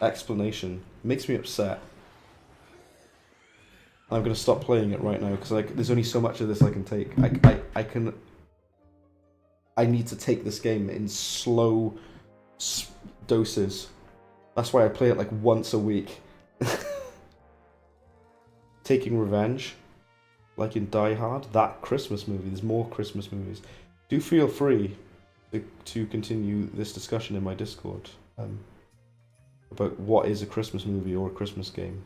explanation. It makes me upset. I'm gonna stop playing it right now because there's only so much of this I can take. I need to take this game in slow doses. That's why I play it like once a week. Taking Revenge, like in Die Hard, that Christmas movie. There's more Christmas movies. Do feel free to continue this discussion in my Discord about what is a Christmas movie or a Christmas game.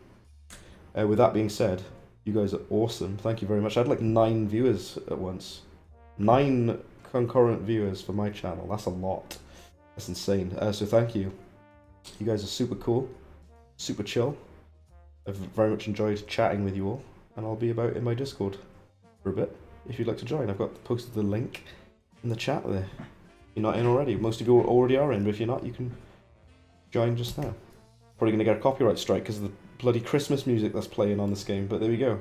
With that being said, you guys are awesome. Thank you very much. I had like 9 viewers at once. 9 concurrent viewers for my channel. That's a lot. That's insane. So thank you. You guys are super cool, super chill. I've very much enjoyed chatting with you all, and I'll be about in my Discord for a bit. If you'd like to join, I've got posted the link in the chat there. If you're not in already. Most of you already are in, but if you're not, you can join just now. Probably going to get a copyright strike because of the bloody Christmas music that's playing on this game, but there we go.